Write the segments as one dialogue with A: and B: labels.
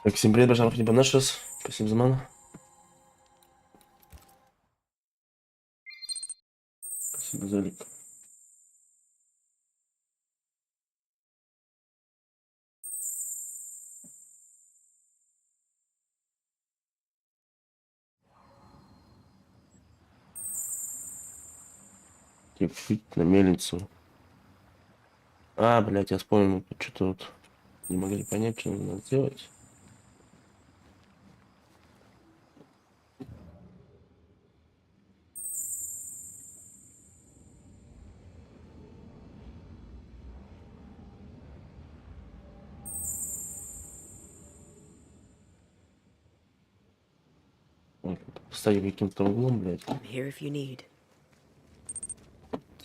A: Так, всем привет, бажаю ходить Banishers. Спасибо за ману. Спасибо за лик. Типа, на мельницу. А, блядь, я вспомнил, что-то вот не могли понять, что надо сделать. Поставить каким-то углом, блядь.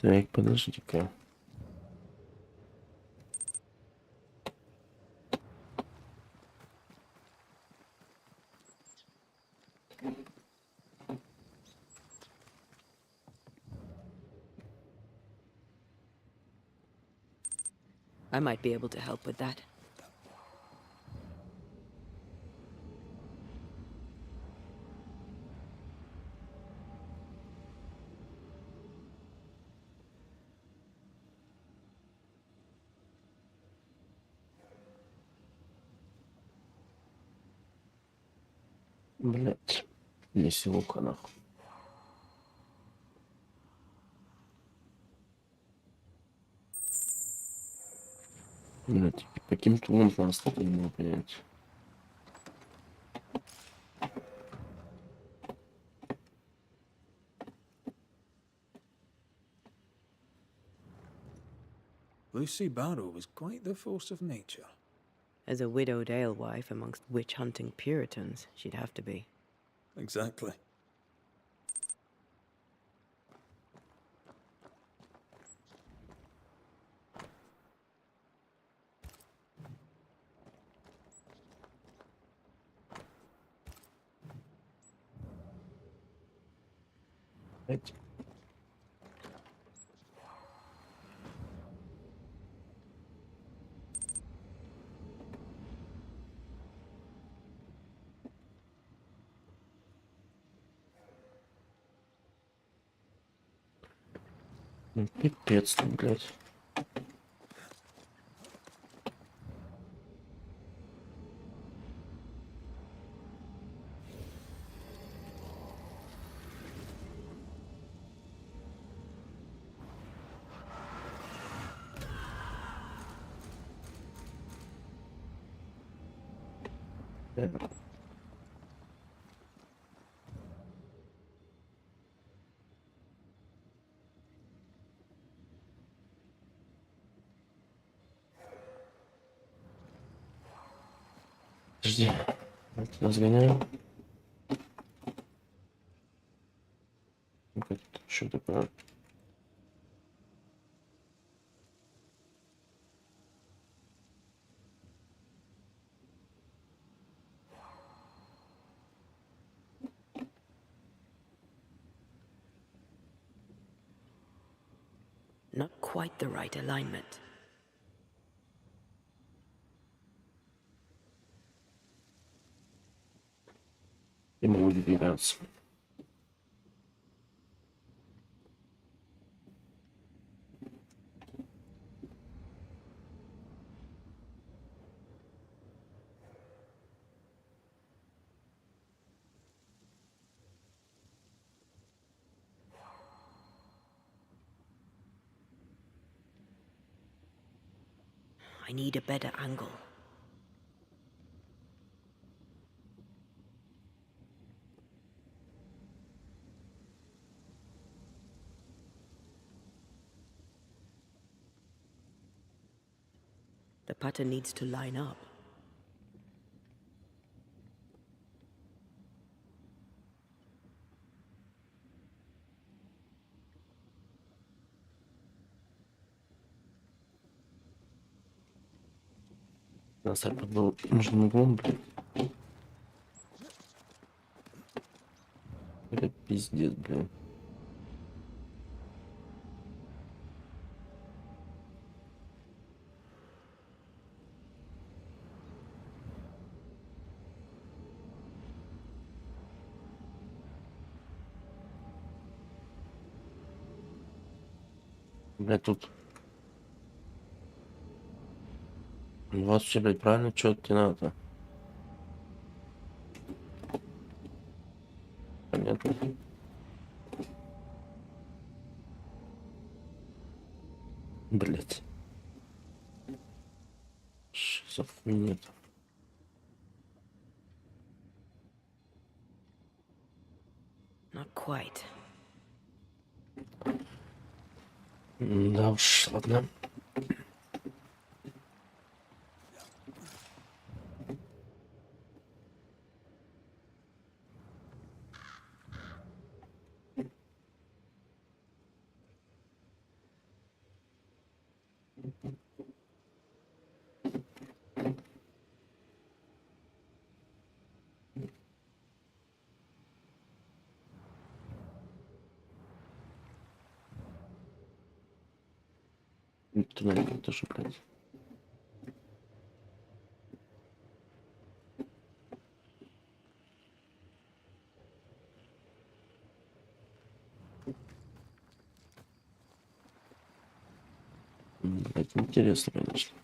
A: Так, подожди-ка.
B: I might be able to help with that.
A: Блядь. Не селука, нахуй. Блядь, каким-то углом надо стать, я не могу понять.
C: Lucy Barrow was quite the force of nature.
B: As a widowed alewife amongst witch-hunting Puritans, she'd have to be.
C: Exactly.
A: Блядь. Ну, пипец там, блядь. Подожди. Вот разгоняю. Ну, как это еще такое?
B: Not quite the right alignment.
A: И могу двигаться.
B: I need a better angle. The pattern needs to line up.
A: Насать под нужным углом, блядь. Это пиздец, блядь. Блядь, тут... У вас все, блядь, правильно? Чё тебе надо-то? Понятно. Блядь. Что за хуйня-то?
B: Not quite.
A: Да уж, ладно. Ты, наверное, тоже, блядь. Блядь, интересно, конечно.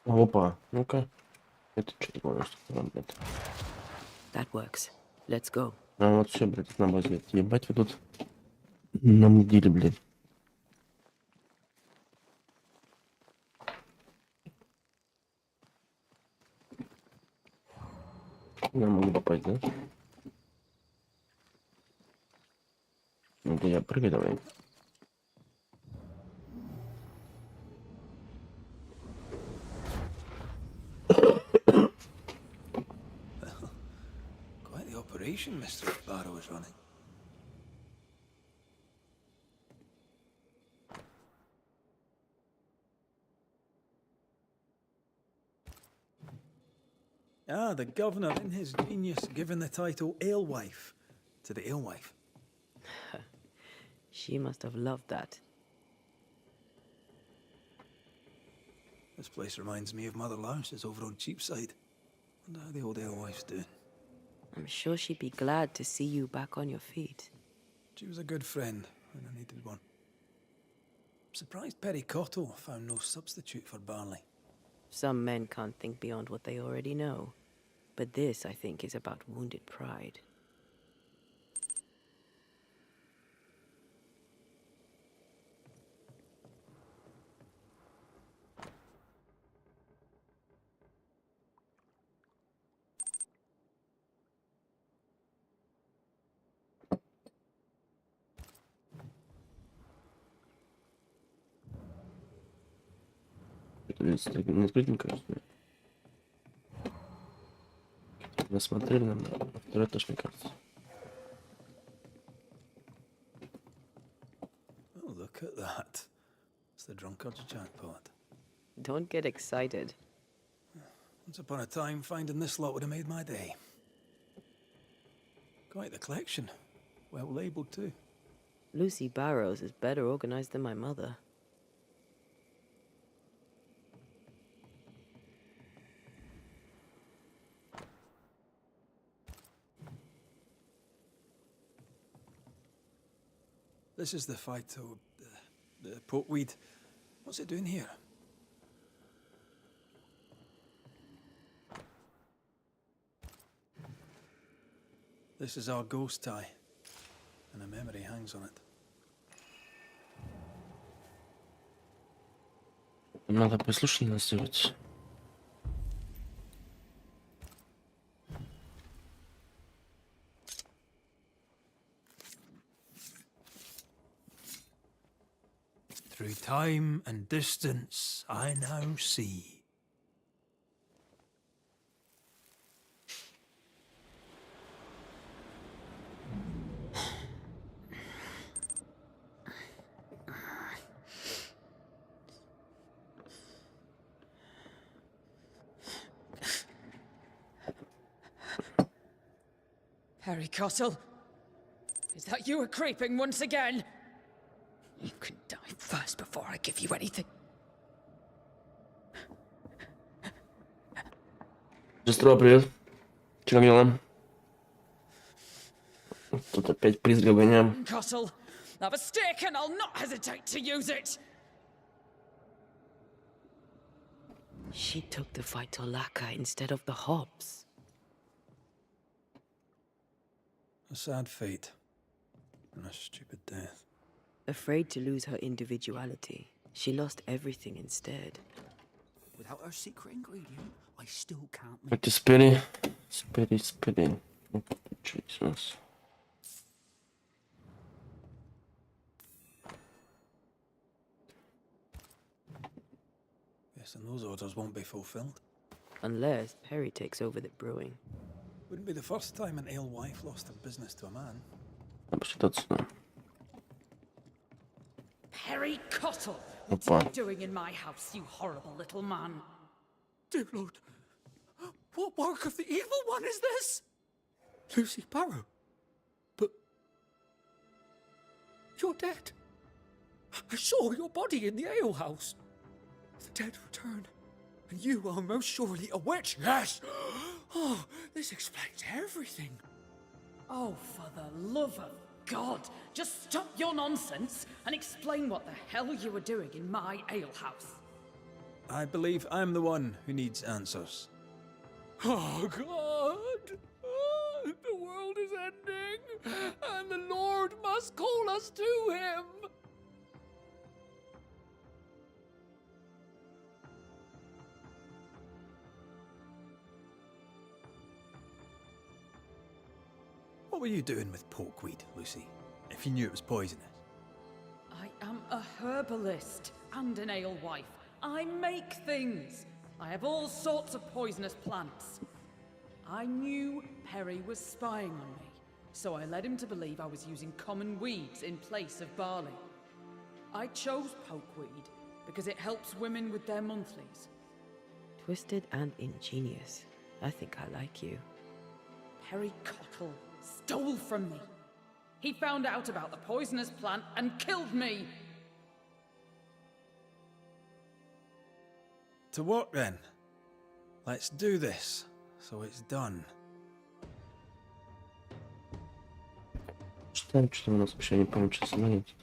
A: Опа, ну-ка. Это что такое? Что там, блядь?
B: That works. Let's go.
A: А вот все, блядь, на базе. Ебать вы тут намудили, блядь. Я могу попасть, да? Ну-ка, я прыгай давай.
C: Quite the operation Mr. Barrow is running. Ah, the governor, in his genius, given the title Alewife to the alewife.
B: She must have loved that.
C: This place reminds me of Mother Louse's over on Cheapside. Wonder how the old alewife's doing.
B: I'm sure she'd be glad to see you back on your feet.
C: She was a good friend when I needed one. Surprised Perry Cotto found no substitute for Barley.
B: Some men can't think beyond what they already know. But this, I think, is about wounded pride.
A: Не открыть, мне кажется. Насмотрели нам, а второй тоже, мне кажется.
C: Oh, look at that. It's the drunkard's jackpot.
B: Don't get excited.
C: Once upon a time, finding this lot would have made my day. Quite the collection. Well labelled too.
B: Lucy Barrows is better organized than my mother.
C: This is the phyto... the portweed. What's it doing here? This is our ghost tie, and a memory hangs on it.
A: Надо послушательно сделать.
C: Through time and distance, I now see.
D: Harry Cottle, is that you creeping once again? You can die first before I give you anything.
A: Сестра, привет. Че, как дела? Тут опять приз для гоня.
D: Cottle, have a stick and I'll not hesitate to use it.
B: She took the Vitolacca instead of the hops.
C: A sad fate. And a stupid death.
B: Afraid to lose her individuality, she lost everything instead.
E: Without her secret ingredient, I still can't make.
A: Эти спери. Спери. Jesus.
C: Yes, and those orders won't be fulfilled.
B: Unless Perry takes over the brewing.
C: Wouldn't be the first time an alewife lost her business to a man.
A: Пошли отсюда.
D: Harry Cottle, what's
A: Опа.
D: you doing in my house, you horrible little man?
E: Dear Lord, what work of the evil one is this? Lucy Barrow. But you're dead. I saw your body in the alehouse. The dead return, and you are most surely a witch. Yes. Oh, this explains everything.
D: Oh, for the love of God, just stop your nonsense and explain what the hell you were doing in my alehouse.
C: I believe I'm the one who needs answers.
E: Oh, God! The world is ending, and the Lord must call us to him!
C: What were you doing with porkweed, Lucy? If you knew it was poisonous.
D: I am a herbalist and an alewife. I make things. I have all sorts of poisonous plants. I knew Perry was spying on me, so I led him to believe I was using common weeds in place of barley. I chose pokeweed because it helps women with their monthlies.
B: Twisted and ingenious. I think I like you.
D: Perry Cottle stole from me. He found out about the poisonous plant and killed me.
C: To work then. Let's do this, so it's done.
A: Читаем, что у нас вообще не помню, что смотреть.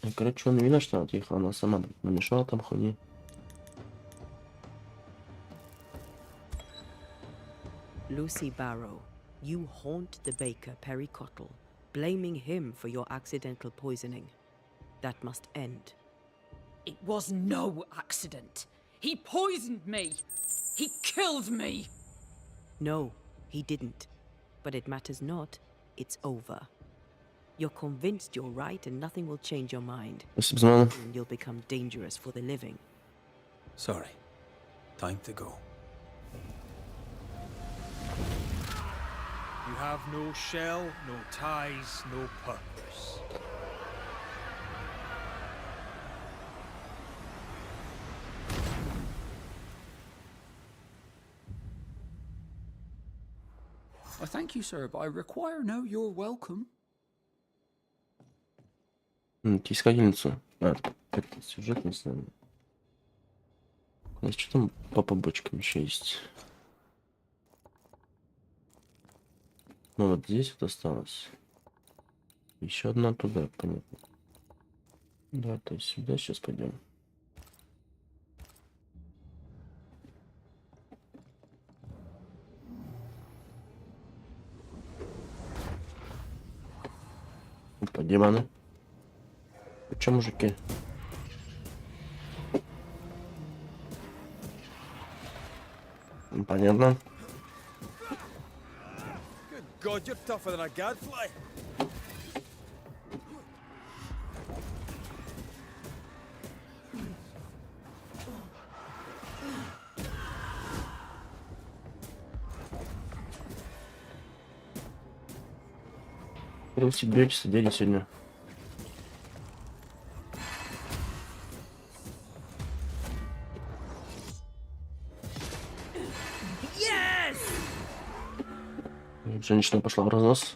A: Ну, короче, он не виноват, что она отъехала, она сама намешала там хуйни.
B: Lucy Barrow, you haunt the baker Perry Cottle, blaming him for your accidental poisoning. That must end.
D: It was no accident. He poisoned me. He killed me.
B: No, he didn't. But it matters not. It's over. You're convinced you're right and nothing will change your mind.
A: Спасибо за внимание.
B: And you'll become dangerous for the living.
C: Sorry. Time to go.
F: You have no shell, no ties, no purpose.
E: I thank you, sir, but I require no your welcome.
A: Искательницу. Это сюжет, не знаю. У нас что там по побочкам еще есть? Ну вот здесь вот осталось. Еще одна туда, понятно. Да, то есть сюда сейчас пойдем. Опа, демоны. Вы чё, мужики? Понятно.
F: Good God, you're tougher than a gadfly.
A: Вы все бьетесь, дядя сегодня. Женщина пошла в разнос.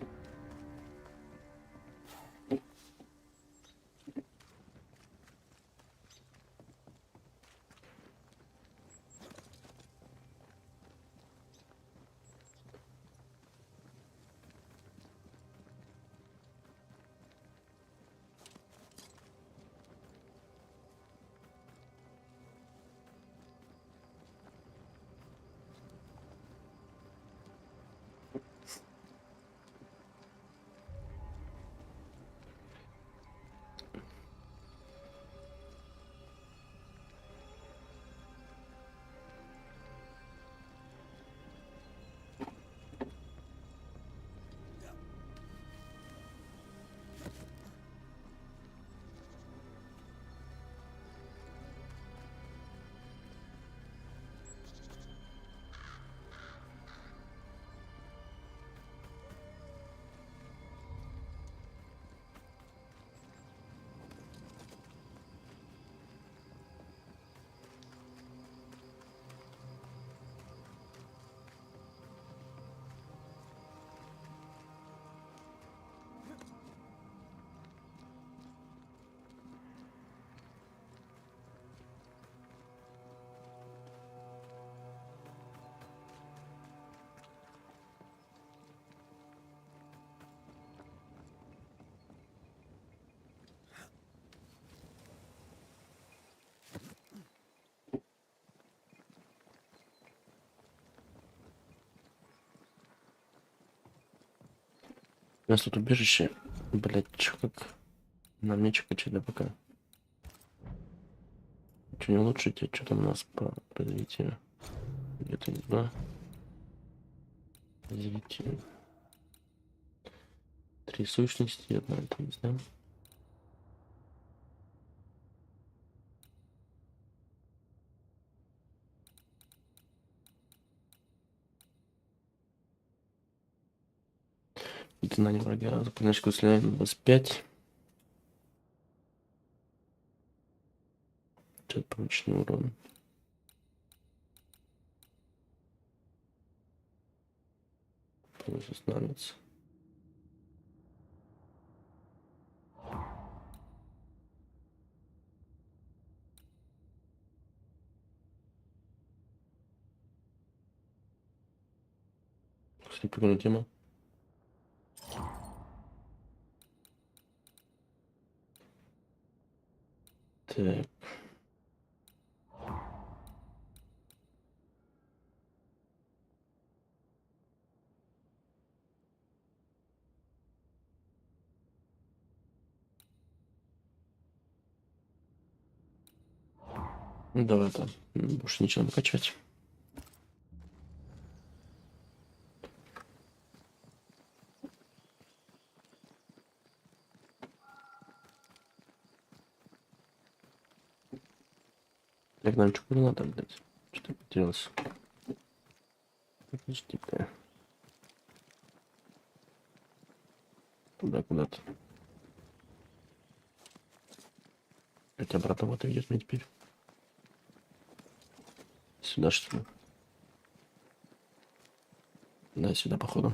A: У нас тут убежище. Блять, чё как? Нам нечего качать, да, пока. Чё не улучшите? Что там у нас по развитию? Где-то не два. Развитие. 3 сущности, одна это есть, да? Знание врага, запоминаешь усиление 25. Чат полученный урон. Полностью останавливается. Кстати, прикольная тема. Так. Ну давай это. Больше ничего накачать. Так, нам что надо, блядь? Что-то потерялось. Подожди-ка. Туда куда-то. Хотя обратно вот идет мне теперь. Сюда что ли? Да, сюда походу.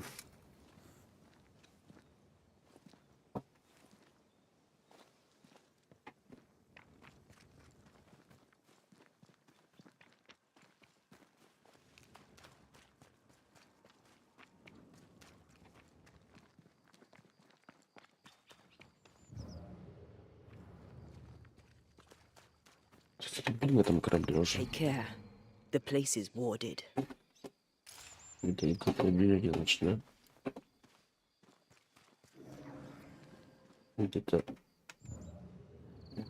A: Кстати, были на этом корабле уже.
B: Take care. The place is warded.
A: Это никакой береги, значит, да? Где-то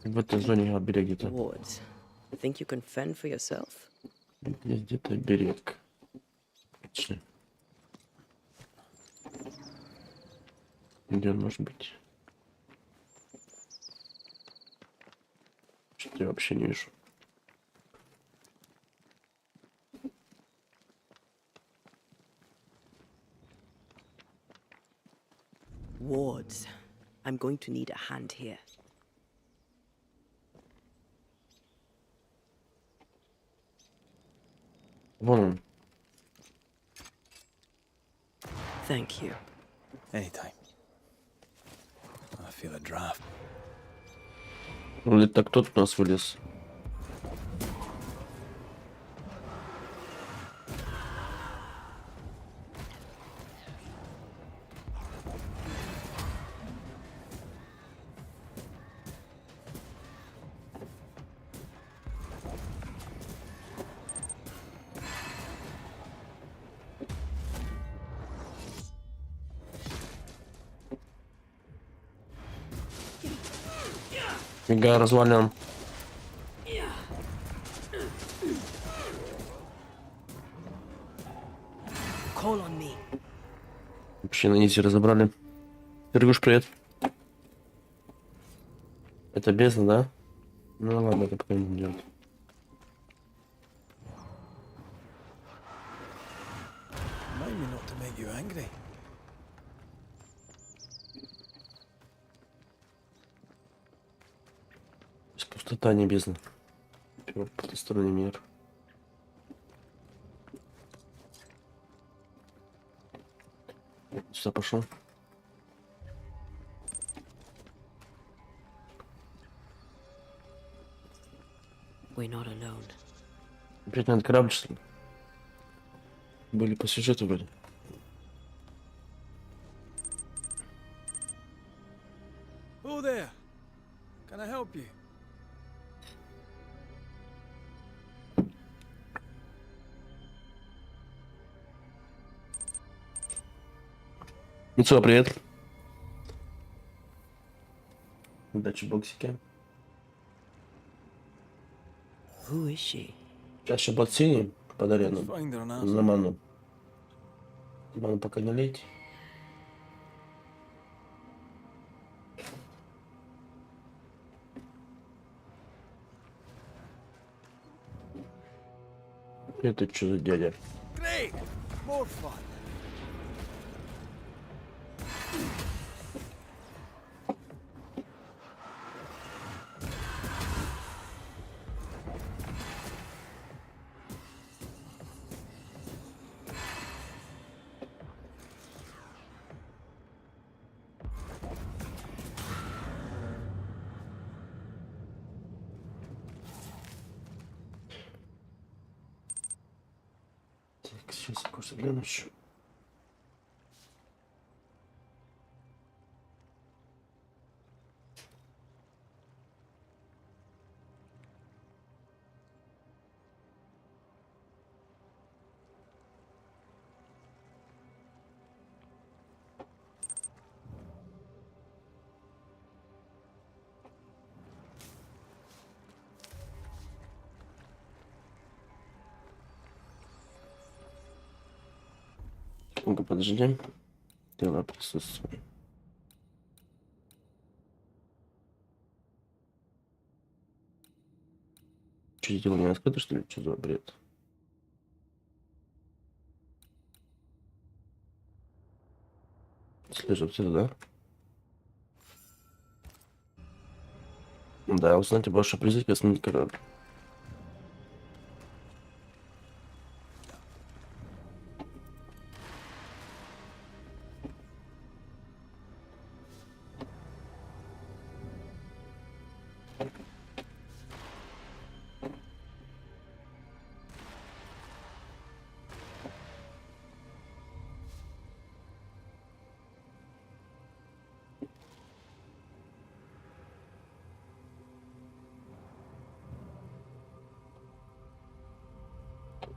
A: в этой зоне береги-то.
B: Wards. Think you can fend for yourself?
A: Есть где-то берег. Точно. Где он может быть? Что-то я вообще не вижу.
B: Wards. I'm going to need a hand here.
A: Вон он.
B: Thank you.
C: Anytime. I feel a draft.
A: Вроде так кто-то у нас вылез. Фига, развалим.
B: Call on me.
A: Вообще на изи разобрали. Сергуш, привет. Это бездна, да? Ну ладно, это пока не делать.
C: Remind me not to make you angry.
A: Пустота, не бездна. Потусторонний мир. Сюда пошел.
B: We're not alone.
A: Опять надо корабль, что ли? Были по сюжету вроде.
C: Oh there. Can I help you?
A: Митсуа, привет. Удачи, боксики.
B: Who is she?
A: Сейчас еще бот-синий подарю
C: Let's find her an answer.
A: на ману. Ману пока не лейте. Это что за дядя?
C: Great! More fun.
A: Так, сейчас я кое-что гляну еще. Ну-ка, подожди. Дело присутствует. Что, дело не раскрыто, что ли? Что за бред? Слежу отсюда, да? Да, узнайте больше призыва, сменить корабль.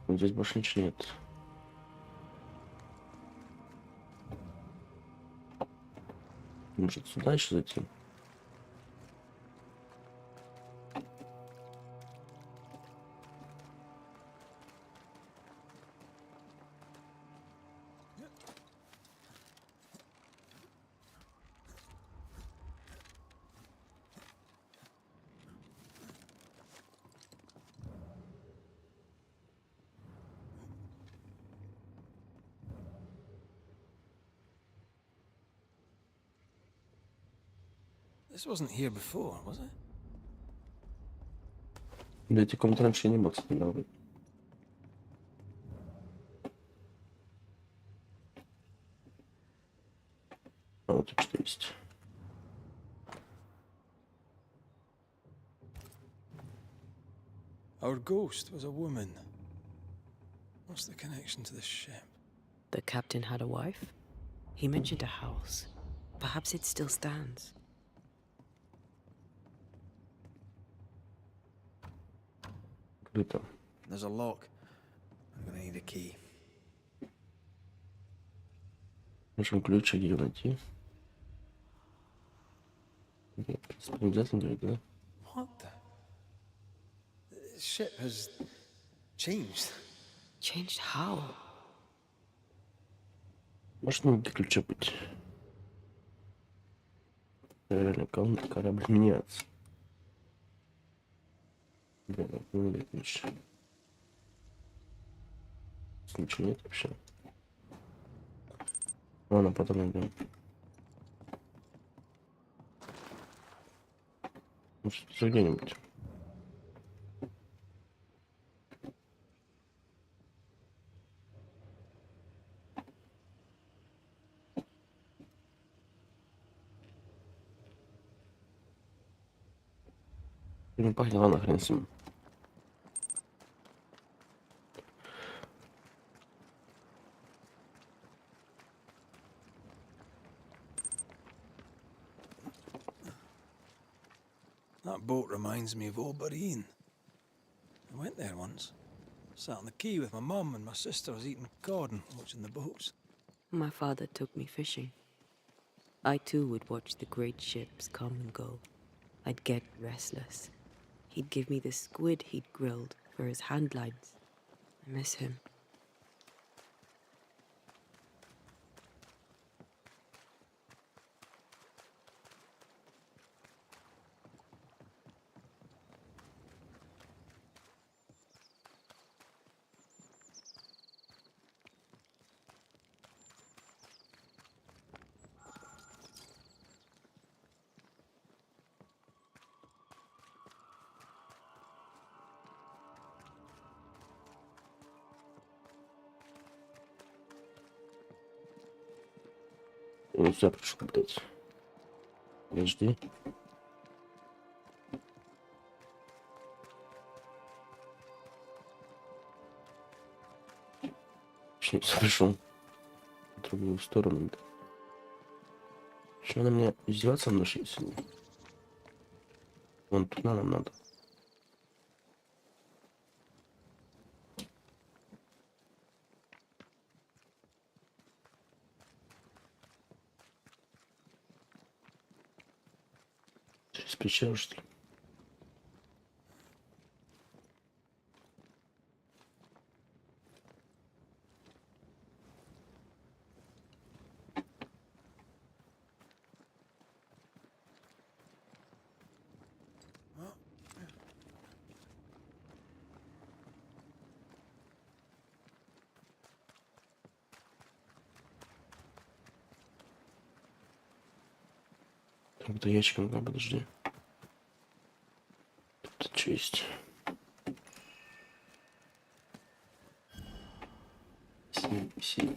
A: Здесь больше ничего нет. Может, сюда еще зайти?
C: This wasn't here before, was it?
A: Да, эти комнаты раньше не было, кстати, да, вроде. А вот тут что есть.
C: Our ghost was a woman. What's the connection to the ship?
B: The captain had a wife? He mentioned a house. Perhaps it still stands.
A: Открыто.
C: There's a lock. I'm gonna need a key.
A: Можем ключик ее найти. Нет, в принципе, не обязательно говорить, да?
C: What the? The ship has changed.
B: Changed how?
A: Может, не для ключа быть. Реально, корабль меняется. Да, ну или ключ. Здесь ничего нет вообще. Ладно, потом найдем. Может, тут где-нибудь. Не пахнет, ладно, хрен с ним.
C: That boat reminds me of old Barine. I went there once. Sat on the quay with my mum and my sisters eating cod and watching the boats.
B: My father took me fishing. I too would watch the great ships come and go. I'd get restless. He'd give me the squid he'd grilled for his hand lines. I miss him.
A: Я сюда пришел, блядь. Подожди. Точнее, пришел в другую сторону. Что на меня издеваться на нашей силе? Вон туда нам надо. Через пещеру, что ли? Когда ящиком, да, подожди. Тут что есть? Семь.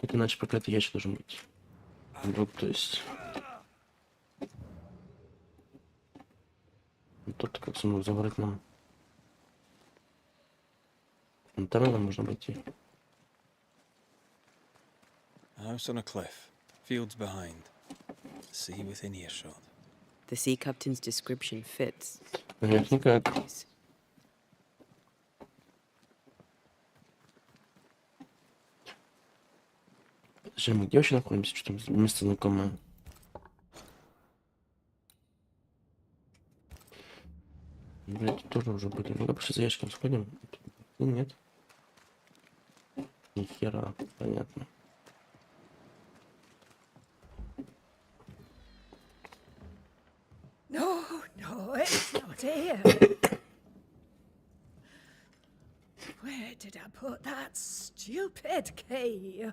A: Это иначе проклятый ящик должен быть. Вот, то есть... Тут как смог забрать нам. Там нам нужно пойти.
C: House on a cliff, fields behind, sea within earshot.
B: The sea captain's description fits.
A: Нет, никак. Подожди, мы где вообще находимся? Что там место знакомое? Блять, тут тоже уже были. Ну-ка, пошли за ящиком сходим. Нет. Ни хера, понятно.
G: No, it's not here. Where did I put that stupid key?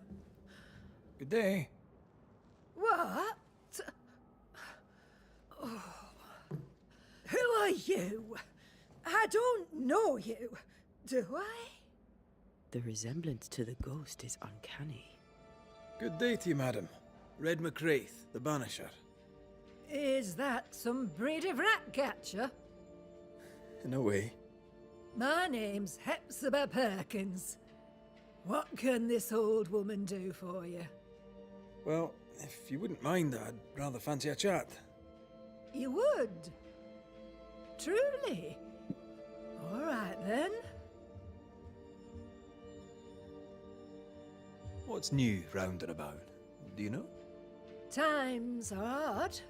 C: Good day.
G: What? Oh. Who are you? I don't know you, do I?
B: The resemblance to the ghost is uncanny.
C: Good day to you, madam. Red Mak Raight, the Banisher.
G: Is that some breed of rat catcher?
C: In a way.
G: My name's Hepzibah Perkins. What can this old woman do for you?
C: Well, if you wouldn't mind, I'd rather fancy a chat.
G: You would? Truly? All right then.
C: What's new round and about? Do you know?
G: Times are hard.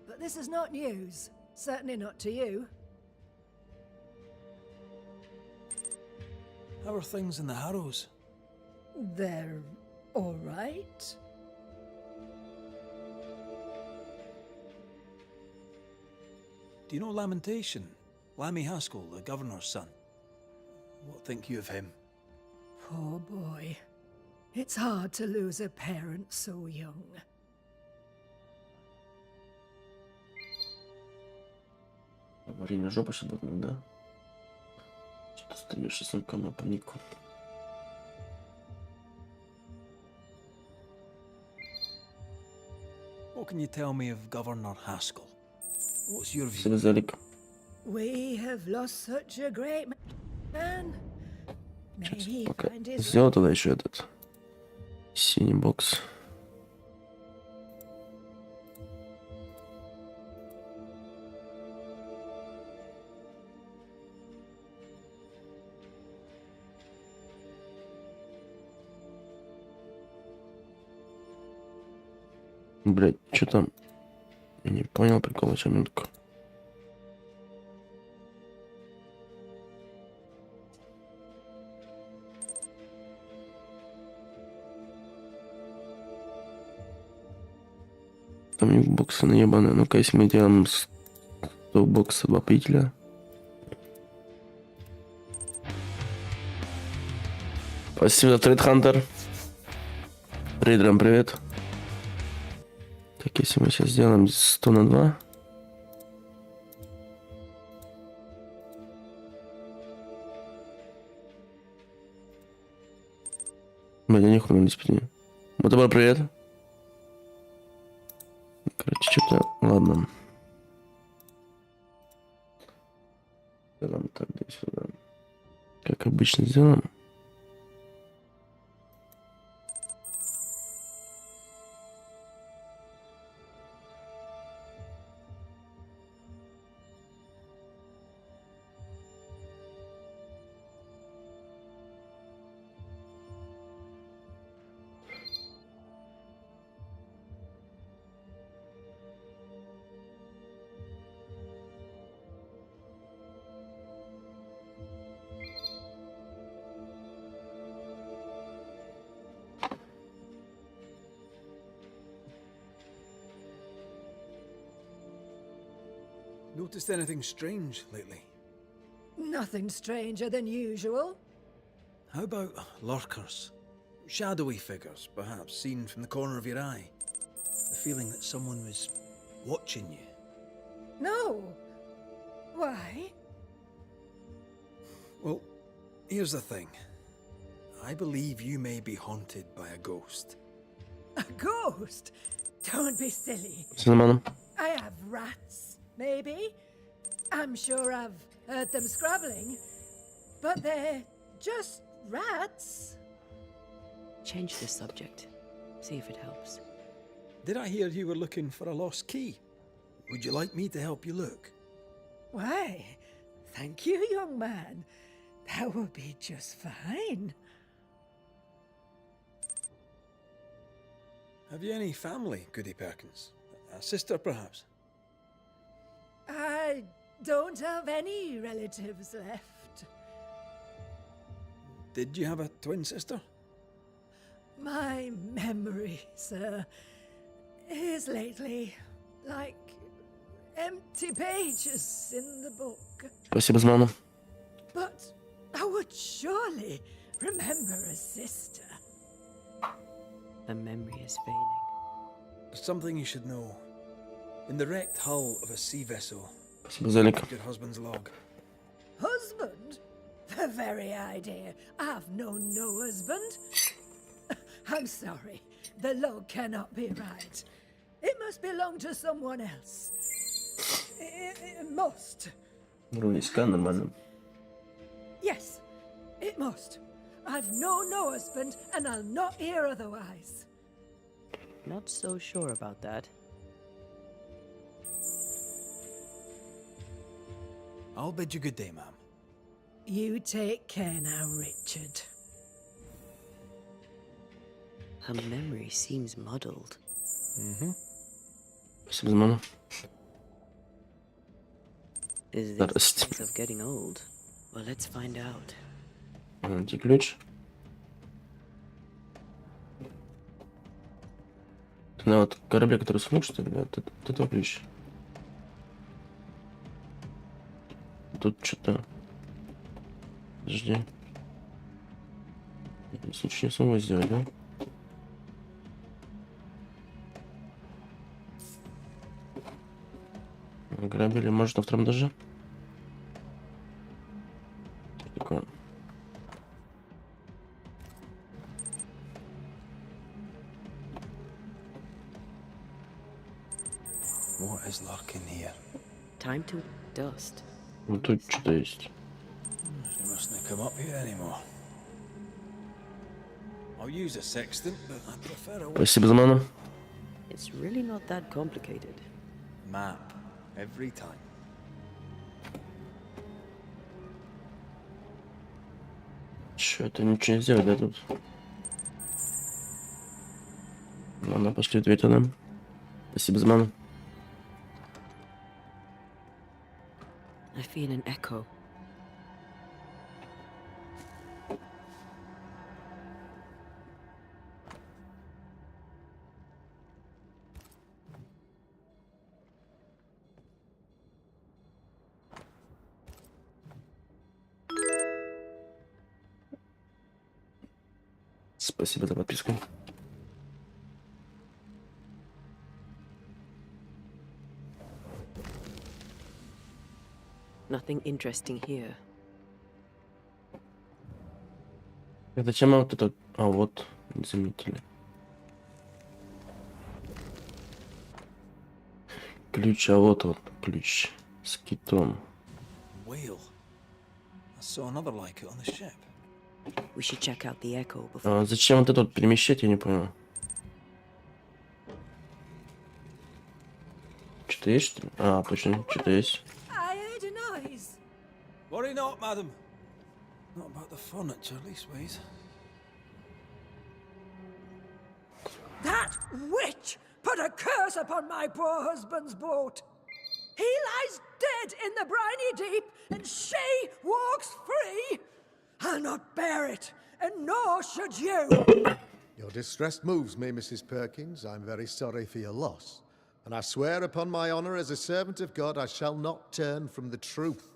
G: But this is not news. Certainly not to you.
C: How are things in the Harrows?
G: They're all right.
C: Do you know Lamentation? Lammy Haskell, the governor's son. What think you of him?
G: Poor boy. It's hard to lose a parent so young.
A: Время жопа сейчас будет, да? Что-то остаешься с на панику.
C: What can you tell me of Governor Haskell? What's your view?
A: Спасибо, Залик.
G: We have lost such a great man. May he
A: Пока
G: find his
A: сделал тогда еще этот синий бокс. Блять, что там? Я не понял прикола, сейчас минутку. Там у них боксы наебаные. Ну-ка, если мы делаем 100 боксов апреля. Спасибо за трейд, Хантер. Рейдерам привет. Так, если мы сейчас сделаем 100 на 2. Блин, я нихуя не спиди. Мотобар, привет. Короче, что-то... Ладно. Сделаем так, да сюда. Как обычно сделаем.
C: Noticed anything strange lately?
G: Nothing stranger than usual.
C: How about lurkers? Shadowy figures, perhaps, seen from the corner of your eye. The feeling that someone was watching you.
G: No. Why?
C: Well, here's the thing. I believe you may be haunted by a ghost.
G: A ghost? Don't be silly.
A: Синеманом.
G: I have rats, maybe. I'm sure I've heard them scrabbling, but they're just rats.
B: Change the subject. See if it helps.
C: Did I hear you were looking for a lost key? Would you like me to help you look?
G: Why, thank you, young man. That would be just fine.
C: Have you any family, Goody Perkins? A sister, perhaps?
G: I don't have any relatives left.
C: Did you have a twin sister?
G: My memory, sir, is lately like empty pages in the book.
A: Спасибо за ману.
G: But I would surely remember a sister.
B: The memory is fading.
C: There's something you should know. In the wrecked hull of a sea vessel,
A: Спасибо за лик.
C: your husband's log.
G: Husband? The very idea. I've known no husband. I'm sorry. The log cannot be right. It must belong to someone else. It must.
A: Уровень ска нормально.
G: Yes, it must. I've known no husband, and I'll not hear otherwise.
B: Not so sure about that.
C: I'll bid you good day, ma'am.
G: You take care now, Richard.
B: Her memory seems muddled.
A: Спасибо за ману.
B: Is this
A: Здрасте.
B: the case of getting old? Well, let's find out.
A: Где ключ? На вот корабле, который смог, что ли? Тут этого ключ. Тут что-то... Подожди. Ничего не смогу сделать, да? Грабили, может, на втором этаже? Что такое?
C: What is lurking here?
B: Time to dust.
A: Ну тут что-то есть.
C: She mustn't come up here anymore. I'll use a sextant, but I prefer a
A: Спасибо за ману.
B: It's really not that complicated.
C: map every time.
A: Чё, это ничего не сделать, да, тут? Ладно, пошли ответы нам. Спасибо за ману.
B: I feel an echo.
A: Спасибо за подписку.
B: Nothing interesting here.
A: Зачем вот это... А, вот, не заметили. Ключ, а вот он, ключ с китом.
C: Whale. I saw another like it on the ship.
B: We should check out the echo before.
A: А зачем вот это вот перемещать, я не понял. Что-то есть, что ли? А, точно, что-то есть.
G: I heard a noise.
C: Worry not, madam. Not about the furniture, leastways.
G: That witch put a curse upon my poor husband's boat. He lies dead in the briny deep, and she walks free. I'll not bear it, and nor should you.
H: Your distress moves me, Mrs. Perkins. I'm very sorry for your loss. And I swear upon my honour as a servant of God, I shall not turn from the truth.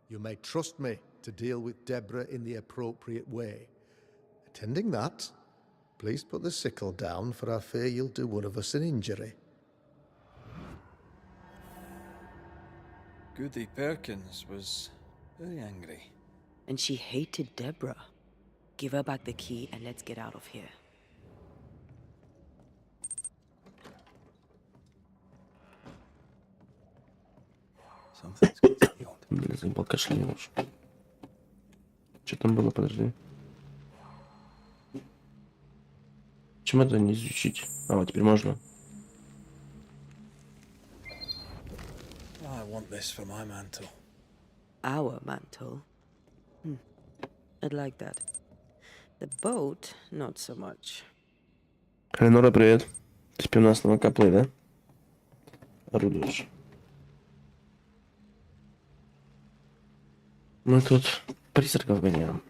H: You may trust me to deal with Deborah in the appropriate way. Attending that, Please put the sickle down, for I fear you'll do one of us an injury.
C: Goody Perkins was very angry.
B: And she hated Deborah. Give her back the key and let's get out of here.
C: Something's concealed.
A: Блин, заебал кашлянул уже. Что там было, подожди. Почему это не изучить? А, вот теперь можно.
C: I want this for my mantle.
B: Our mantle? I'd like that. The boat, not so much.
A: Ленора, привет. Теперь у нас Никакой, да? Орудуешь. Мы тут призраков гоняем.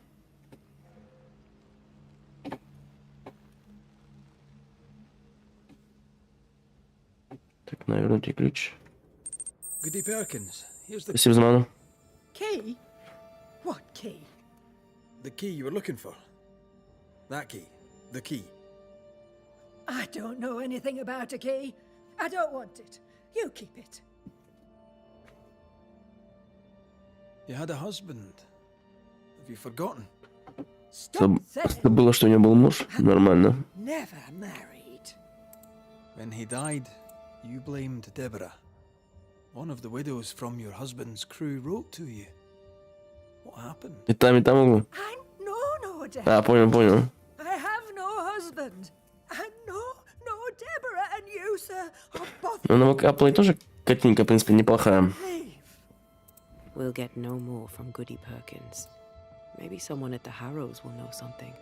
A: Так, навернуть ключ.
C: Goody Perkins, here's the
A: Спасибо за ману.
G: Key? What key?
C: key you were looking for. That key. The key.
G: I don't know anything about a key. I don't want it. You keep it.
C: You had a husband. Have you forgotten?
G: Stop saying
A: Забыла, что у нее был муж. Нормально.
G: never married.
C: When he died, you blamed Deborah. One of the widows from your husband's crew wrote to you. What happened?
A: И там могу.
G: I'm no Deborah.
A: А, понял.
G: I have no husband. And no Deborah and you, sir, are both
A: Но Никакой тоже картинка, в принципе, неплохая.
G: leave.
B: We'll get no more from Goody Perkins. Maybe someone at the Harrows will know something.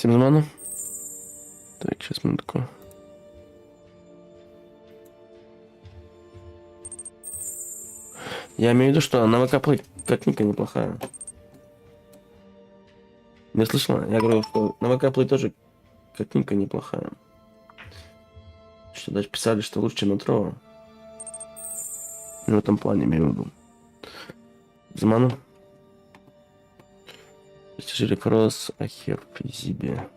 A: Всем за ману. Так, сейчас минутку. Я имею в виду, что Никакой картинка неплохая. Не слышала? Я говорю, что Никакой тоже картинка неплохая. Что даже писали, что лучше, чем Метро. В этом плане имею в виду. За ману. Жили кросс, ахер, зибе.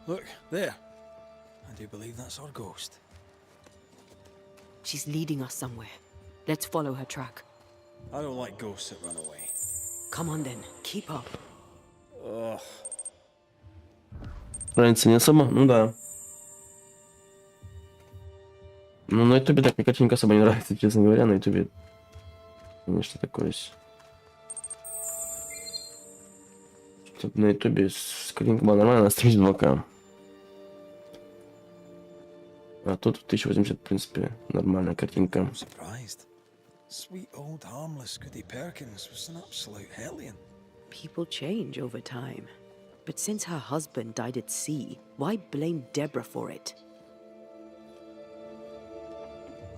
C: Look, there. I do believe that's our ghost.
B: She's leading us somewhere. Let's follow her track.
C: I don't like ghosts that run away.
B: Come on then, keep up.
C: Ugh.
A: Разница не особо? Ну да. Ну на ютубе так мне картинка особо не нравится, честно говоря, на ютубе. Конечно, такое. Чтобы на ютубе с картинкой была нормально, на стриме 2К. А тут 1080, в принципе, нормальная картинка.
C: I'm surprised. Sweet old harmless Goody Perkins was an absolute hellion.
B: People change over time. But since her husband died at sea, why blame Deborah for it?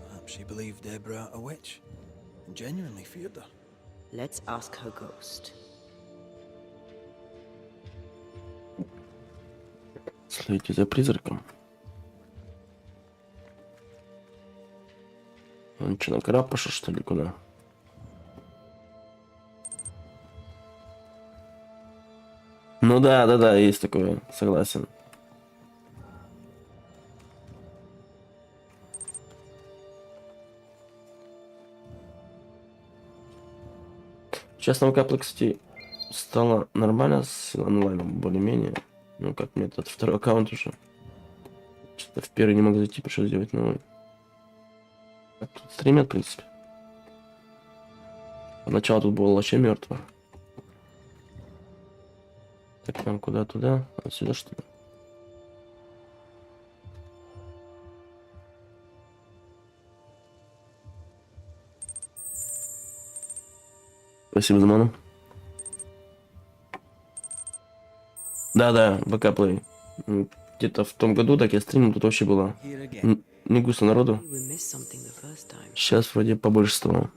C: Perhaps she believed Deborah a witch and genuinely feared her.
B: Let's ask her ghost.
A: Следите за призраком. Он что, на корабль пошел, что ли, куда? Ну да, есть такое, согласен. Сейчас Никакой, кстати, стало нормально с онлайном, более-менее. Ну как мне этот второй аккаунт уже. Что-то в первый не мог зайти, пришлось сделать новый. Так, тут стримят, в принципе. Поначалу тут было вообще мертво. Так, нам куда туда? Отсюда, что ли? Спасибо за ману. Да, ВК Play. Где-то в том году, так я стримил, тут вообще было не густо народу.
B: We missed something the first time.
A: Сейчас вроде побольше стало.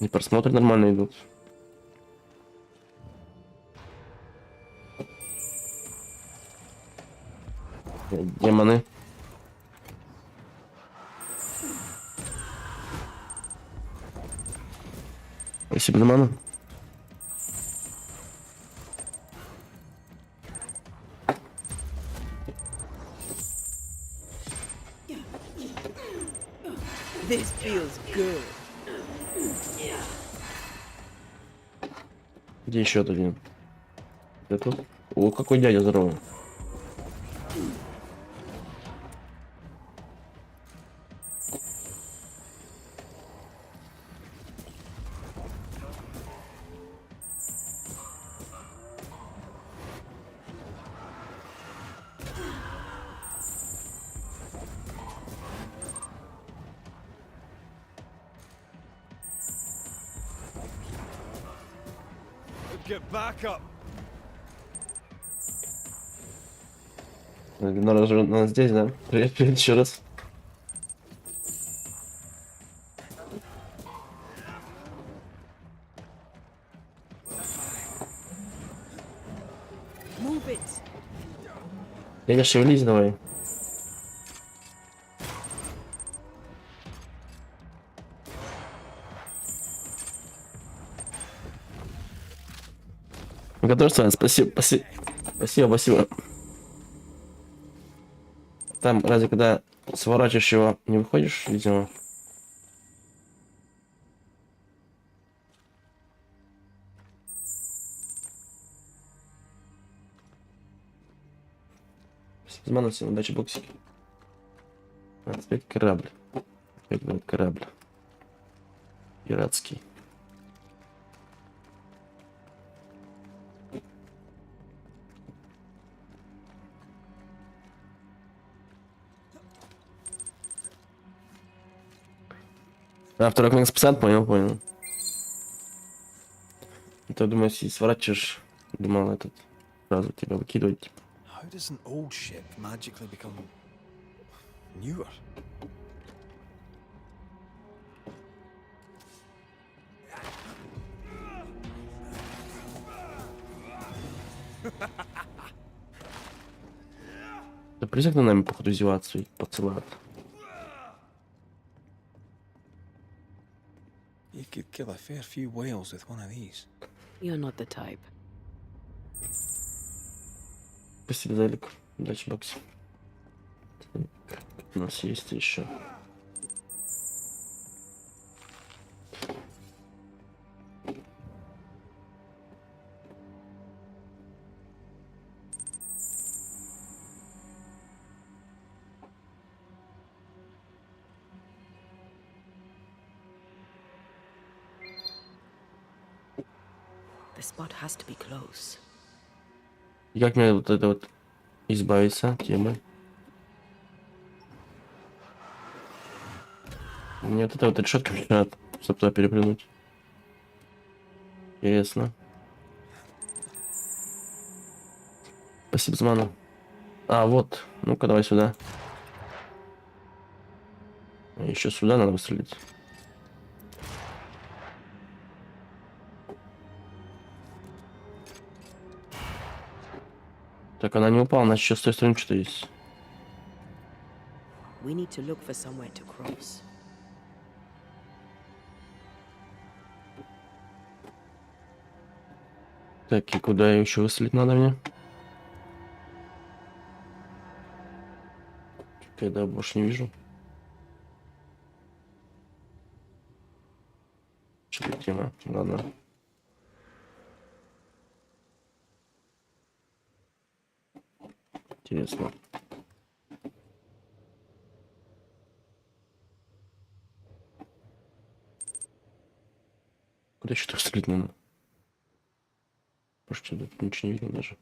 A: И просмотры нормально идут. Демоны. Спасибо за ману.
B: This feels good.
A: Где еще один? Это тут? О, какой дядя здоровый.
F: Get back up.
A: Надо здесь, да? Привет еще раз.
B: Move it.
A: Дядя, шевелись давай. Готов с вами? Спасибо. Там разве когда сворачиваешь его, не выходишь, видимо? Спасибо за ману, всем удачи, боксики. Опять корабль. Опять корабль. Пиратский. А, второй книг спасать, понял. Это, думаю, если сворачиваешь, думал, этот сразу тебя выкидывать, типа.
C: How does an old ship magically become newer?
A: Да присяг на нами, походу, издеваться и поцеловать.
C: You could kill a fair few whales with one of these.
B: You're not the type.
A: Спасибо за лик. Удачи, бокс. У нас есть еще.
B: The spot has to be close.
A: И как мне вот это вот избавиться от темы? Мне вот это вот решетка мешает, чтобы туда перепрыгнуть. Интересно. Спасибо за ману. А, вот. Ну-ка, давай сюда. Еще сюда надо выстрелить. Так, она не упала, значит, еще с той стороны что-то есть.
B: We need to look for somewhere to cross.
A: Так, и куда еще выстрелить надо мне? Когда больше не вижу. Что за тема? Ладно. Интересно. Куда еще выстрелить надо? Может, тут ничего не видно даже.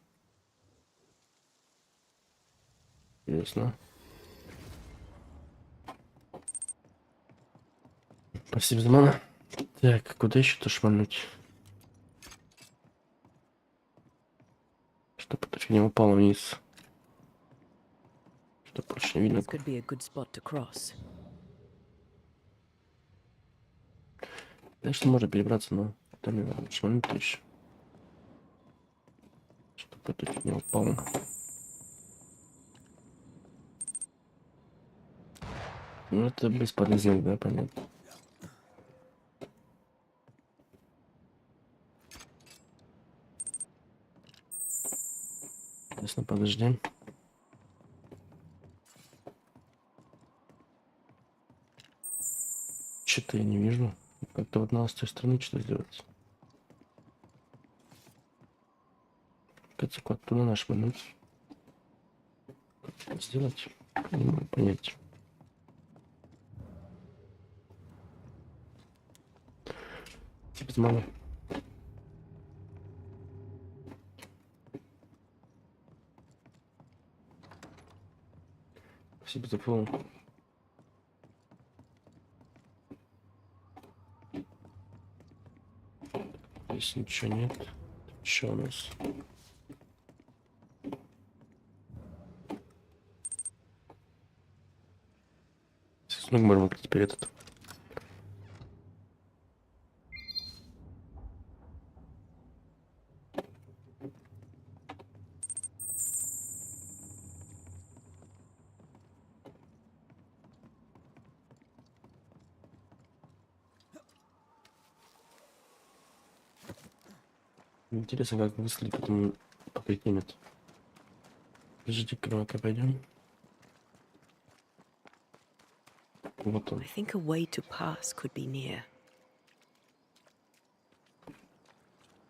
A: Интересно. Спасибо за мана. Так, куда еще-то шмальнуть? Чтобы эта фигня упала вниз. Чтобы больше не видно.
B: This could be a good spot to cross.
A: Конечно, можно перебраться, но там не надо шмальнуть еще. Чтобы эта фигня упала. Ну, это бесполезно, да, понятно. Сейчас, подожди. Что-то я не вижу. Как-то вот надо с той стороны что сделать. Кажется, куда туда наш момент. Как это сделать? Не могу понять. Без маны. Спасибо за фол. Здесь ничего нет. Что у нас? Ну, можем теперь этот. Интересно, как выследить, потом покрикнет. Подождите, кровака пойдем. Вот он.
B: I think a way to pass could be near.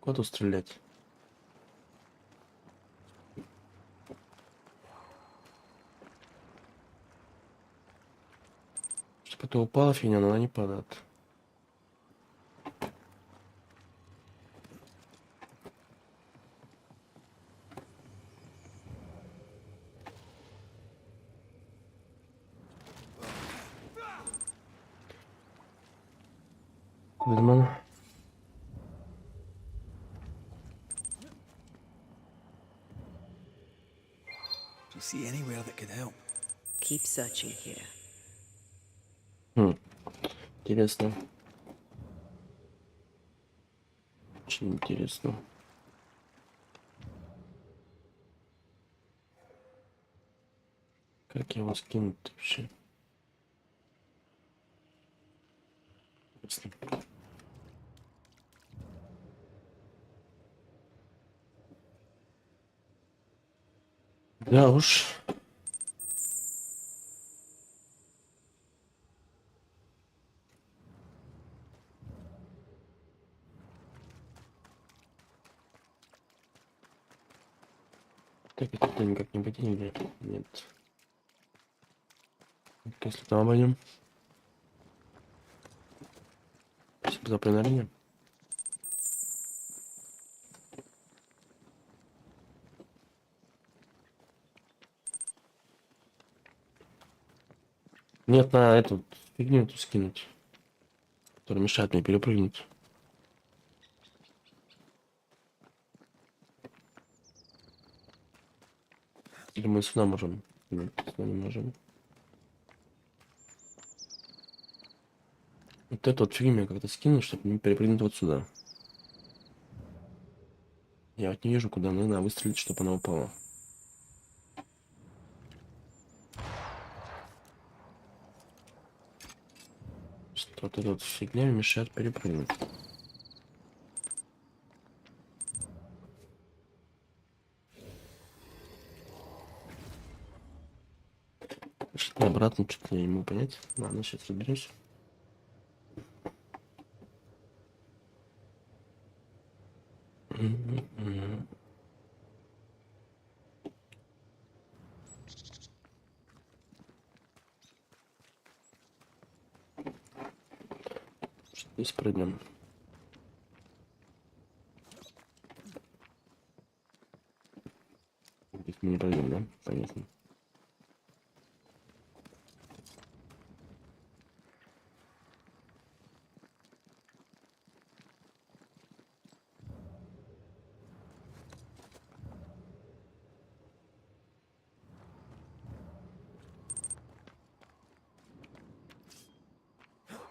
A: Куда тут стрелять? Чтобы это упала фигня, но она не падает. Видимо.
C: Do you see anywhere that could help?
B: Keep searching here.
A: Интересно. Очень интересно. Как его скинуть вообще? Если... Да уж. Так, это никак не пойти нигде. Нет. Если там обойдем. Спасибо за принарение. Нет, на эту фигню эту скинуть, которая мешает мне перепрыгнуть. Или мы сюда можем? Нет, сюда не можем. Вот эту вот фигню мне как-то скинуть, чтобы не перепрыгнуть вот сюда. Я вот не вижу, куда мне надо выстрелить, чтобы она упала. Вот эта вот фигня мешает перепрыгнуть. Что обратно, что-то я не могу понять. Ладно, сейчас разберусь. Здесь пройдем. Здесь мы не пройдем, да? Понятно.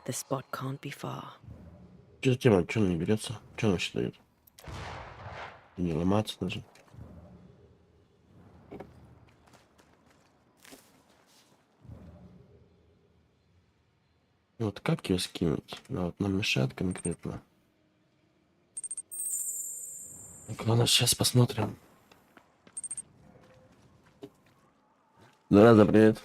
B: The spot can't be far.
A: Что за тема? Что она не берется? Что она вообще дает? И не ломаться даже. Вот как ее скинуть? Ну, вот нам мешает конкретно. Ладно, сейчас посмотрим. Да, привет.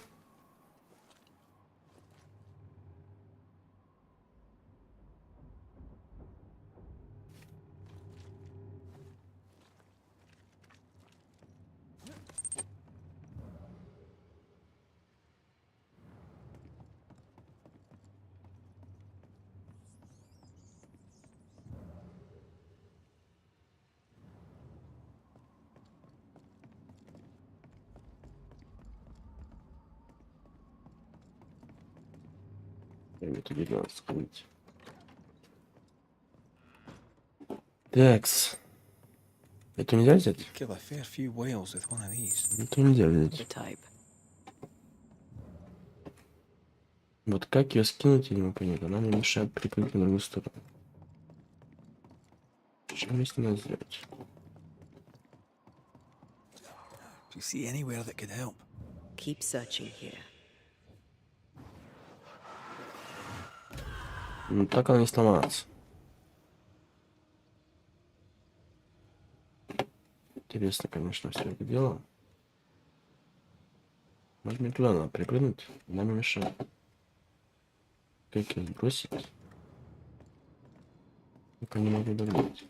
A: Это надо скрыть. Такс. Это нельзя взять?
C: Kill a fair few whales with one of these.
A: Это нельзя
B: The
A: взять.
B: type.
A: Вот как ее скинуть, я не могу понять. Она мне мешает прикрыть на другую сторону. Что мне с ней надо сделать?
C: Do you see anywhere that could help?
B: Keep searching here.
A: Ну так она не сломается. Интересно, конечно, все это дело. Может мне туда надо припрыгнуть? Она мне мешает. Как ее сбросить? Пока не могу догнать.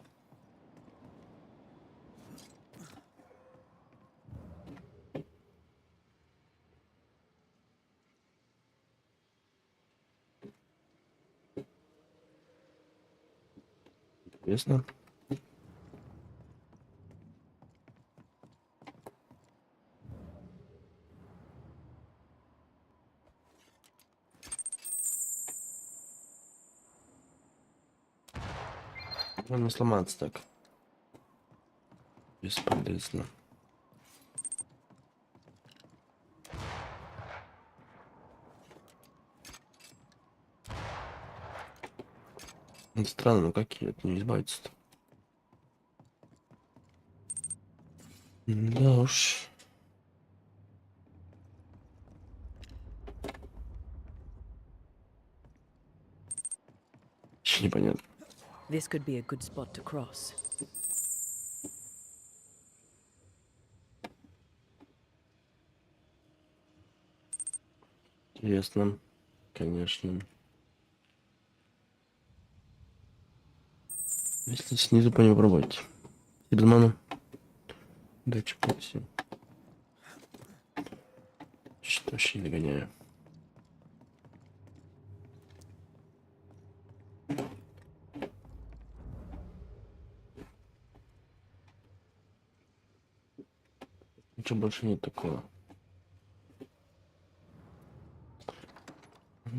A: Интересно. Главное не сломаться так. Бесполезно. Ну, странно, ну как от нее избавиться-то? Да уж. Вообще непонятно.
B: This could be a good spot to cross.
A: Интересно. Конечно. Если снизу по нему пробовать. И без мана. Датчик все. Что вообще не догоняю. Ничего больше нет такого.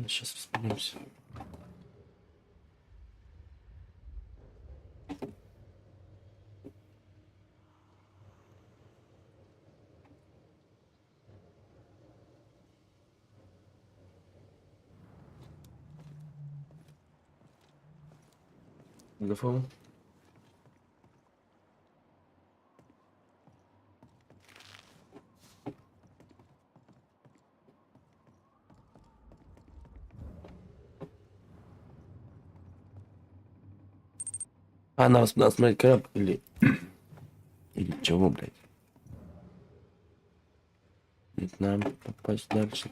A: Сейчас разберемся. Готово? А, надо смотреть краб или... Или чего, блядь? Ведь нам попасть дальше.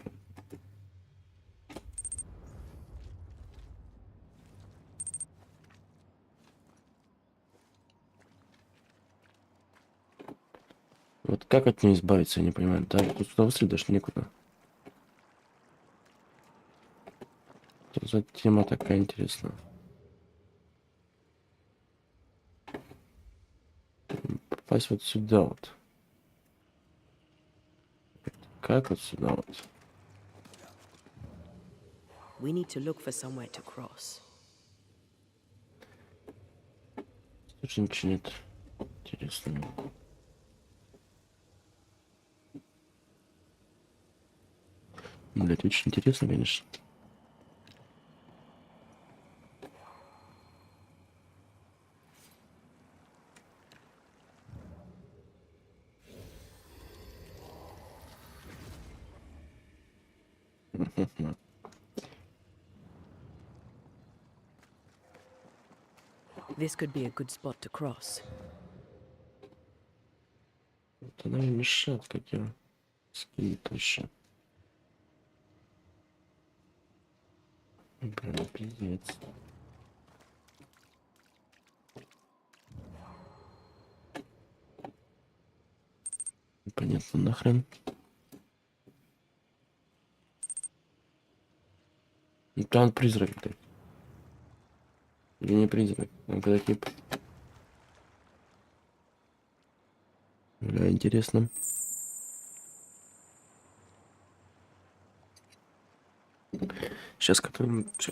A: Вот как от нее избавиться, я не понимаю. Да, тут сюда выстрелить даже некуда. Что за тема такая интересная? Попасть вот сюда вот. Как вот сюда вот?
B: We need to look for somewhere to cross.
A: Тут же ничего нет интересного. Блять, очень интересно, конечно.
B: This could be a good spot to cross.
A: Вот она и мешает, как я скинет еще. Блин, пиздец. Непонятно нахрен. Ну там призрак ты. Или не призрак, а когда тип. Бля, интересно. Сейчас как-нибудь все.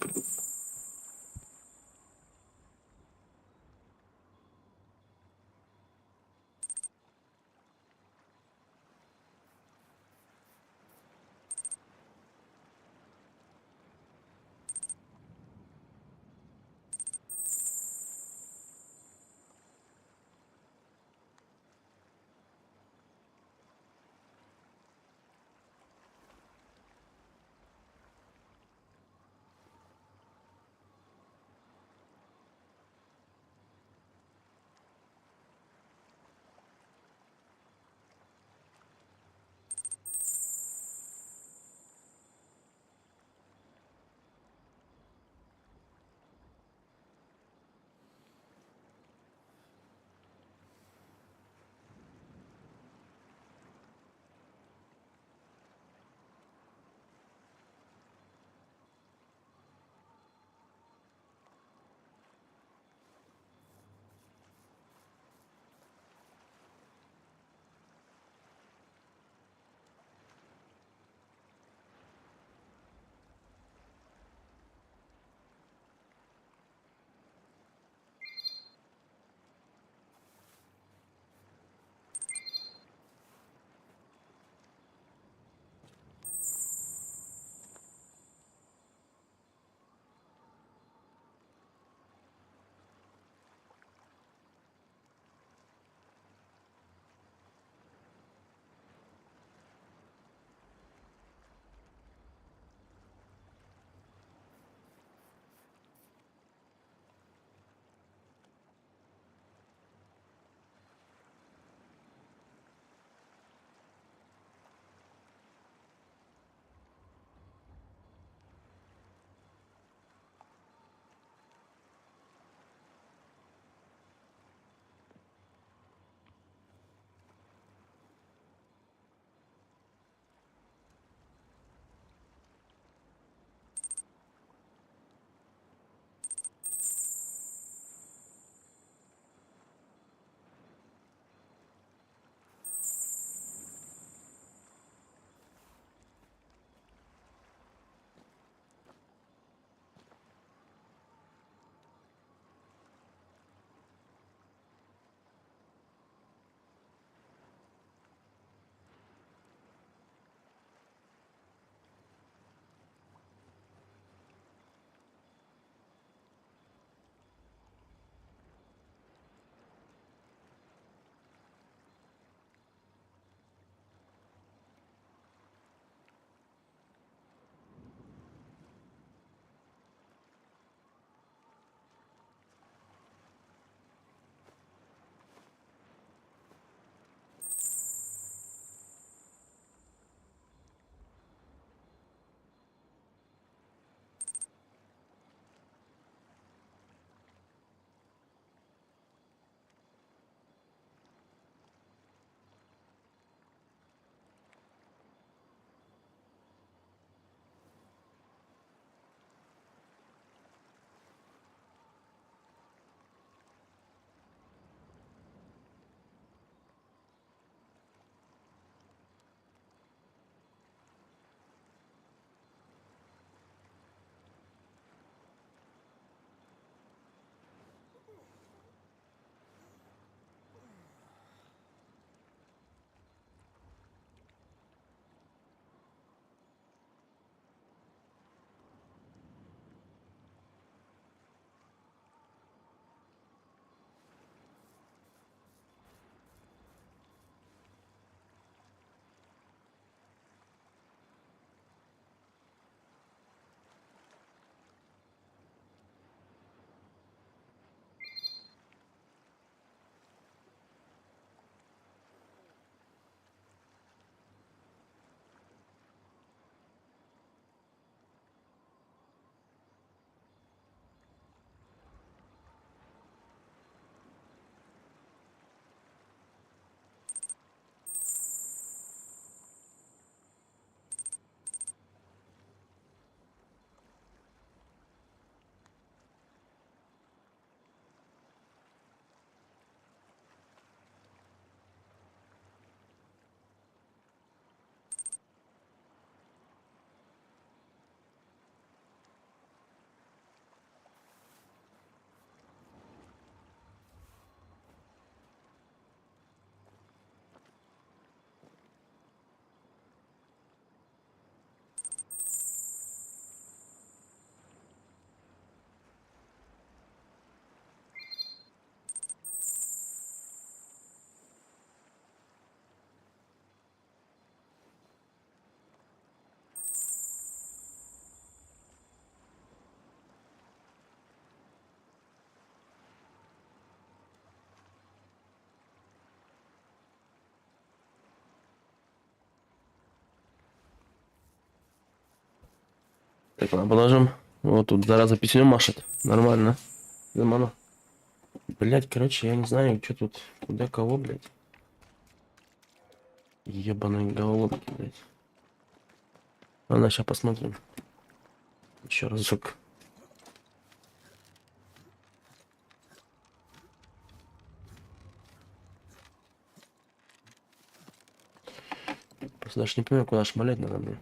A: Так, ладно, положим. Вот тут зараза письмем машет. Нормально. Замана. Блять, короче, я не знаю, что тут. Куда кого, блять. Ебаные голубки, блять. Ладно, сейчас посмотрим. Еще разок. Просто даже не понимаю, куда шмалять надо мне.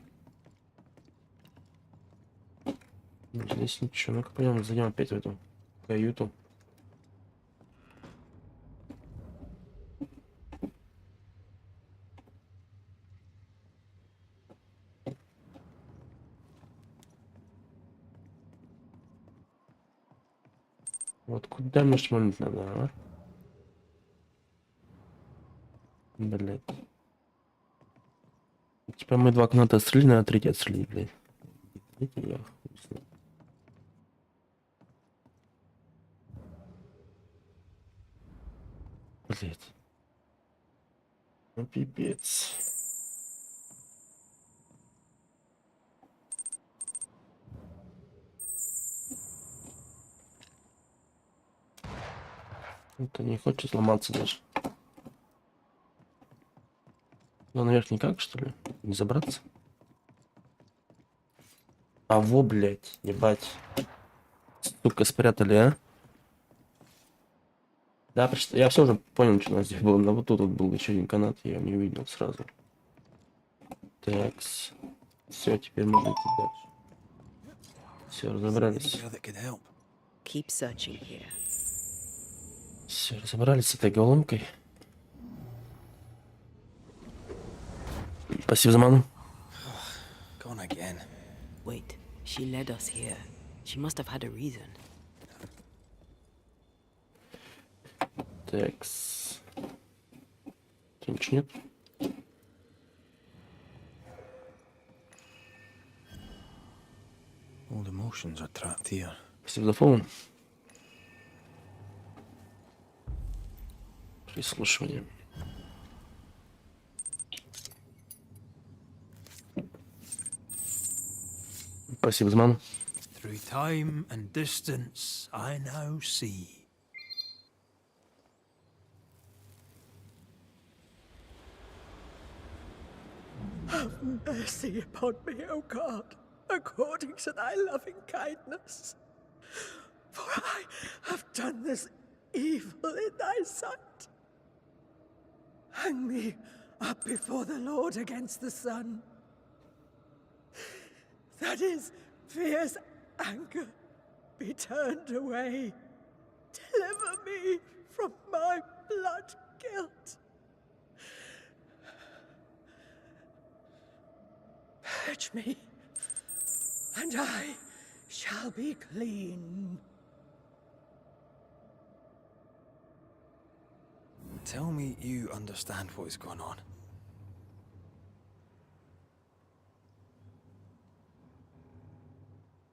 A: Здесь ничего. Ну-ка пойдем, зайдем опять в эту каюту. Вот куда мне шмалить надо, а? Блять. Типа мы два каната отстрелили, надо третий отстрелить, блядь. Третий я хуй знаю. Блять. Ну пипец. Это не хочет сломаться даже. Ну наверх никак, что ли? Не забраться? А во, блять, ебать. Сука, спрятали, а? Да, я все уже понял, что у нас здесь было. Но вот тут вот был еще один канат, я его не увидел сразу. Такс. Все, теперь можно идти дальше. Все, разобрались.
B: Keep searching here.
A: Все, разобрались с этой голомкой. Спасибо за ману.
C: Gone again.
B: Wait, she led us here. She must have had a reason.
A: Такс. Тут ничего нет?
C: Old emotions are trapped here.
A: Спасибо за фон. Прислушивание. Спасибо за ману.
F: Through time and distance, I now see.
G: Have mercy upon me, O God, according to thy loving kindness. For I have done this evil in thy sight. Hang me up before the Lord against the sun. That his fierce anger be turned away. Deliver me from my blood guilt. Purge me, and I shall be clean.
C: Tell me you understand what is going on.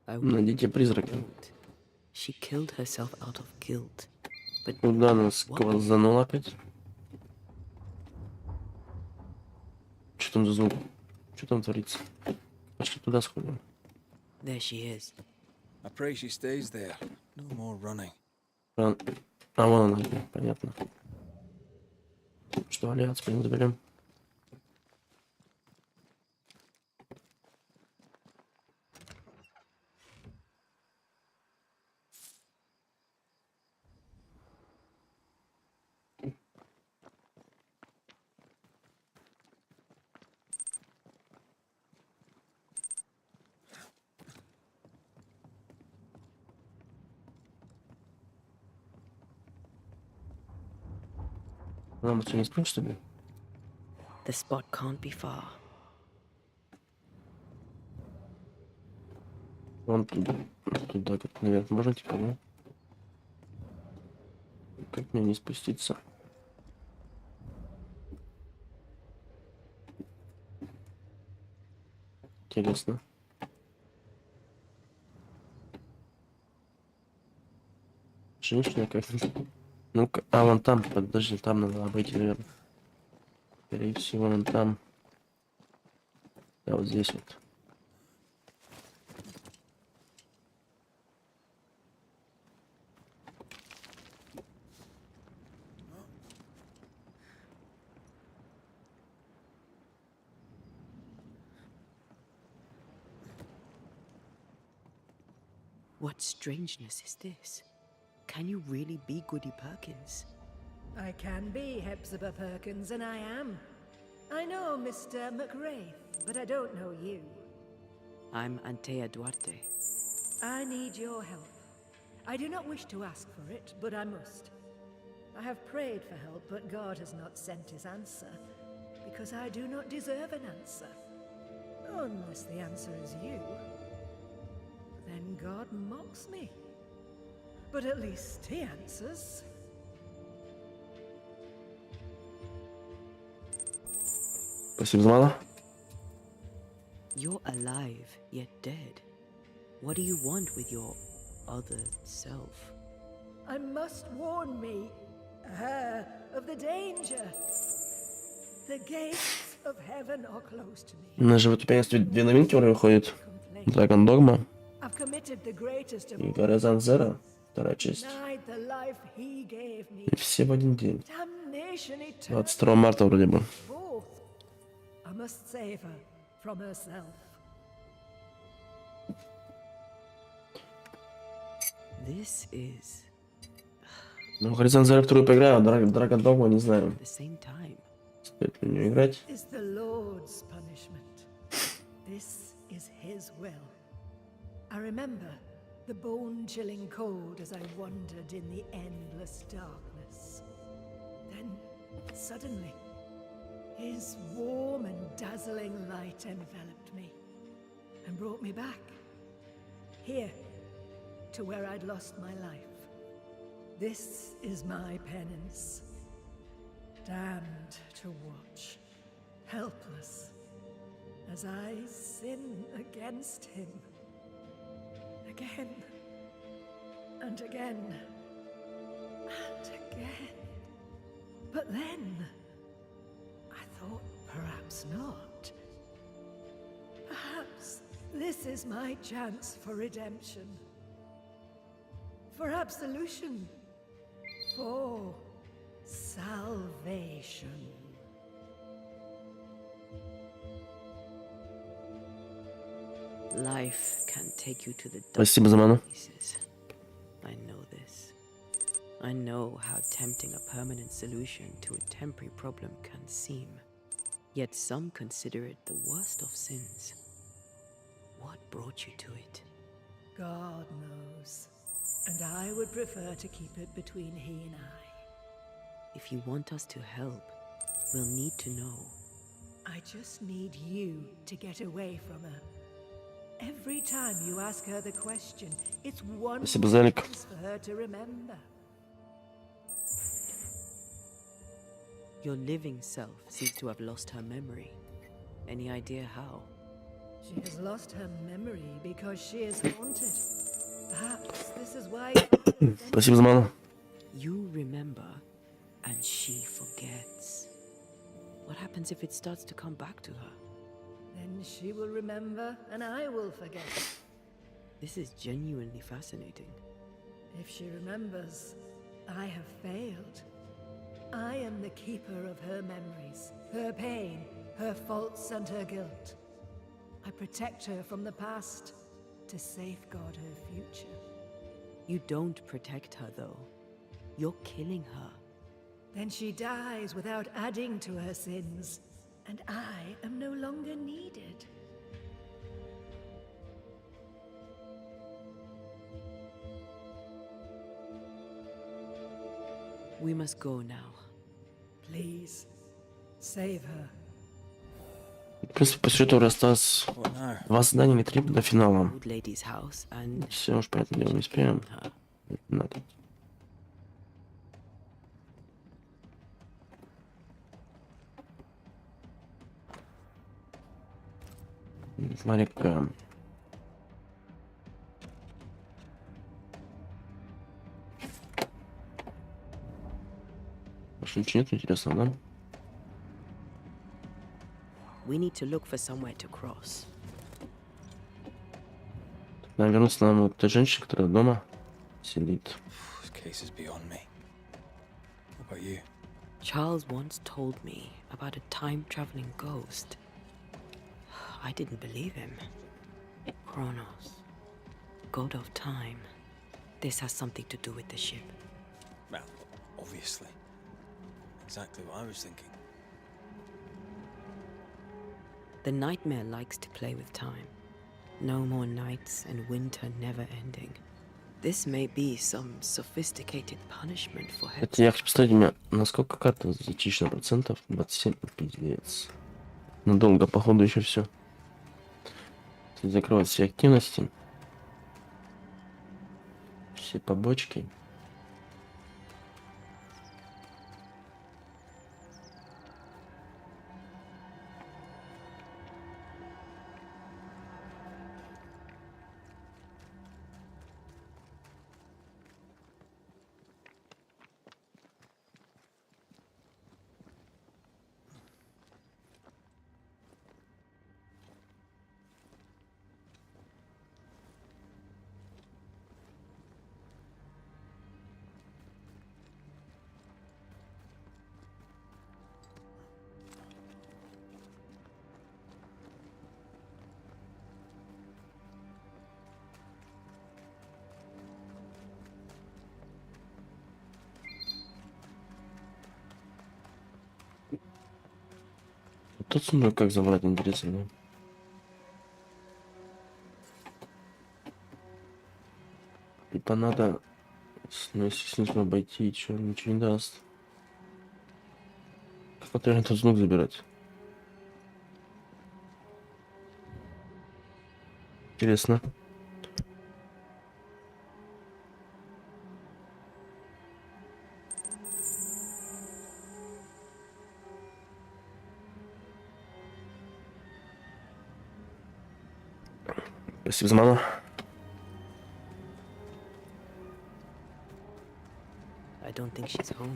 A: Найдите призрака.
B: She killed herself out of guilt. But
A: Куда нас сквозануло опять? Что там за звук? Что там творится? Пошли туда сходим.
B: there she is.
C: I pray she stays there. No more running.
A: А вон она, понятно. Что, Алиат, спрям заберем. Нам что, не спрям, что ли?
B: The spot can't be far.
A: Вон туда. Туда как наверх можно, типа, да? Как мне не спуститься? Интересно. Женщина как-то... Ну-ка, а вон там, подожди, там надо обойти, наверное. Скорее всего, вон там. Да, вот здесь вот.
B: What strangeness is this? Can you really be Goody Perkins?
G: I can be Hepzibah Perkins, and I am. I know Mr. McRae, but I don't know you.
B: I'm Antea Duarte.
G: I need your help. I do not wish to ask for it, but I must. I have prayed for help, but God has not sent his answer, because I do not deserve an answer. Unless the answer is you. Then God mocks me. But at least he answers.
A: Спасибо за мало.
B: You're alive, yet dead. What do you want with your other self?
G: I must warn me, her, of the danger. The gates of heaven are close to me.
A: У нас же в эту пианисту 2 новинки уже выходят. Dragon Dogma
G: I've committed the greatest of
A: и
G: all.
A: Горизонт Zero, вторая часть.
G: Denied the life he gave me.
A: И все в один день.
G: Damnation eternal.
A: 22 марта вроде бы.
G: Both. I must save her from herself.
B: This is
A: Ну, Горизонт Zero вторую поиграю, а Dragon Dogma не знаю.
B: at the same time.
A: Стоит ли в нее играть?
G: Is the Lord's punishment. This is his will. I remember the bone-chilling cold as I wandered in the endless darkness. Then, suddenly, his warm and dazzling light enveloped me and brought me back. Here, to where I'd lost my life. This is my penance. Damned to watch, helpless, as I sin against him. Again, and again, and again. But then, I thought perhaps not. Perhaps this is my chance for redemption. For absolution. For salvation.
B: Life can take you to the
A: Спасибо за ману.
B: places. I know this. I know how tempting a permanent solution to a temporary problem can seem. Yet some consider it the worst of sins. What brought you to it?
G: God knows. And I would prefer to keep it between he and I.
B: If you want us to help, we'll need to know.
G: I just need you to get away from her. Every time you ask her the question, it's one
A: Спасибо за лайк.
G: chance for her to remember.
B: Your living self seems to have lost her memory. Any idea how?
G: She has lost her memory because she is haunted. Perhaps this is why
A: Спасибо за ману.
B: You remember, and she forgets. What happens if it starts to come back to her?
G: then she will remember and I will forget.
B: This is genuinely fascinating.
G: If she remembers, I have failed. I am the keeper of her memories, her pain, her faults and her guilt. I protect her from the past to safeguard her future.
B: You don't protect her, though. You're killing her.
G: Then she dies without adding to her sins, and I am no longer needed.
B: We must go now.
G: Please, save her.
A: В принципе, по сюжету осталось
C: What now?
A: 2 задания или 3 до финала.
B: Old lady's house and
A: Все уж, понятное дело, не успеем.
B: her.
A: Надо. Смотри-ка. Больше ничего нет интересного, да?
B: We need to look for somewhere to cross.
A: Надо вернуться нам к той женщине, которая дома сидит.
C: This case is beyond me. What about you?
B: Charles once told me about a time-traveling ghost. I didn't believe him. Kronos. god of time. This has something to do with the ship.
C: Well, obviously. Exactly what I was thinking.
B: The nightmare likes to play with time. No more nights and winter never ending. This may be some sophisticated punishment for heads.
A: Это я хочу поставить меня. Насколько карта зачищена процентов? 27, пиздец. Надолго, походу, еще все. Закрывать все активности. Все побочки. Тут смотрю, как забрать, интересно, да? Типа надо, ну, если с ним обойти, что ничего не даст. Как вот реально тут звук забирать? Интересно. Спасибо за ману.
B: I don't think she's home.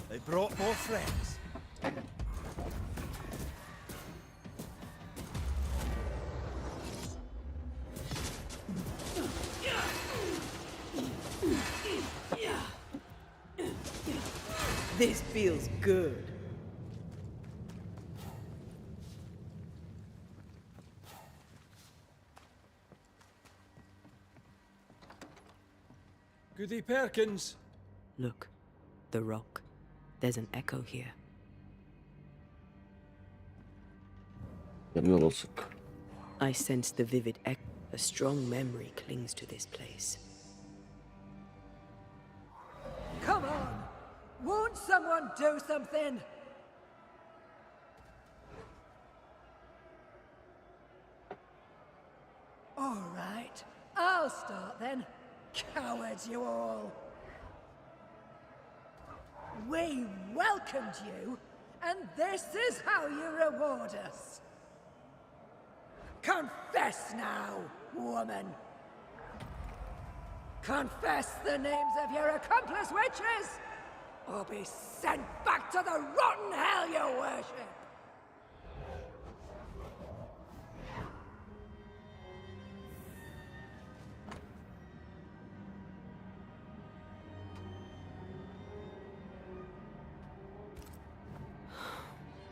C: They brought more friends.
B: This feels good.
C: Goody Perkins.
B: Look, the rock. There's an echo here.
A: Вернулся.
B: I sense the vivid echo. A strong memory clings to this place.
G: Come on! Won't someone do something? All right, I'll start then. Cowards, you all. We welcomed you, and this is how you reward us. Confess now, woman. Confess the names of your accomplice witches, or be sent back to the rotten hell you worship.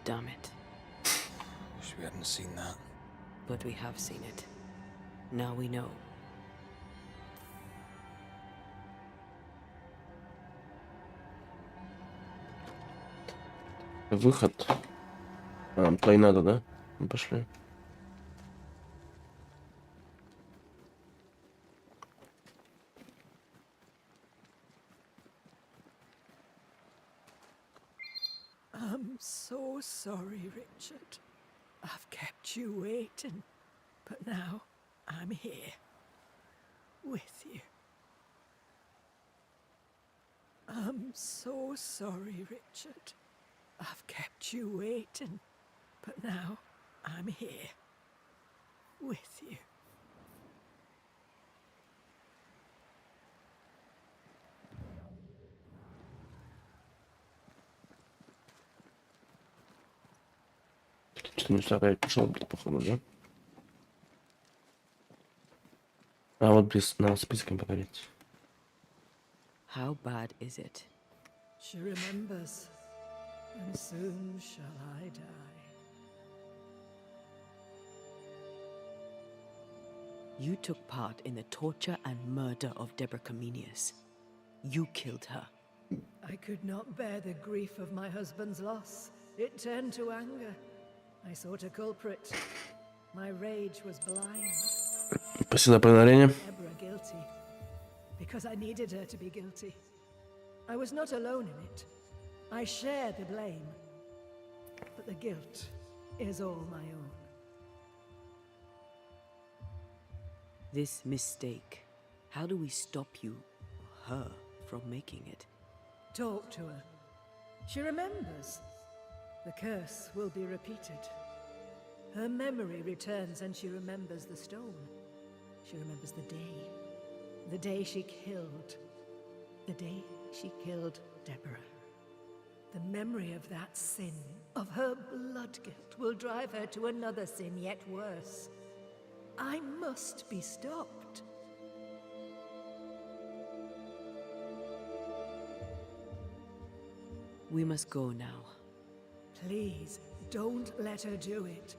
B: Damn it.
C: Wish we hadn't seen that.
B: But we have seen it. Now we know.
A: Выход. Плей надо, да? Ну, пошли.
G: I'm so sorry, Richard. I've kept you waiting, but now I'm here with you. I'm so sorry, Richard. I've kept you waiting, but now I'm here with you.
A: Что не опять пошел, походу, да? А вот без надо списком поговорить.
B: How bad is it?
G: She remembers, and soon shall I die.
B: You took part in the torture and murder of Deborah Comenius. You killed her.
G: I could not bear the grief of my husband's loss. It turned to anger. I sought a culprit. My rage was blind.
A: Спасибо за проверение.
G: Deborah guilty. Because I needed her to be guilty. I was not alone in it. I share the blame. But the guilt is all my own.
B: This mistake, how do we stop you, her, from making it?
G: Talk to her. She remembers. The curse will be repeated. Her memory returns and she remembers the stone. She remembers the day she killed. The day she killed Deborah. The memory of that sin, of her blood guilt, will drive her to another sin yet worse. I must be stopped.
B: We must go now.
G: Please, don't let her do it.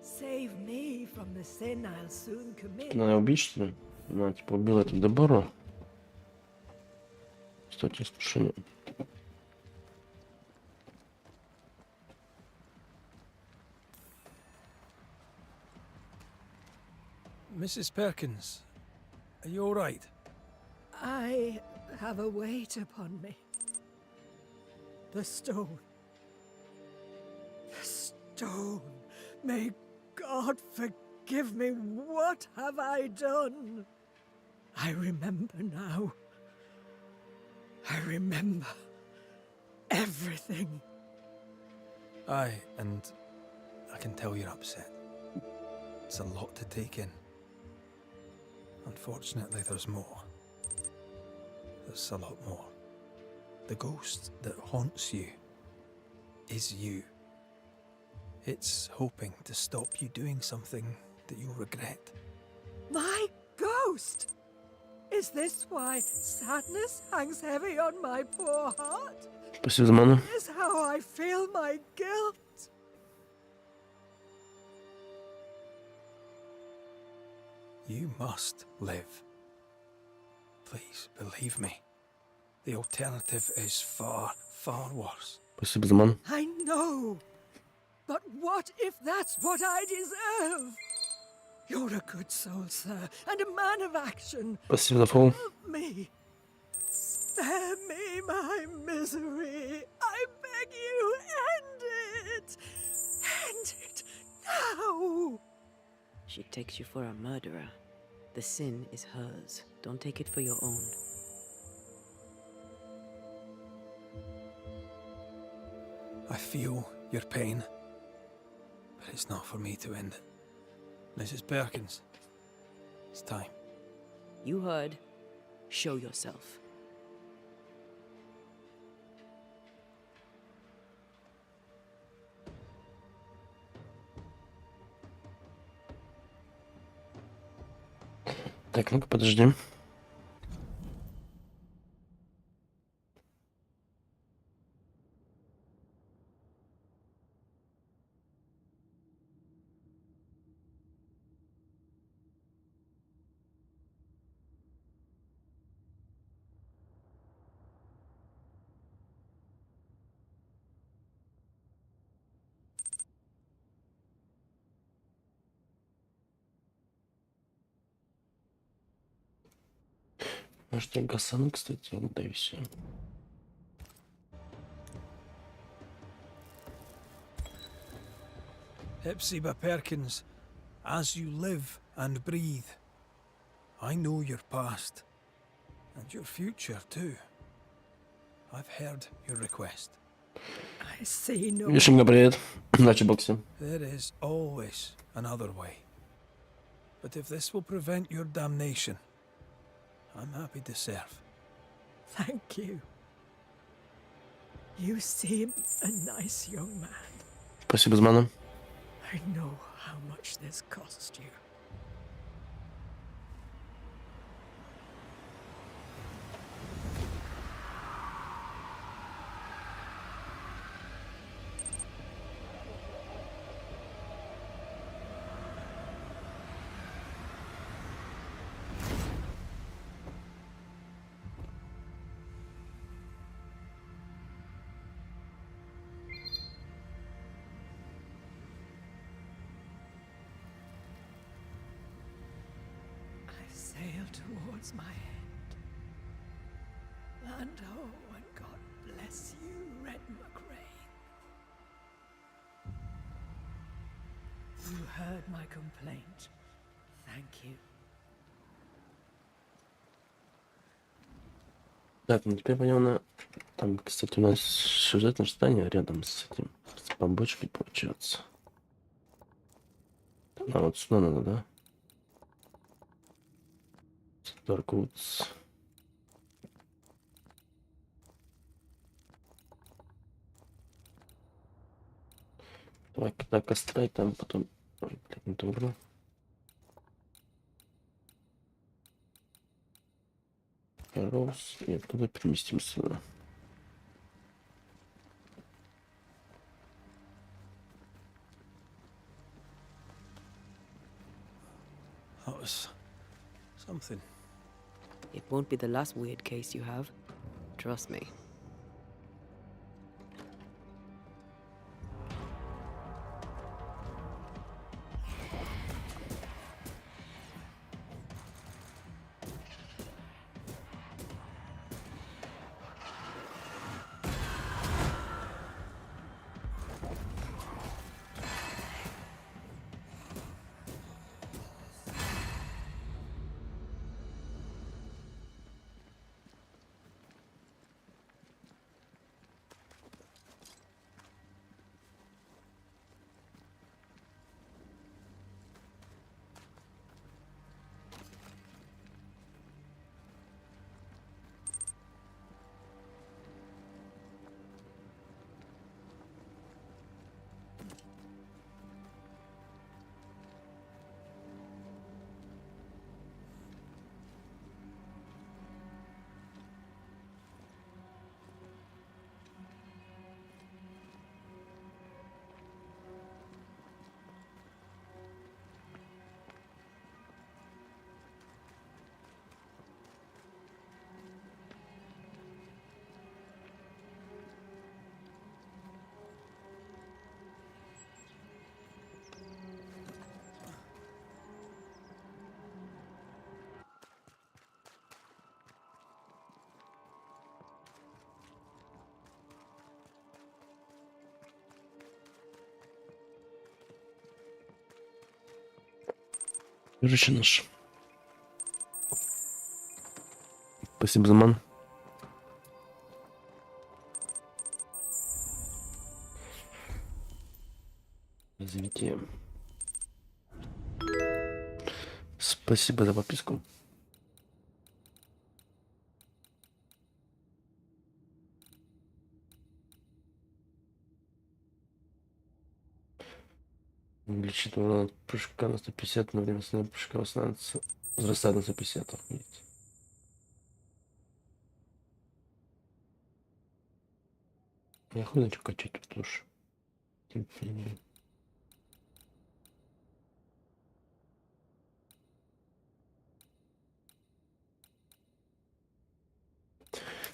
G: Save me from the sin I'll soon commit.
A: Надо убить, что ли? Она, типа, убила эту Дебору. Кстати, искушение.
C: Mrs. Perkins, are you all right?
G: I have a weight upon me. The stone. The stone. May God forgive me. What have I done? I remember now. I remember everything.
C: Aye, and I can tell you're upset. It's a lot to take in. Unfortunately, there's more. There's a lot more. The ghost that haunts you is you. It's hoping to stop you doing something that you'll regret.
G: My ghost! Is this why sadness hangs heavy on my poor heart?
A: Спасибо за ману.
G: Is this how I feel my guilt?
C: You must live. Please, believe me. The alternative is far, far worse.
A: Спасибо за ману.
G: I know. But what if that's what I deserve? You're a good soul, sir, and a man of action.
A: Спасибо за фолл.
G: Help me. Spare me my misery. I beg you, end it. End it now.
B: She takes you for a murderer. The sin is hers. Don't take it for your own.
C: I feel your pain, but it's not for me to end it. Mrs. Perkins, it's time.
B: You heard. Show yourself.
A: Так, ну-ка, подожди. Может, я гасану, кстати, да и все.
C: Hepzibah Perkins, as you live and breathe, I know your past, and your future too. I've heard your request.
G: I see no.
A: Вишенка, привет. Удачи, боксе.
C: There is always another way. But if this will prevent your damnation, I'm happy to serve.
G: Thank you. You seem a nice young man.
A: Спасибо за ману.
G: I know how much this cost you. towards my end. Land ho, and God bless you, Red Mak Rayt. You heard my complaint. Thank you.
A: Так, ну теперь пойдем на... Там, кстати, у нас сюжетное здание рядом с этим, с побочкой получается. А вот сюда надо, да? Дарквудс. Давай так оставь там, потом... Ой, блядь, не ту игру. Роуз. И оттуда переместимся сюда.
C: That was something.
B: It won't be the last weird case you have. Trust me.
A: Короче, наш. Спасибо за ман. Развитие. Спасибо за подписку. Увеличить урон прыжка на 150, на время основного прыжка восстанавливается, возрастает на 150. Охуеть. Я хуй начал качать тут уж.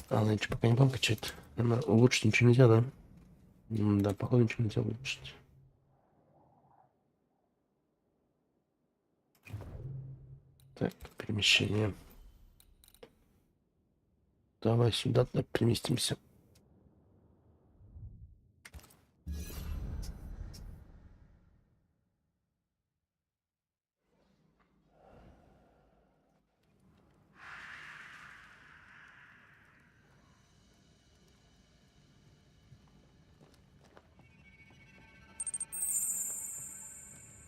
A: А, иначе пока не будем качать. Улучшить ничего нельзя, да? Да, походу ничего нельзя улучшить. Так, перемещение. Давай сюда переместимся.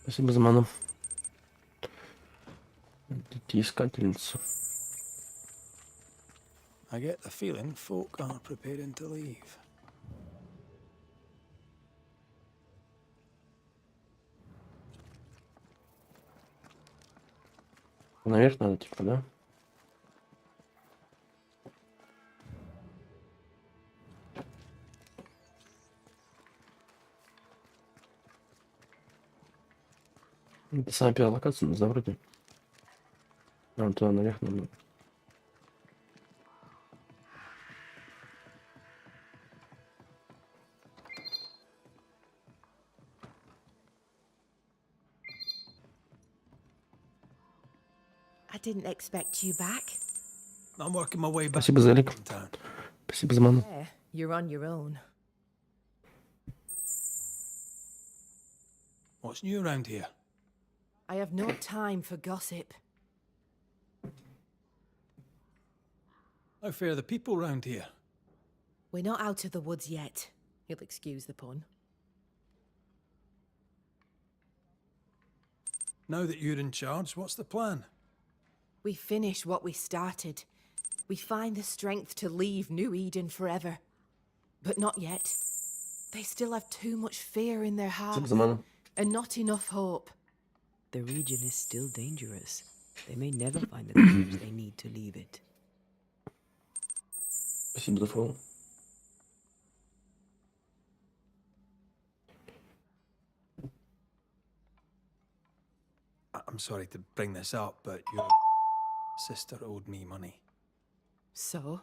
A: Спасибо за ману. Идите искательницу.
C: I get the feeling folk are preparing to leave.
A: Наверх надо, типа, да? Это самая первая локация, но вроде. Нам туда наверх надо.
G: A
I: Didn't expect you back.
C: I'm working my way back
A: Спасибо за лик.
C: from town.
A: Спасибо за ману.
I: There, you're on your own.
C: What's new around here?
I: I have no time for gossip.
C: How fare the people round here?
I: We're not out of the woods yet. You'll excuse the pun.
C: Now that you're in charge, what's the plan?
I: We finish what we started. We find the strength to leave New Eden forever. But not yet. They still have too much fear in their
A: Спасибо
I: hearts
A: за ману.
I: and not enough hope.
B: The region is still dangerous. They may never find the courage they need to leave it.
A: Спасибо за фоллоу.
C: I'm sorry to bring this up, but your sister owed me money.
I: So?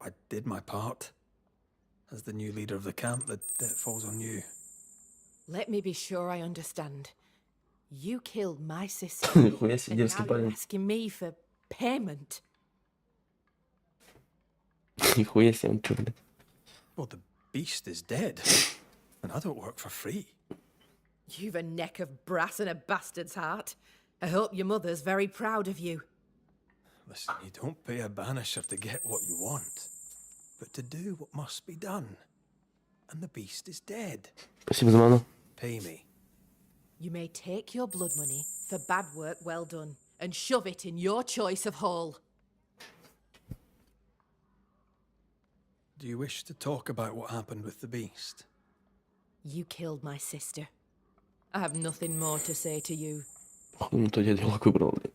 C: I did my part. As the new leader of the camp, the debt falls on you.
I: Let me be sure I understand. You killed my sister,
A: Нихуя себе,
I: and
A: дерзкий
I: now you're
A: парень.
I: asking me for payment.
A: Нихуя себе, он чё, блядь?
C: Well, the beast is dead, and I don't work for free.
I: You've a neck of brass and a bastard's heart. I hope your mother's very proud of you.
C: Listen, you don't pay a banisher to get what you want, but to do what must be done. And the beast is dead.
A: Спасибо за ману.
C: Pay me.
I: You may take your blood money for bad work well done and shove it in your choice of hole.
C: Do you wish to talk about what happened with the beast?
I: You killed my sister. I have nothing more to say to you.
A: Ну, то я диалог выбрал, блядь.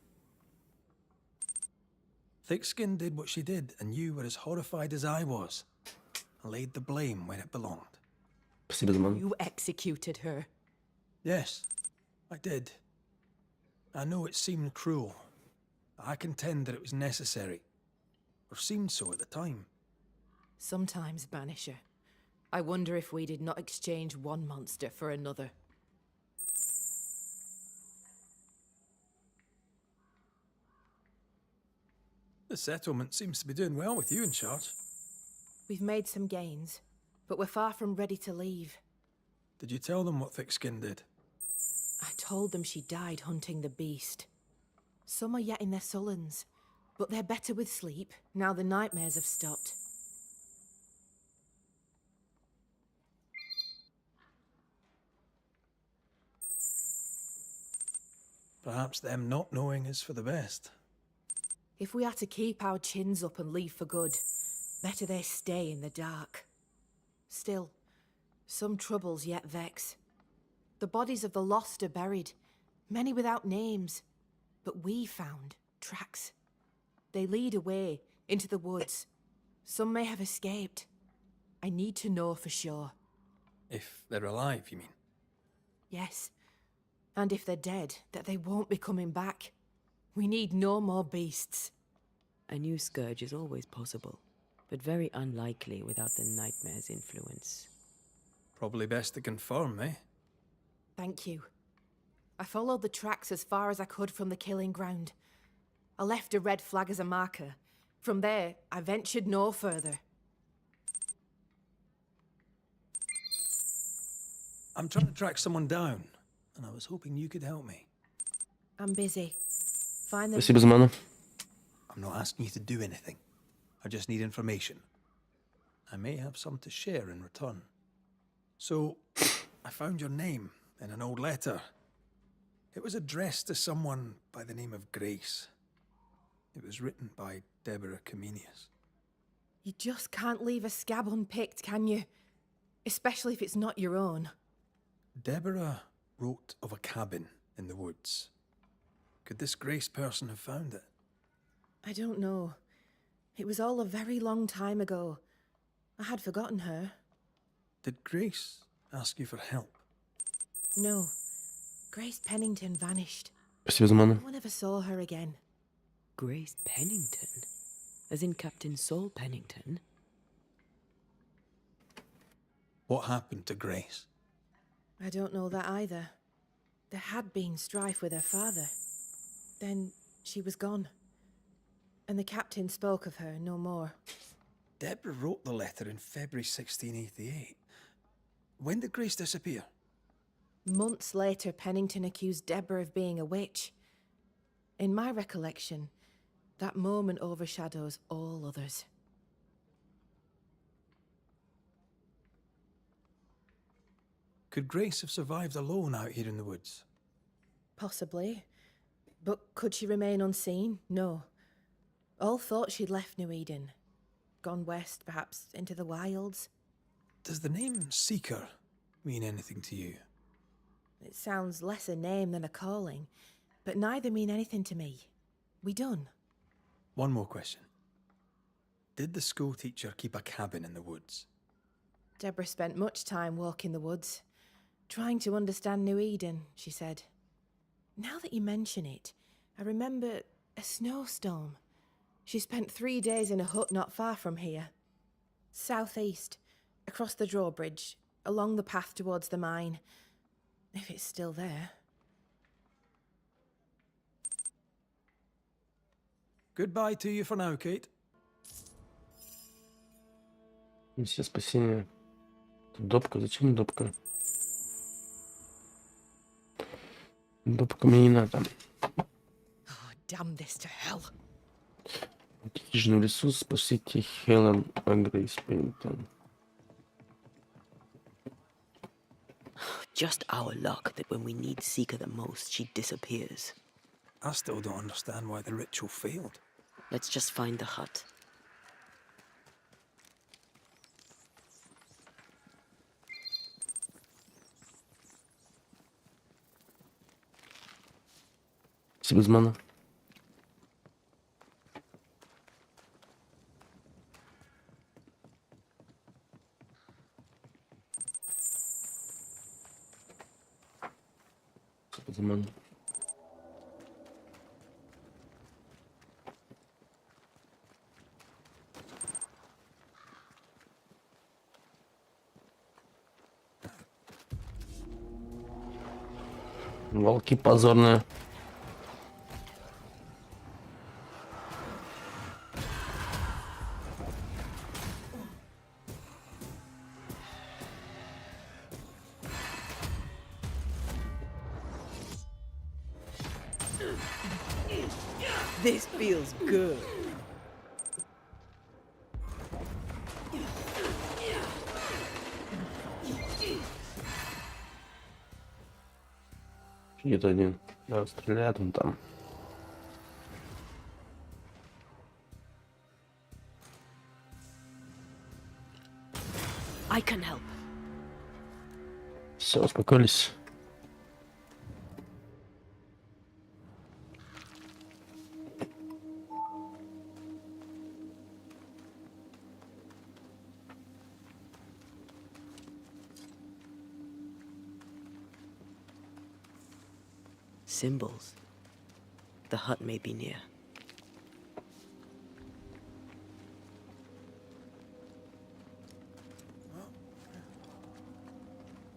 C: Thickskin did what she did, and you were as horrified as I was. I laid the blame where it belonged.
A: Спасибо за ману.
I: You executed her.
C: Yes, I did. I know it seemed cruel. I contend that it was necessary, or seemed so at the time.
I: Sometimes, Banisher, I wonder if we did not exchange one monster for another.
C: The settlement seems to be doing well with you in charge.
I: We've made some gains, but we're far from ready to leave.
C: Did you tell them what Thickskin did?
I: I told them she died hunting the beast. Some are yet in their sullens, but they're better with sleep now the nightmares have stopped.
C: Perhaps them not knowing is for the best.
I: If we are to keep our chins up and leave for good, better they stay in the dark. Still, some troubles yet vex. The bodies of the lost are buried, many without names, but we found tracks. They lead away into the woods. Some may have escaped. I need to know for sure.
C: If they're alive, you mean?
I: Yes, and if they're dead, that they won't be coming back. We need no more beasts.
B: A new scourge is always possible, but very unlikely without the nightmare's influence.
C: Probably best to confirm, eh?
I: Thank you. I followed the tracks as far as I could from the killing ground. I left a red flag as a marker. From there, I ventured no further.
C: I'm trying to track someone down, and I was hoping you could help me.
I: I'm busy. Find them.
A: Спасибо за ману.
C: I'm not asking you to do anything. I just need information. I may have some to share in return. So, I found your name in an old letter. It was addressed to someone by the name of Grace. It was written by Deborah Comenius.
I: You just can't leave a scab unpicked, can you? Especially if it's not your own.
C: Deborah wrote of a cabin in the woods. Could this Grace person have found it?
I: I don't know. It was all a very long time ago. I had forgotten her.
C: Did Grace ask you for help?
I: No. Grace Pennington vanished.
A: Спасибо за ману.
I: No one ever saw her again.
B: Grace Pennington? As in Captain Saul Pennington?
C: What happened to Grace?
I: I don't know that either. There had been strife with her father. Then She was gone. And the captain spoke of her no more.
C: Deborah wrote the letter in February 1688. When did Grace disappear?
I: Months later, Pennington accused Deborah of being a witch. In my recollection, that moment overshadows all others.
C: Could Grace have survived alone out here in the woods?
I: Possibly. But could she remain unseen? No. All thought she'd left New Eden. Gone west, perhaps into the wilds.
C: Does the name Seeker mean anything to you?
I: It sounds less a name than a calling, but neither mean anything to me. We done.
C: One more question. Did the school teacher keep a cabin in the woods?
I: Deborah spent much time walking the woods, trying to understand New Eden, she said. Now that you mention it, I remember a snowstorm. She spent 3 days in a hut not far from here. Southeast, across the drawbridge, along the path towards the mine. If it's still there.
C: Goodbye to you for now, Kate.
A: Миссия спасения. Допка, зачем допка? Допка мне не надо.
I: Oh, damn this to hell.
A: Хижину в лесу, спасите Хелен Грейс Пеннингтон.
B: Just our luck that when we need Seeker the most, she disappears.
C: I still don't understand why the ritual failed.
B: Let's just find the hut.
A: Спасибо за ману. Спасибо за ману. Волки позорные.
B: This feels good.
A: Где-то один. Да, стреляет он там.
B: I can help.
A: Все, успокоились.
B: Symbols. The hut may be near.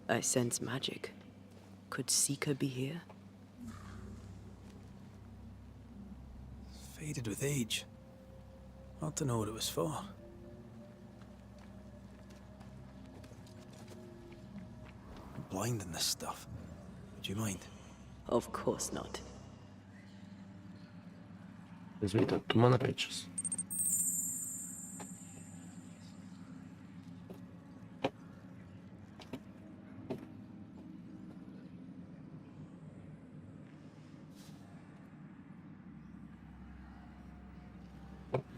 B: I sense magic. Could Seeker be here?
C: Faded with age. Hard to know what it was for. I'm blind in this stuff. Would you mind?
B: Of course not.
A: Возьми этот туман опять сейчас.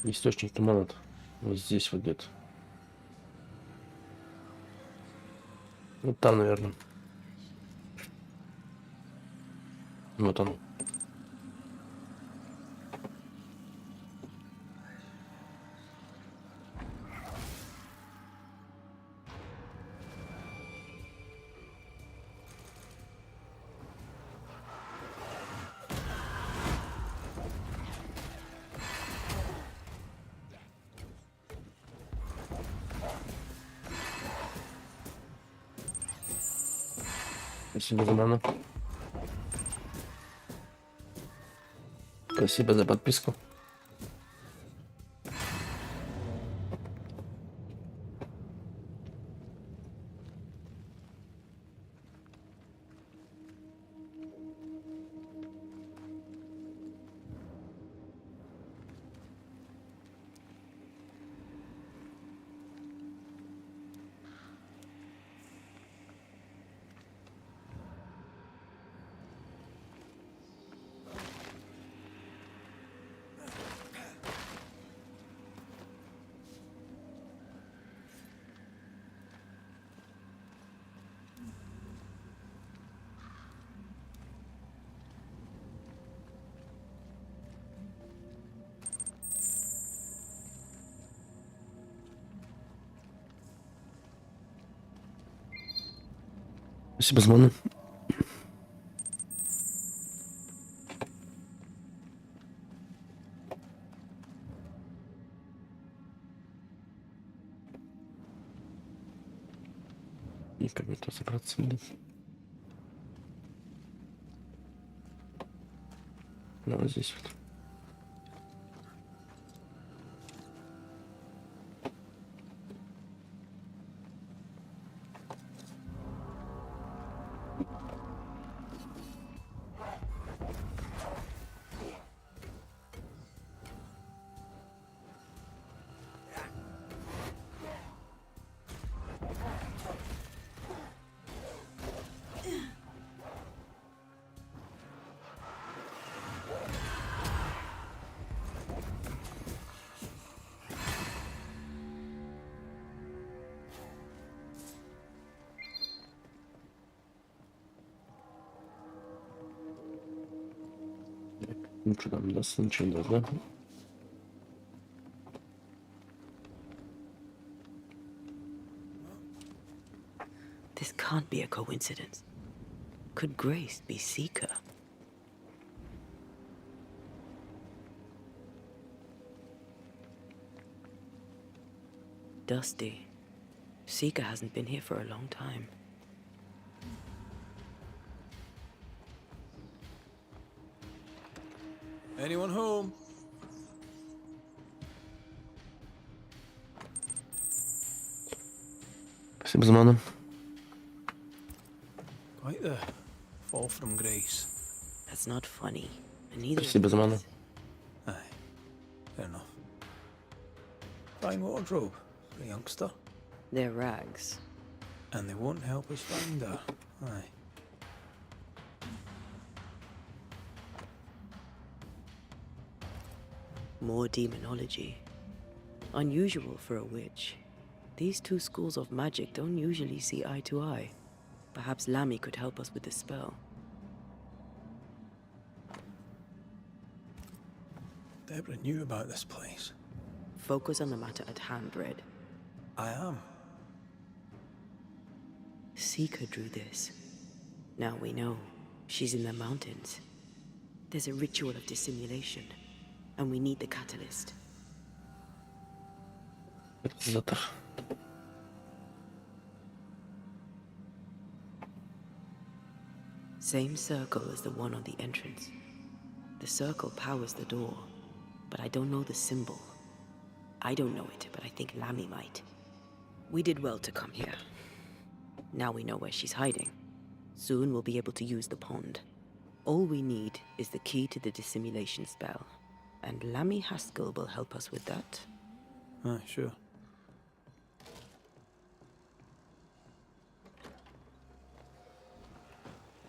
A: Источник тумана вот здесь вот где-то. Вот там, наверное. Вот он. Спасибо за ману. Спасибо за подписку. Спасибо за ману. И как бы то собраться, блин. Ну, вот здесь вот. Ничего там даст, ничего не даст, да?
B: This can't be a coincidence. Could Grace be Seeker? Dusty. Seeker hasn't been here for a long time.
C: Anyone home?
A: Спасибо за ману.
C: Quite the fall from grace.
B: That's not funny. And neither
A: Спасибо за ману.
C: Aye, fair enough. Fine wardrobe for a youngster.
B: they're rags.
C: And they won't help us find her. Aye.
B: More demonology. Unusual for a witch. These two schools of magic don't usually see eye to eye. Perhaps Lammy could help us with the spell.
C: Deborah knew about this place.
B: Focus on the matter at hand, Red.
C: I am.
B: Seeker drew this. Now we know. She's in the mountains. There's a ritual of dissimulation. And we need the catalyst.
A: Катализатор.
B: Same circle as the one on the entrance. The circle powers the door, but I don't know the symbol. I don't know it, but I think Lammy might. We did well to come here. Now we know where she's hiding. Soon we'll be able to use the pond. All we need is the key to the dissimulation spell. And Lammy Haskell will help us with that.
C: Aye, sure.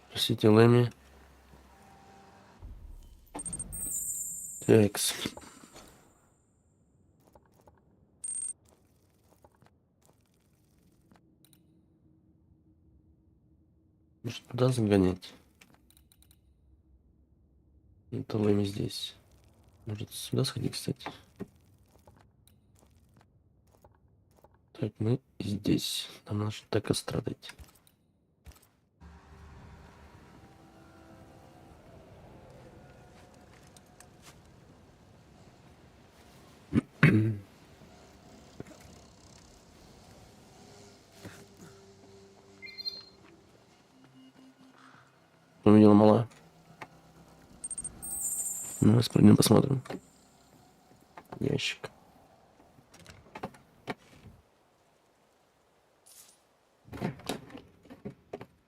A: Простите, Лэми. Текс. Может, туда загонять? Это Лэми здесь. Может, сюда сходить, кстати? Так, мы здесь. Нам нужно так и страдать. Увидела малая. Ну, Давай спрыгнем, посмотрим. Ящик.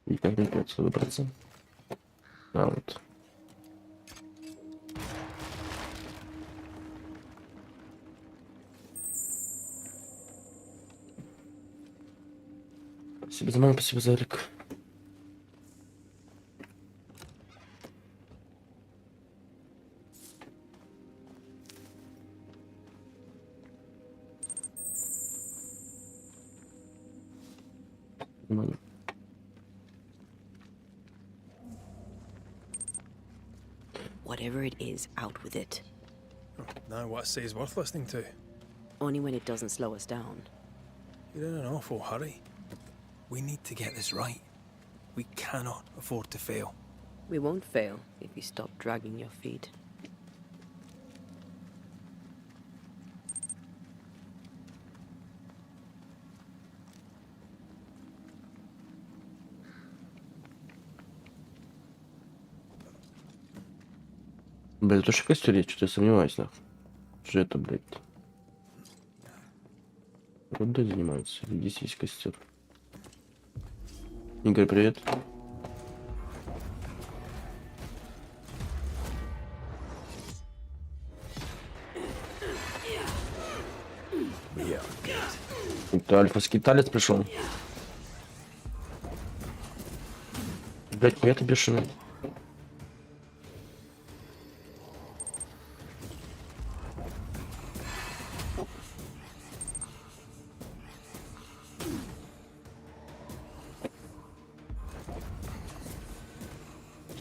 A: И как мне придется выбраться? А, вот. Спасибо за маму, спасибо за Эрик.
B: Whatever it is, out with it.
C: Now what I say is worth listening to.
B: Only when it doesn't slow us down.
C: You're in an awful hurry. We need to get this right. We cannot afford to fail.
B: We won't fail if you stop dragging your feet.
A: Блядь, это что костер есть? Что-то я сомневаюсь, нахуй. Что это, блядь? Рудой занимаются. Здесь есть костер. Игорь, привет. Это альфа-скиталец пришел. Блядь, привет, бешеный.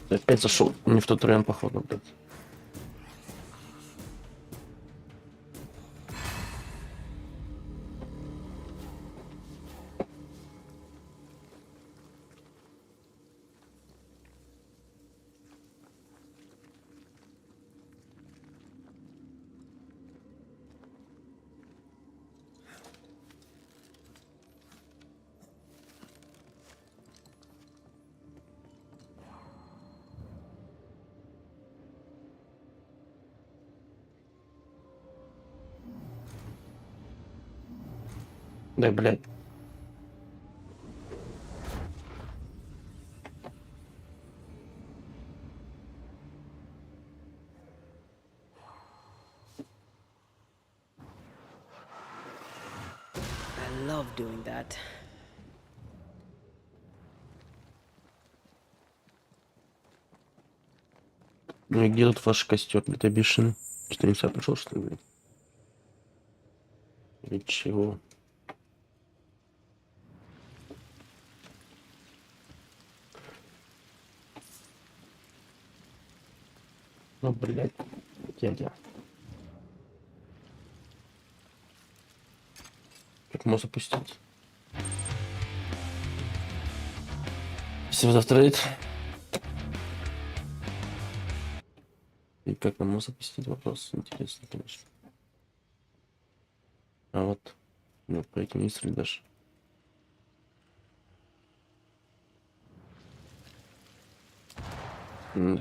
A: Опять зашел не в тот район, походу, блядь. Да, блядь.
B: I love doing that.
A: Ну и где тут ваш костер, блядь, обещанный? Что не сам пришел, что ли, блядь? Или чего? Ну, блядь, дядя. Как можно опустить? Спасибо за трейд. И как нам можно опустить, вопрос интересный, конечно. А вот, ну, проект Если, даже.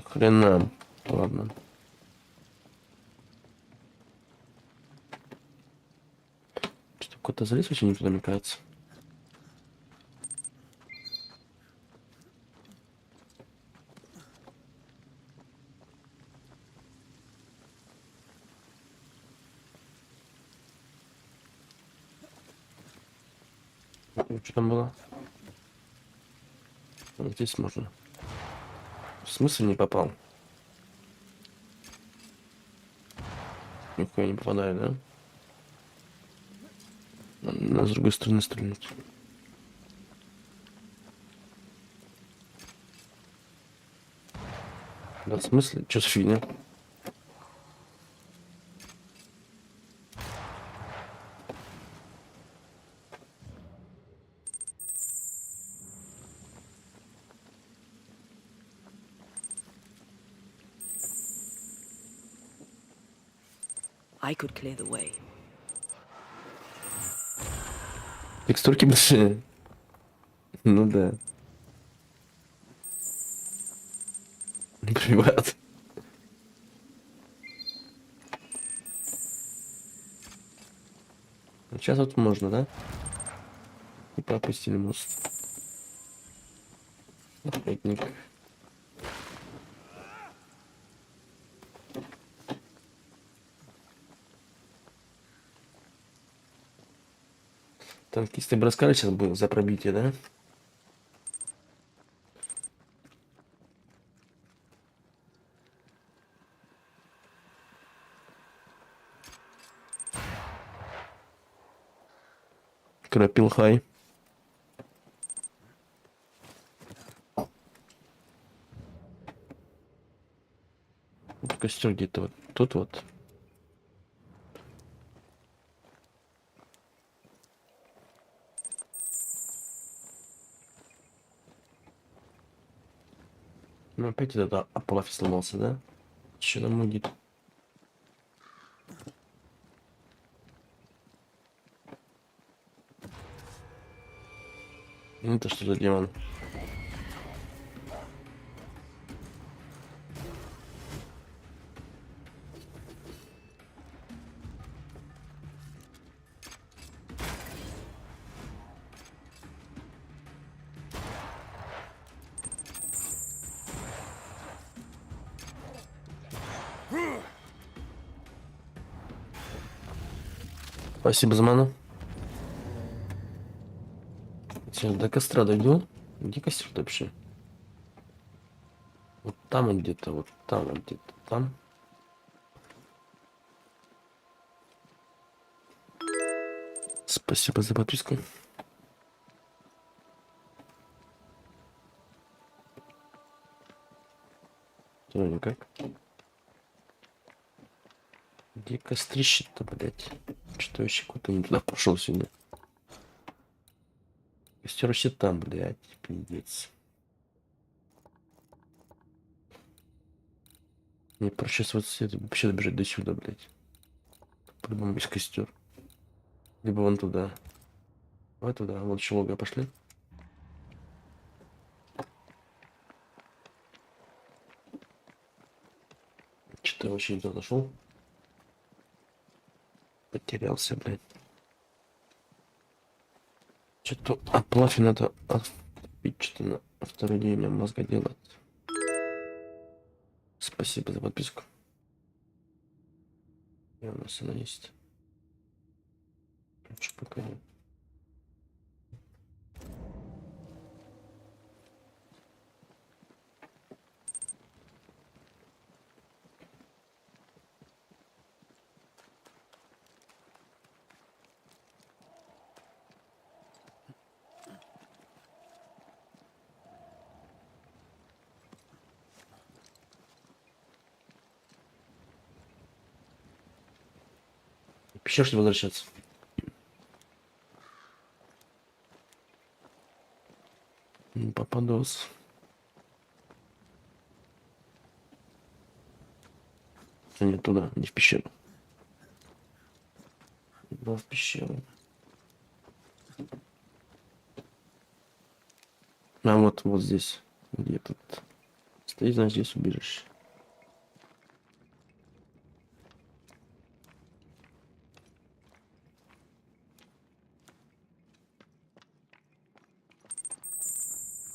A: Хрена. Ладно. Что-то какой-то залез вообще не туда, мне кажется. Что там было? Вот здесь можно. В смысле не попал? Нихуя не попадает, да? Надо с другой стороны стрелять. Да, в смысле? Чё за фигня?
B: I could clear the way.
A: Текстурки большие. Ну да. Привет. Сейчас вот можно, да? И пропустили мост. Охотник. Танкисты бы рассказали сейчас бы за пробитие, да? Крапилхай. Костер где-то вот тут вот. Ну опять этот Аполлофи сломался, да? Че там мудит? Это что за демон? Спасибо за ману. Сейчас до костра дойду. Где костер вообще? Вот там он где-то, вот там он где-то, там. Спасибо за подписку. Все никак. Где кострище-то, блядь? Что еще куда-то не туда пошел сегодня? Костер вообще там, блядь, пиздец. Мне проще вообще добежать до сюда, блядь. По-любому есть костер. Либо вон туда. Давай туда, вот еще лого пошли. Что-то вообще не туда зашел. Потерялся, блядь. Что-то оплафи надо отбить, что-то на второй день у меня мозга делать. Спасибо за подписку. И у нас она есть. Лучше пока нет. Пещер, что возвращаться. Попадос. Не туда, не в пещеру. Но в пещеру. А вот здесь. Где тут? Стоит, значит, здесь убежишь.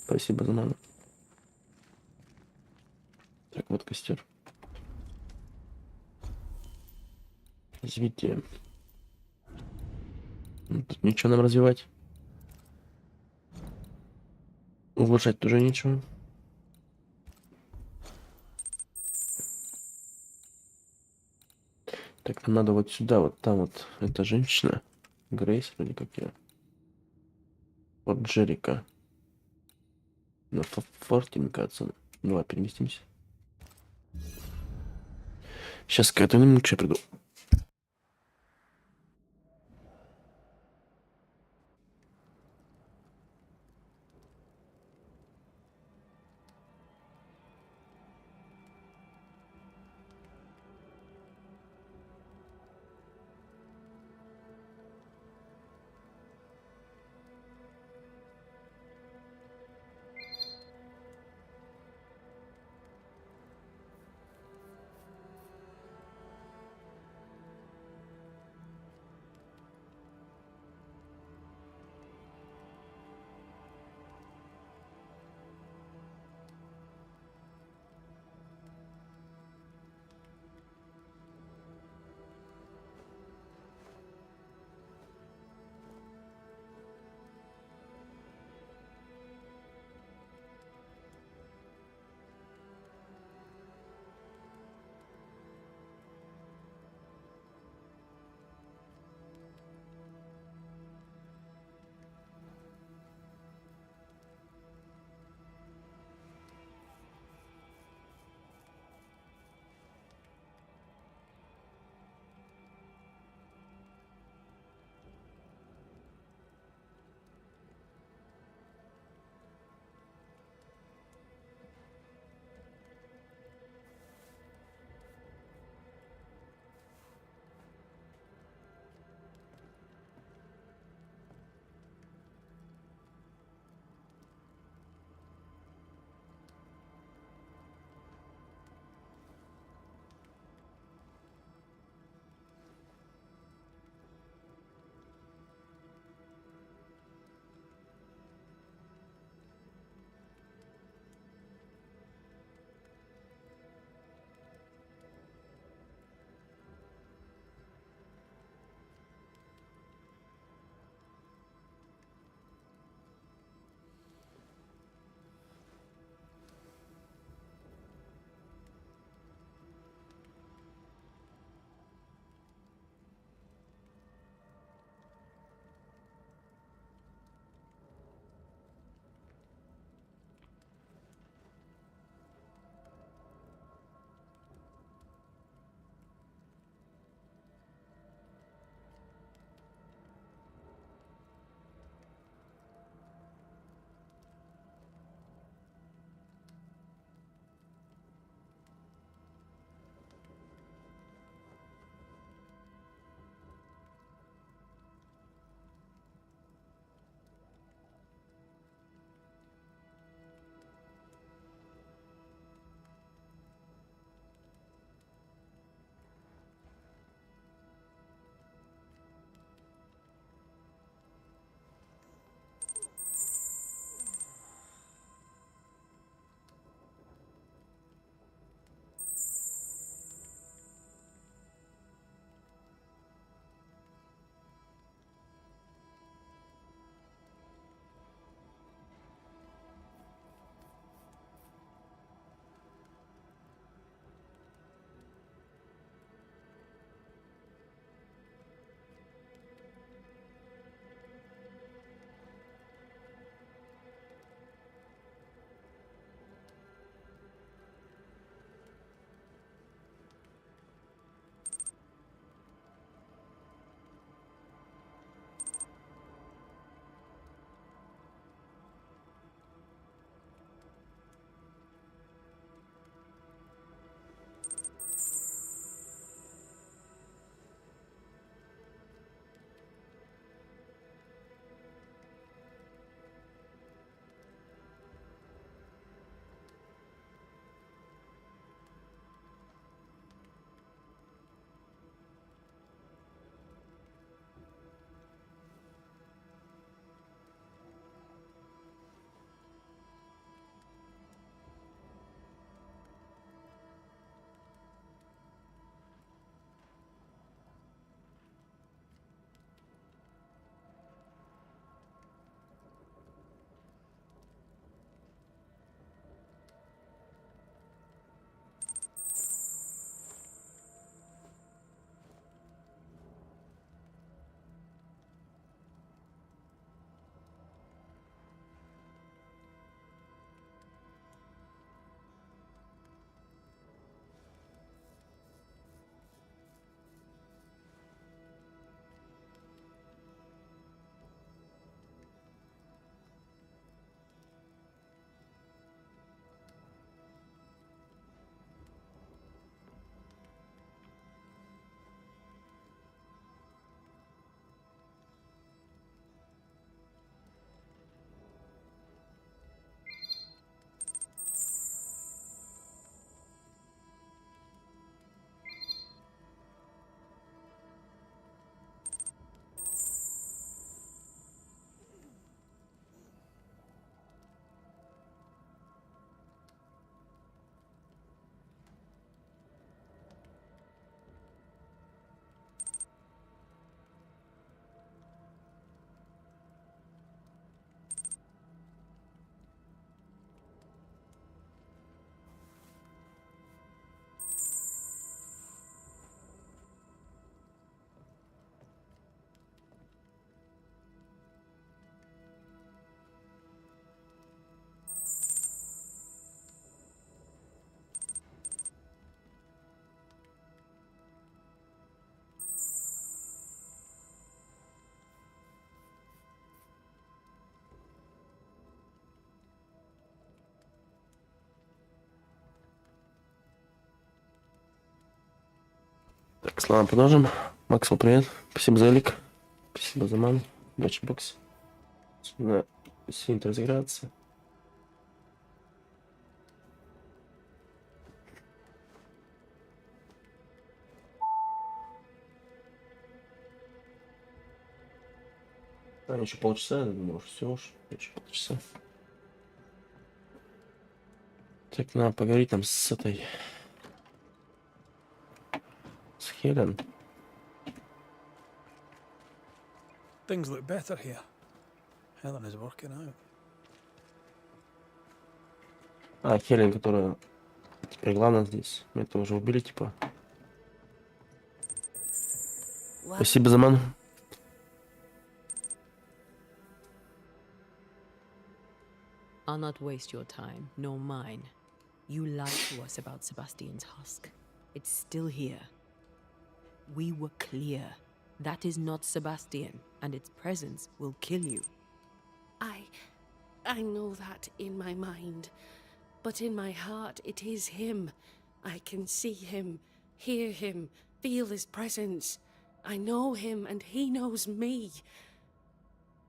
A: Спасибо за ману. Так, вот костер. Развитие. Тут ничего нам развивать. Улучшать тоже ничего. Так, нам надо вот сюда, вот там вот. Эта женщина. Грейс, вроде как я. Вот Джерика. На форте, мне кажется. Давай переместимся. Сейчас к этому минуту я приду. Слава продолжим. Максимум привет. Спасибо за лик. Спасибо за ман. Удачи бокс. На синт разыграться. Еще полчаса, я думаю, все уж. Еще полчаса. Так, надо поговорить там с этой... С Хелен.
C: Things look better here. Helen is working out.
A: А, Хелен, которая теперь главная здесь. Мы это уже убили, типа. Спасибо за ману.
B: I'll not waste your time, nor mine. You lied to us about Sebastian's husk. It's still here. We were clear. That is not Sebastian, and its presence will kill you.
J: I know that in my mind, but in my heart it is him. I can see him, hear him, feel his presence. I know him and he knows me.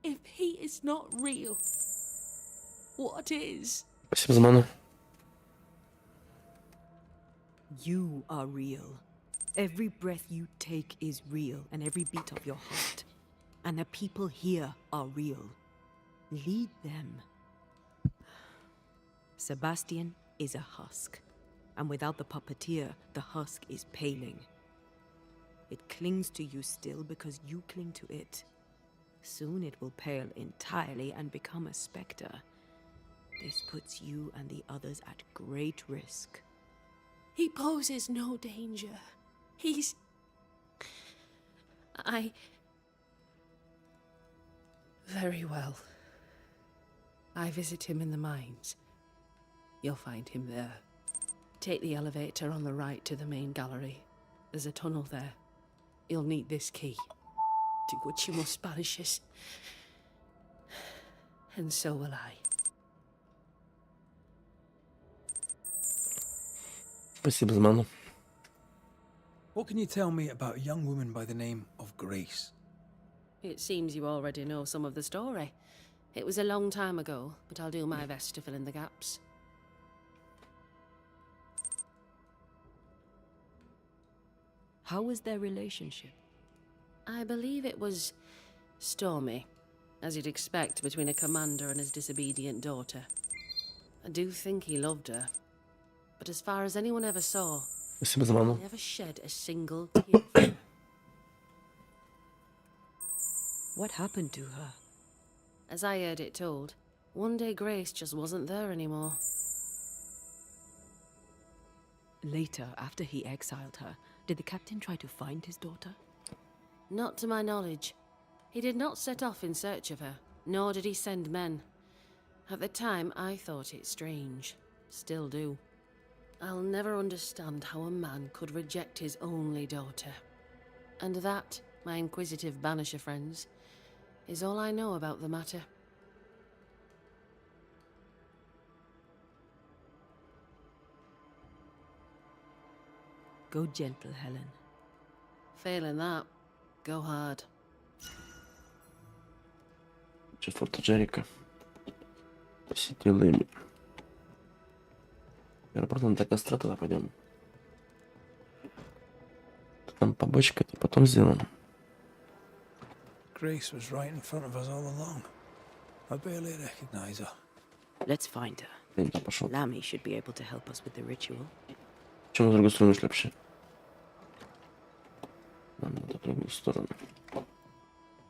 J: If he is not real, what is?
A: Спасибо за ману.
B: You are real. Every breath you take is real, and every beat of your heart. And the people here are real. Lead them. Sebastian is a husk, and without the puppeteer, the husk is paling. It clings to you still because you cling to it. Soon it will pale entirely and become a spectre. This puts you and the others at great risk.
J: He poses no danger. He's... Very well. I visit him in the mines. You'll find him there. Take the elevator on the right to the main gallery. There's a tunnel there. You'll need this key, to which you must banish us. And so will I.
A: Спасибо за ману.
C: What can you tell me about a young woman by the name of Grace?
J: It seems you already know some of the story. It was a long time ago, but I'll do my best to fill in the gaps.
B: How was their relationship?
J: I believe it was stormy, as you'd expect between a commander and his disobedient daughter. I do think he loved her, but as far as anyone ever saw,
A: Спасибо за ману.
J: he never shed a single tear.
B: What happened to her?
J: As I heard it told, one day Grace just wasn't there anymore.
B: Later, after he exiled her, did the captain try to find his daughter?
J: Not to my knowledge. He did not set off in search of her, nor did he send men. At the time, I thought it strange. Still do. I'll never understand how a man could reject his only daughter. And that, my inquisitive Banisher friends, is all I know about the matter.
B: Go gentle, Helen.
J: Failing that, go hard.
A: Че форта Джерика. Посетил ими. Аэропорт на так остро, туда пойдем. Там побочка, это потом сделаем.
C: Grace was right in front of us all along. I barely recognize her.
B: Let's find her.
A: Я не туда пошел.
B: Lammy should be able to help us with the ritual.
A: Почему на другую сторону шли вообще? Нам надо в другую сторону.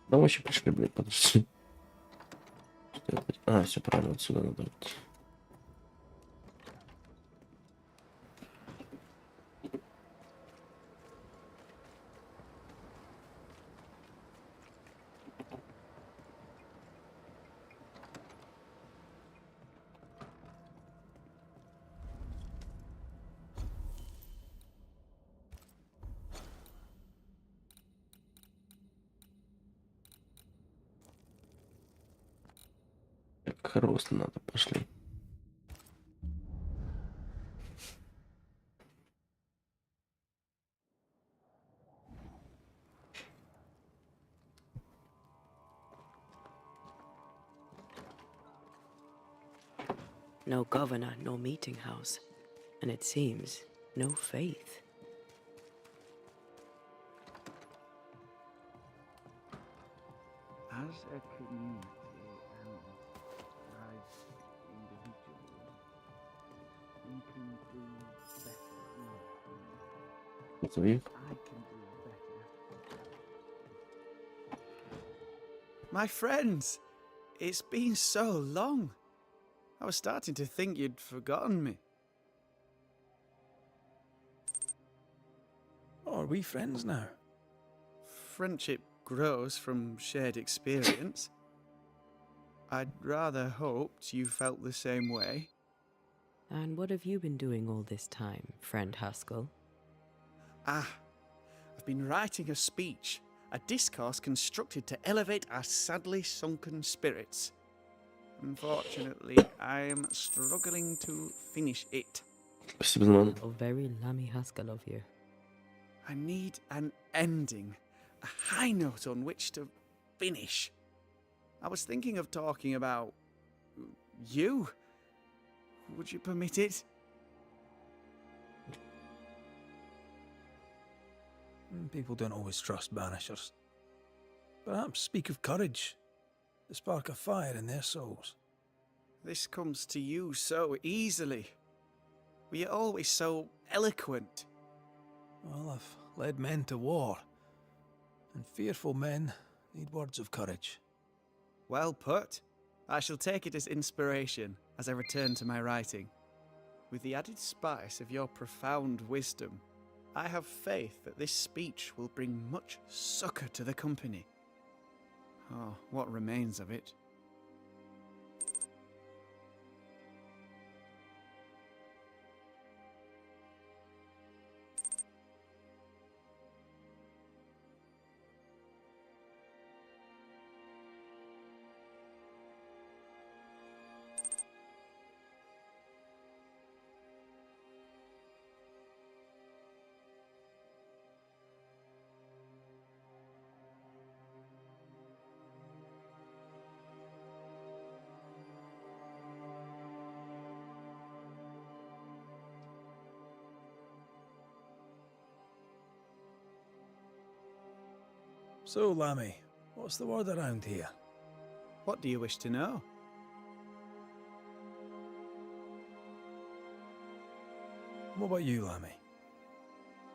A: Да вообще пришли, блядь, подожди. А, все правильно, отсюда надо идти. Хрост надо, пошли.
B: No governor, no meeting house. And it seems, no faith.
K: As a community and as individuals, we can do better.
A: Смотри.
K: I can do better.
E: My friends, it's been so long. I was starting to think you'd forgotten me.
C: Oh, are we friends now?
E: Friendship grows from shared experience. I'd rather hoped you felt the same way.
B: And what have you been doing all this time, friend Haskell?
E: I've been writing a speech, a discourse constructed to elevate our sadly sunken spirits. Unfortunately, I am struggling to finish it.
A: Спасибо за ману.
B: Oh, very Lammy Haskell of you.
E: I need an ending, a high note on which to finish. I was thinking of talking about you. Would you permit it?
C: People don't always trust Banishers. Perhaps speak of courage, the spark of fire in their souls.
E: This comes to you so easily. Were you always so eloquent?
C: Well, I've led men to war, and fearful men need words of courage.
E: Well put. I shall take it as inspiration as I return to my writing. With the added spice of your profound wisdom, I have faith that this speech will bring much succor to the company. Oh, what remains of it?
C: So, Lammy, what's the word around here?
E: What do you wish to know?
C: What about you, Lammy?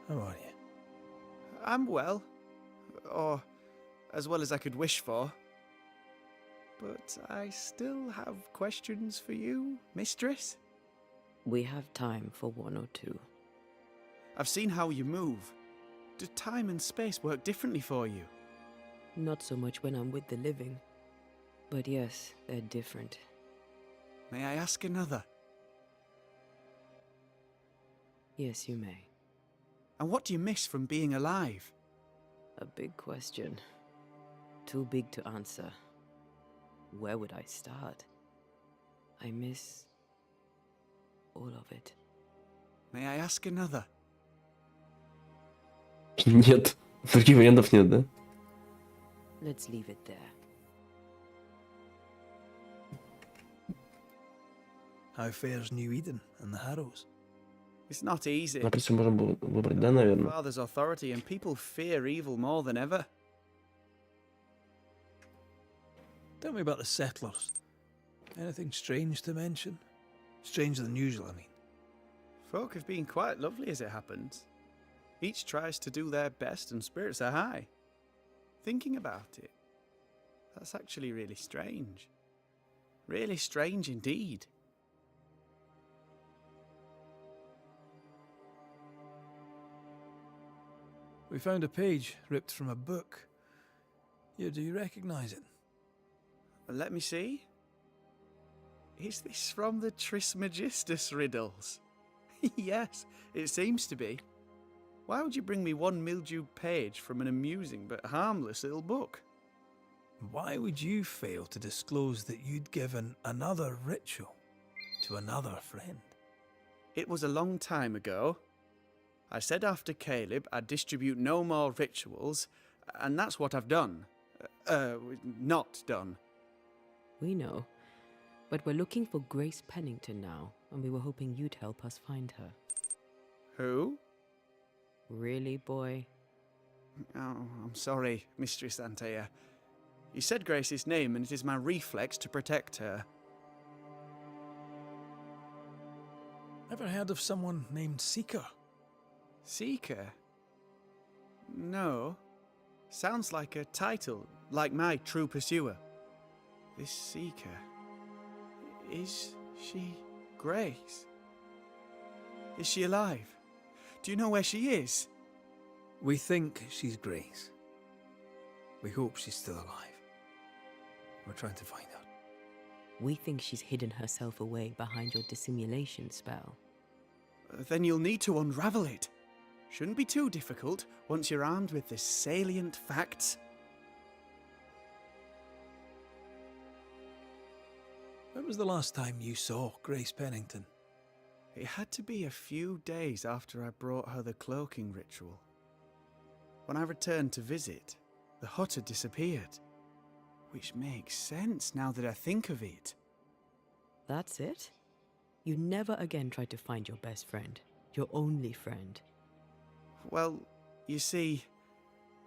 C: How are you?
E: I'm well. Or as well as I could wish for. But I still have questions for you, mistress.
B: We have time for one or two.
E: I've seen how you move. Do time and space work differently for you?
B: Not so much when I'm with the living. But yes, they're different.
E: May I ask another?
B: Yes, you may.
E: And what do you miss from being alive?
B: A big question. Too big to answer. Where would I start? I miss all of it.
E: May I ask another?
A: Нет. Других вариантов нет, да?
B: Let's leave it there.
C: How fares New Eden and the Harrows?
E: It's not easy.
A: На принципе, можем было выбрать, да, наверное?
E: Father's authority and people fear evil more than ever.
C: Tell me about the settlers. Anything strange to mention? Stranger than usual, I mean.
E: Folk have been quite lovely as it happens. Each tries to do their best and spirits are high. Thinking about it, that's actually really strange. Really strange indeed.
C: We found a page ripped from a book. Here, do you recognize it?
E: Let me see. Is this from the Trismegistus riddles? Yes, it seems to be. Why would you bring me one mildewed page from an amusing but harmless little book?
C: Why would you fail to disclose that you'd given another ritual to another friend?
E: It was a long time ago. I said after Caleb I'd distribute no more rituals, and that's what I've done. Not done.
B: We know. But we're looking for Grace Pennington now, and we were hoping you'd help us find her.
E: Who?
B: Really, boy?
E: Oh, I'm sorry, Mistress Антеа. You said Grace's name, and it is my reflex to protect her.
C: Ever heard of someone named Seeker?
E: Seeker? No. Sounds like a title, like my true pursuer. This Seeker... Is she Grace? Is she alive? Do you know where she is?
C: We think she's Grace. We hope she's still alive. We're trying to find her.
B: We think she's hidden herself away behind your dissimulation spell.
E: Then you'll need to unravel it. Shouldn't be too difficult once you're armed with the salient facts.
C: When was the last time you saw Grace Pennington?
E: It had to be a few days after I brought her the cloaking ritual. When I returned to visit, the hut had disappeared. Which makes sense now that I think of it.
B: That's it? You never again tried to find your best friend, your only friend.
E: Well, you see,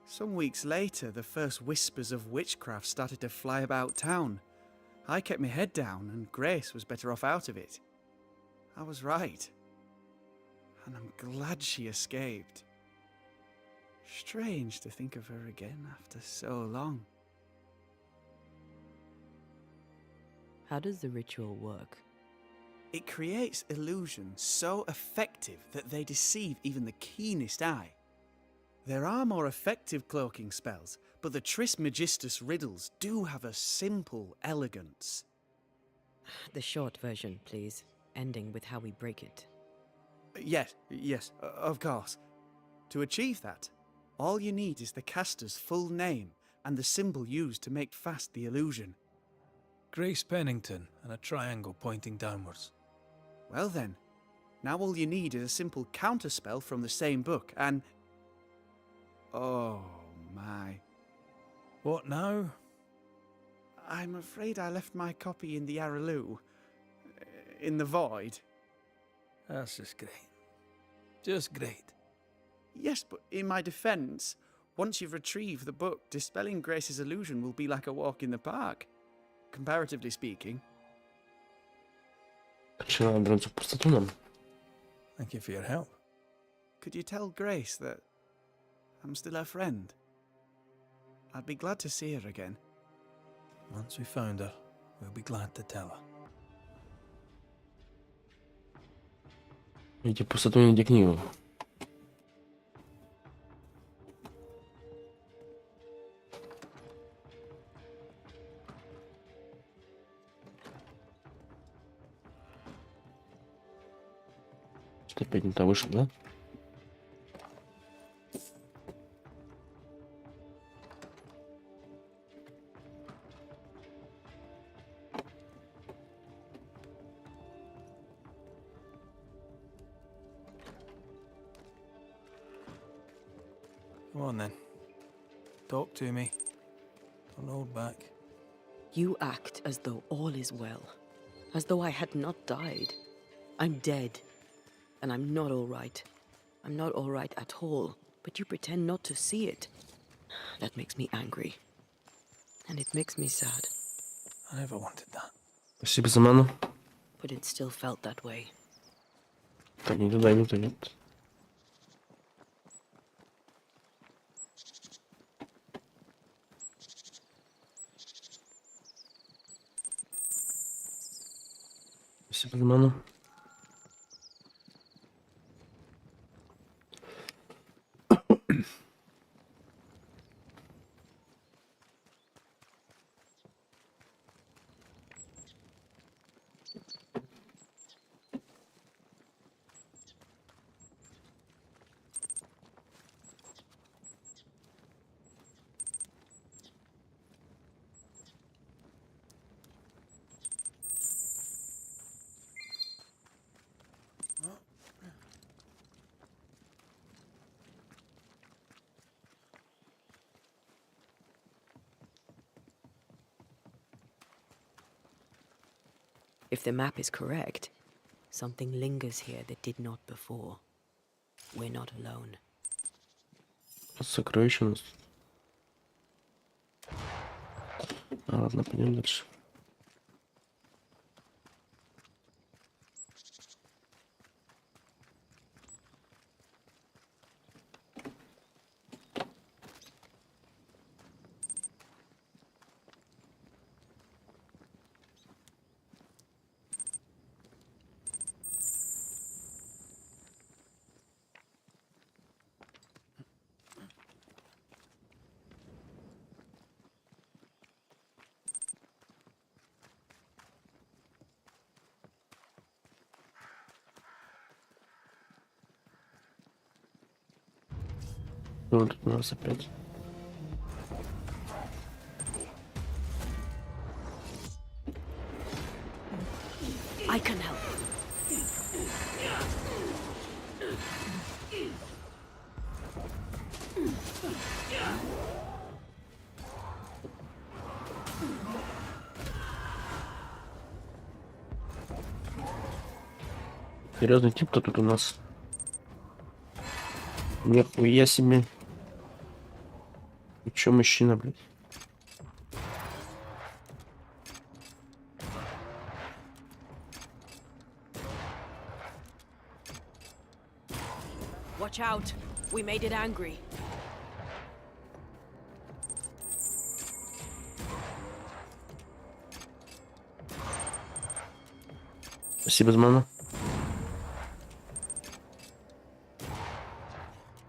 E: some weeks later, the first whispers of witchcraft started to fly about town. I kept my head down, and Grace was better off out of it. I was right. And I'm glad she escaped. Strange to think of her again after so long.
B: How does the ritual work?
E: It creates illusions so effective that they deceive even the keenest eye. There are more effective cloaking spells, but the Trismegistus riddles do have a simple elegance.
B: The short version, please, ending with how we break it.
E: Yes, of course. To achieve that, all you need is the caster's full name and the symbol used to make fast the illusion.
C: Grace Pennington and a triangle pointing downwards.
E: Well then, now all you need is a simple counterspell from the same book and... Oh my.
C: What now?
E: I'm afraid I left my copy in the Araloo. In the void.
C: That's just great. Just great.
E: Yes, but in my defense, once you've retrieved the book, dispelling Grace's illusion will be like a walk in the park. Comparatively speaking.
C: Thank you for your help.
E: Could you tell Grace that I'm still her friend? I'd be glad to see her again.
C: Once we found her, we'll be glad to tell her.
A: Видите, пустоту не книгу. Что опять не то вышел, да?
C: Come on then. Talk to me. Don't hold back.
B: You act as though all is well, as though I had not died. I'm dead, and I'm not all right. I'm not all right at all, but you pretend not to see it. That makes me angry, and it makes me sad.
C: I never wanted that.
A: Спасибо за ману.
B: But it still felt that way.
A: Так, не туда, не туда, нет. Спасибо за ману.
B: If the map is correct, something lingers here that did not before. We're not alone.
A: Сокровище у нас. Ладно, пойдем дальше. Ну, тут у нас опять.
B: I can help.
A: Серьезный тип-то тут у нас. Нихуя себе. И чё мужчина, блядь?
B: Watch out. We made it angry.
A: Спасибо за ману.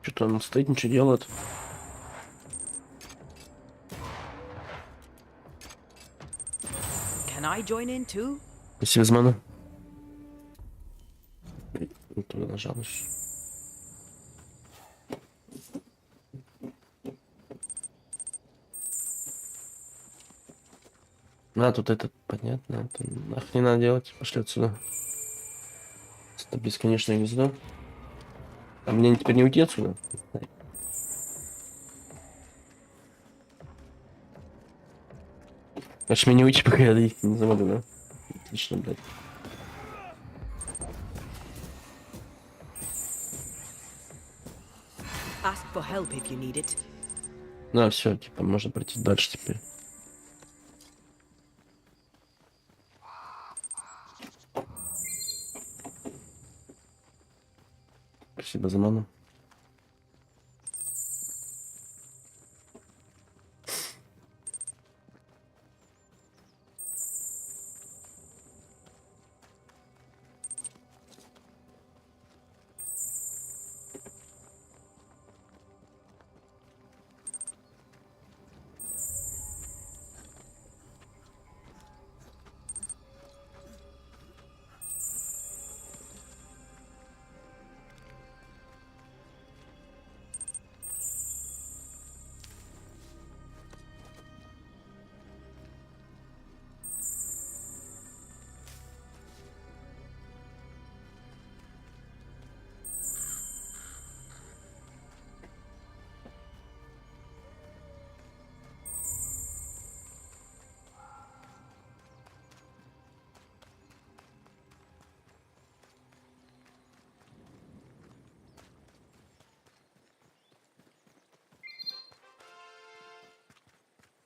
A: Что-то он стоит, ничего делает.
B: Can I join in too?
A: Спасибо за ману. Туда нажал. А, тут этот, понятно. Это нахуй не надо делать. Пошли отсюда. Это бесконечное гнездо. А мне теперь не уйти отсюда? Значит, мне не уйти, пока я их не заводу, да? Отлично, блядь.
B: Ask for help if you need it.
A: Ну, все, типа, можно пройти дальше теперь. Спасибо за ману.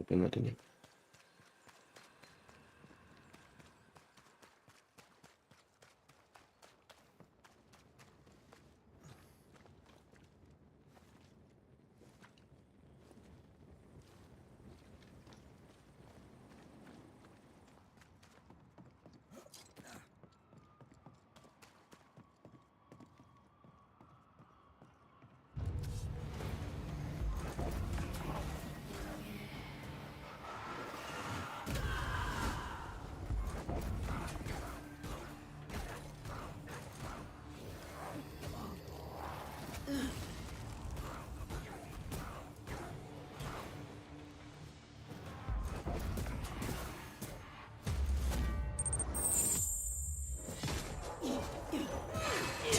A: Понятно.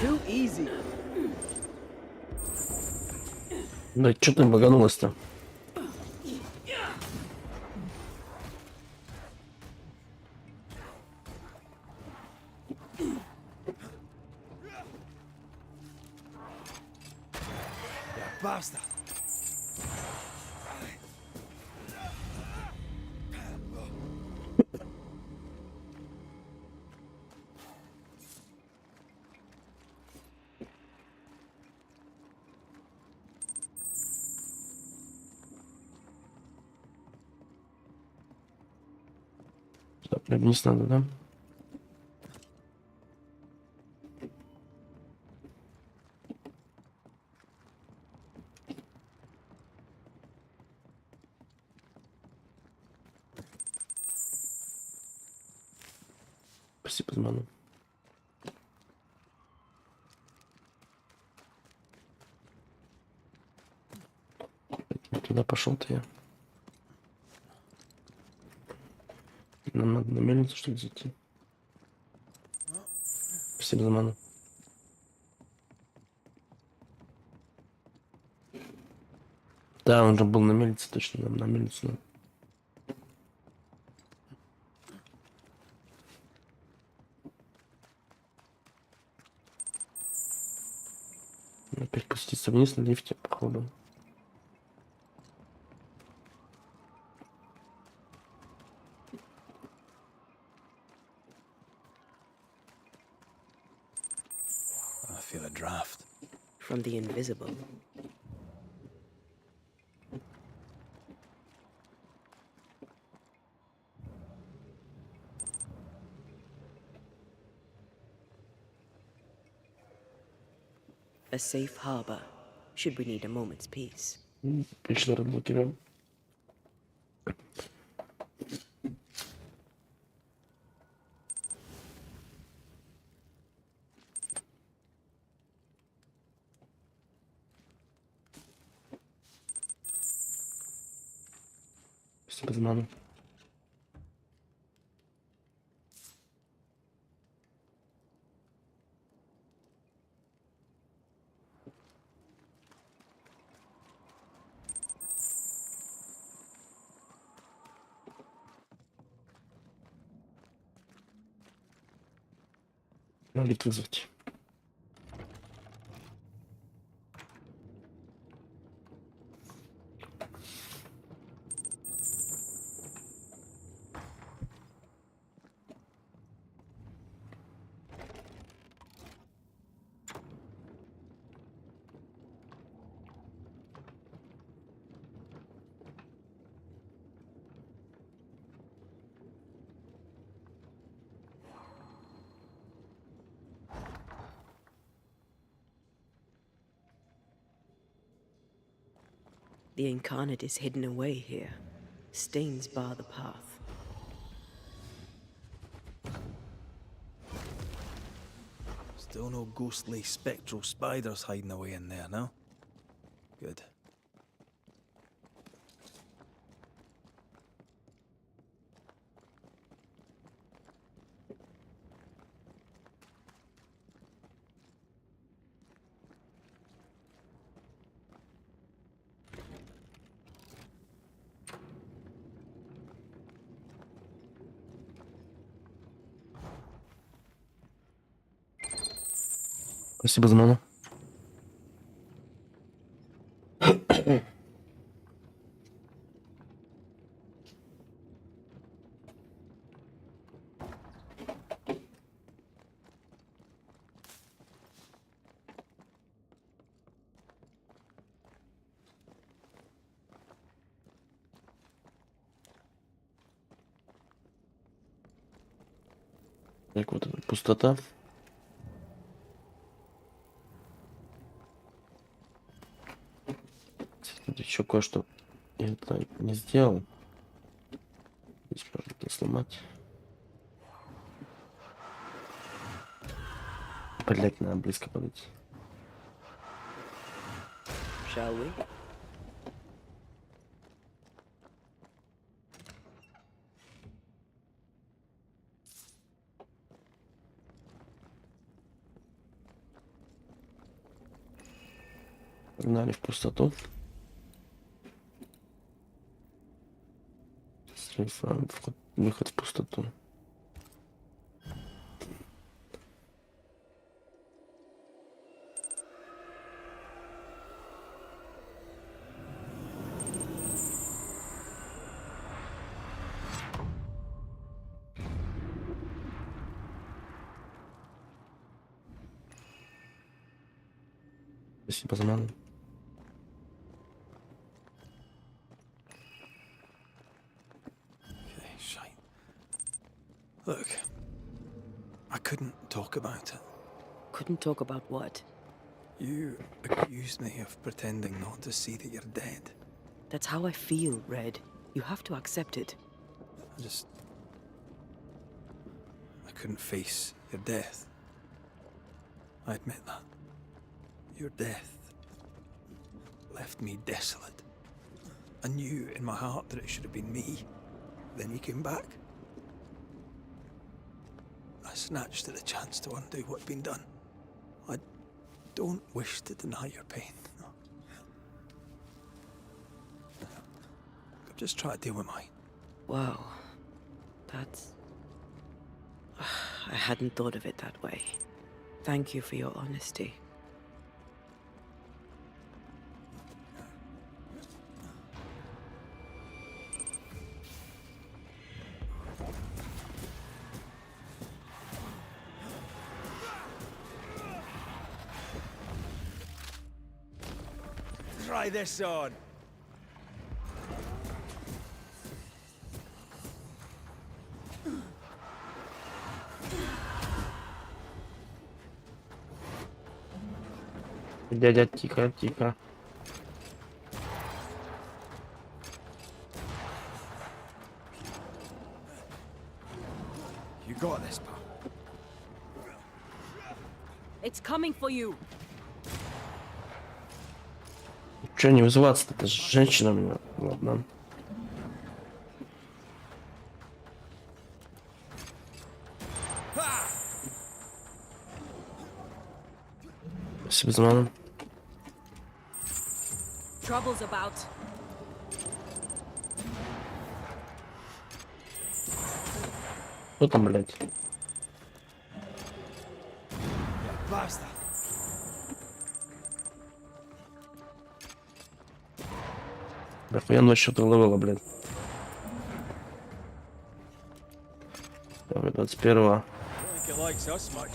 B: Too easy.
A: Да что ты баганулась-то?
C: bastard!
A: Сюда прям вниз надо, да? Спасибо за ману. Туда пошел-то я. Нам надо на мельницу, что ли, зайти. Спасибо за ману. Да, он же был на мельнице, точно, нам на мельницу надо. Опять спуститься вниз на лифте, походу.
C: I feel a draft.
B: From the invisible. A safe harbor, should we need a moment's peace.
A: Пришли, разблокируем. Спасибо за ману. Надо вызвать.
B: The incarnate is hidden away here. Stains bar the path.
C: Still no ghostly, spectral spiders hiding away in there, no? Good.
A: Спасибо за ману. Так, вот эта пустота. Тут еще кое-что я это не сделал. Здесь можно это сломать. Блять, надо близко подойти.
B: Shall we?
A: Погнали в пустоту. Выход в пустоту. Спасибо за ману.
C: Okay, shite. Look, I couldn't talk about it.
B: Couldn't talk about what?
C: You accused me of pretending not to see that you're dead.
B: That's how I feel, Red. You have to accept it.
C: I couldn't face your death. I admit that. Your death left me desolate. I knew in my heart that it should have been me. Then you came back. I snatched at the chance to undo what'd been done. I don't wish to deny your pain. No. I'm just trying to deal with mine.
B: Wow. That's... I hadn't thought of it that way. Thank you for your honesty.
E: Try this on.
A: Дядя, тихо, тихо.
E: You got this, pal.
B: It's coming for you.
A: Че не вызываться-то? Это же женщина у меня. Ладно. Спасибо за ману.
B: Trouble's about.
A: Что там, блядь?
E: Basta.
A: Да хуян что-то ловила, блядь. Давай, 21-го.
E: I don't think it likes us much.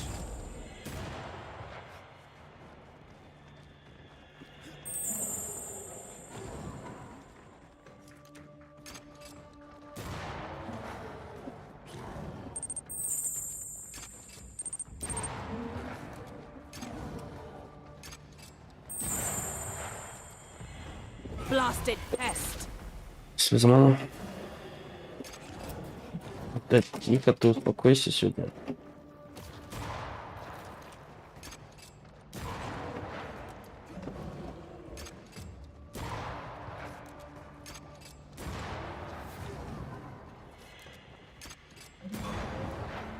B: Blasted pest.
A: Спасибо за ману. Да тихо, ты успокойся сегодня.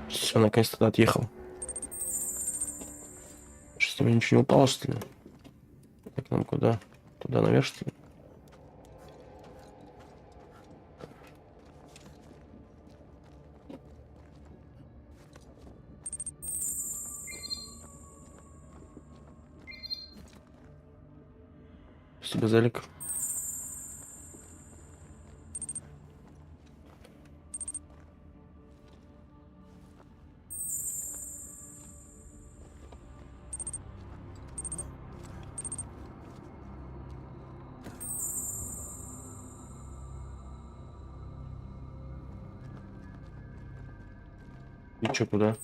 A: Все, наконец-то отъехал. Что, с ним ничего не упало, что ли? Так, нам куда? Туда наверх, что ли? Спасибо, Залик. И чё, куда?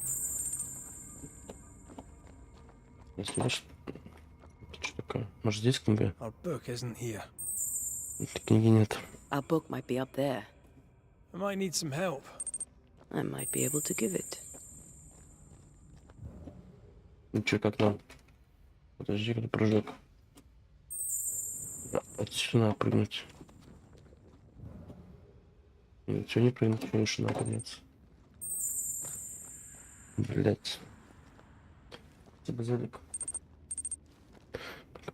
A: Если видишь, что такое? Может, здесь книга?
C: Our book isn't here.
A: Книги нет.
B: Our book might be up there.
C: I might need some help.
B: I might be able to give it.
A: Ну чё, как нам? Подожди, когда прыжок. Да, отсюда надо прыгнуть. Нет, чё не прыгнуть, конечно, надо подняться. Блять. Спасибо, Залик.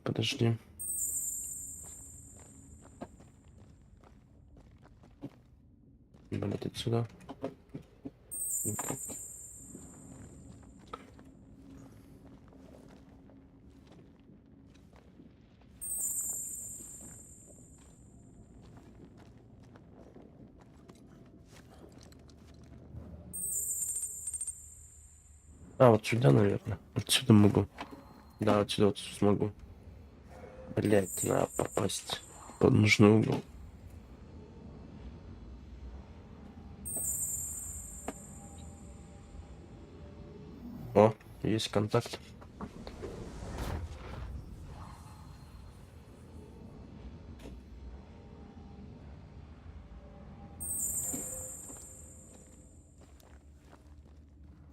A: Подожди. Блять, отсюда. А, вот сюда, наверное. Отсюда могу. Да, отсюда вот смогу. Блять, надо попасть под нужный угол. О, есть контакт.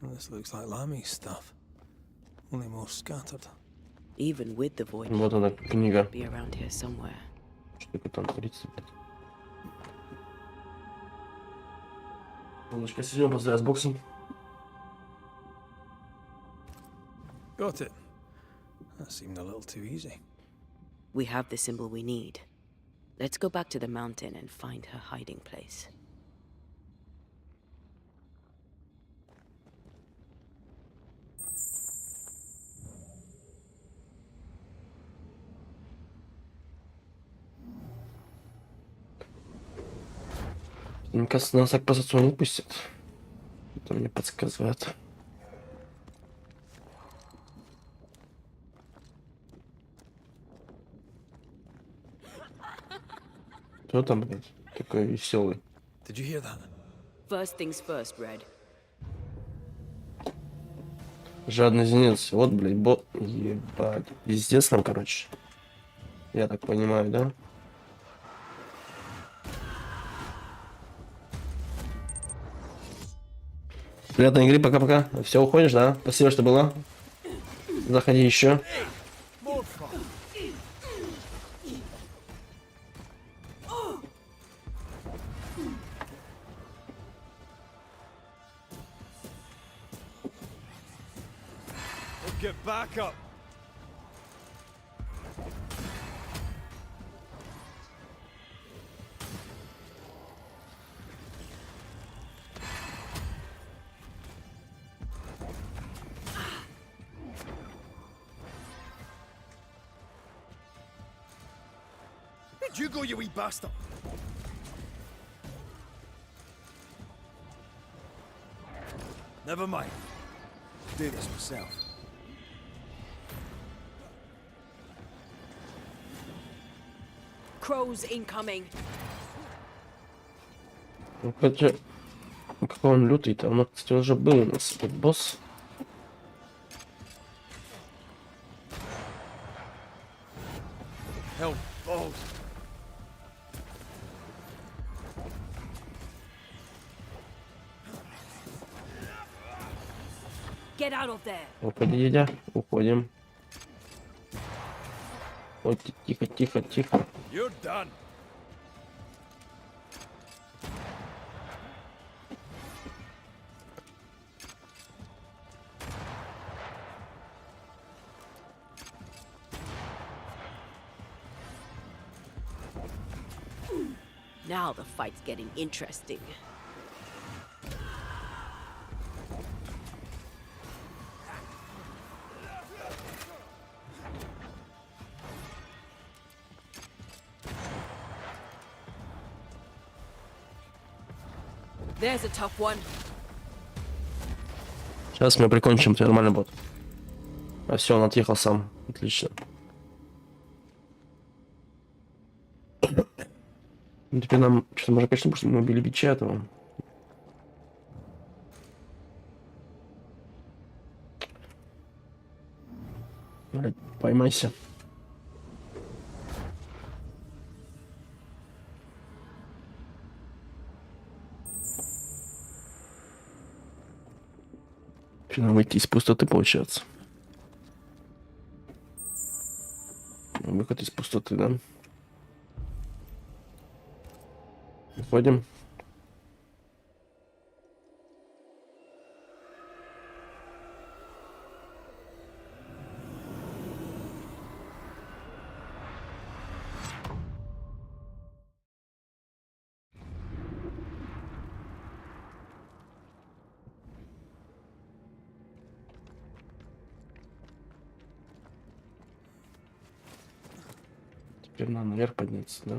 C: This looks like Lami's stuff, only more scattered.
B: Even with the void,
A: Вот она, книга.
B: be around here somewhere.
A: Что там творится? Полночка, сегодня поздравляю с боксом.
C: Got it. That seemed a little too easy.
B: We have the symbol we need. Let's go back to the mountain and find her hiding place.
A: Мне кажется, нас так просто не пустят. Это мне подсказывает. Кто там, блядь, такой веселый?
C: Did you hear that?
B: First things first, Red.
A: Жадный зенец. Вот, блядь, бот. Ебать. Пиздец нам, короче. Я так понимаю, да? Приятной игры, пока-пока. Все, уходишь, да? Спасибо, что была. Заходи еще.
F: Get back up. Where'd you go, you wee bastard? Never mind. Do this myself.
B: Crows incoming.
A: Ну, хотя... Какой он лютый-то? Он, кстати, уже был у нас, этот босс.
F: Hell balls.
B: Get out of there.
A: Уходи, дядя. Уходим. Ой, тихо, тихо, тихо.
F: You're done.
B: Now the fight's getting interesting. There's a tough one.
A: Сейчас мы прикончим, ты нормальный бот. А все, он отъехал сам. Отлично. Ну, теперь нам что-то можно, конечно, потому что мы убили бича этого. Блядь, поймайся. Что, нам выйти из пустоты, получается? Выход из пустоты, да? Выходим. Теперь надо наверх подняться, да?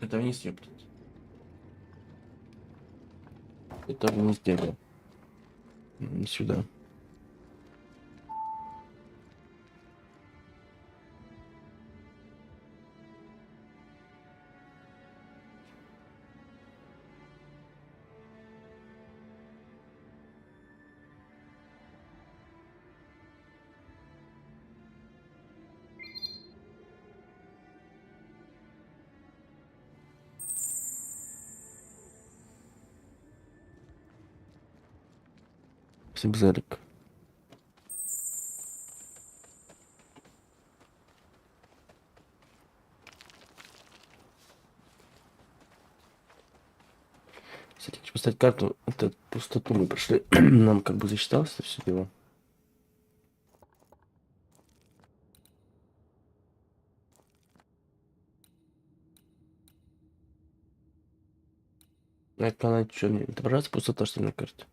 A: Это вниз, ёптать. Это вниз дерево. Сюда. Сибзарик. Кстати, хочу поставить карту. Это пустоту мы прошли. Нам как бы засчиталось это все дело. А это она что, не отображается пустота, что ли, на карте?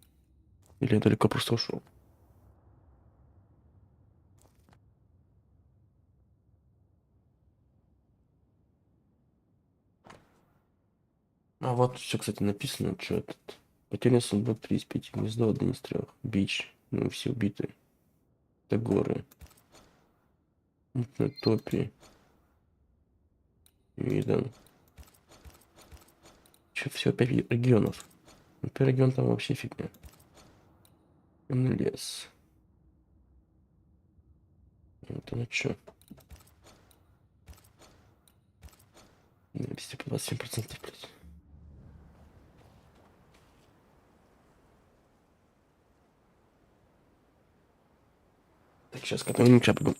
A: Или я далеко просто ушел? А вот все, кстати, написано, что этот. Потерян судьба 3 из 5, гнездо 1 из 3. Бич. Ну, все убиты. Это горы. Мутная топи. Видан. Че, все 5 регионов. Ну, первый регион там вообще фигня. Темный лес. Это на что? 27%, блядь. Так, сейчас к этому не чапну.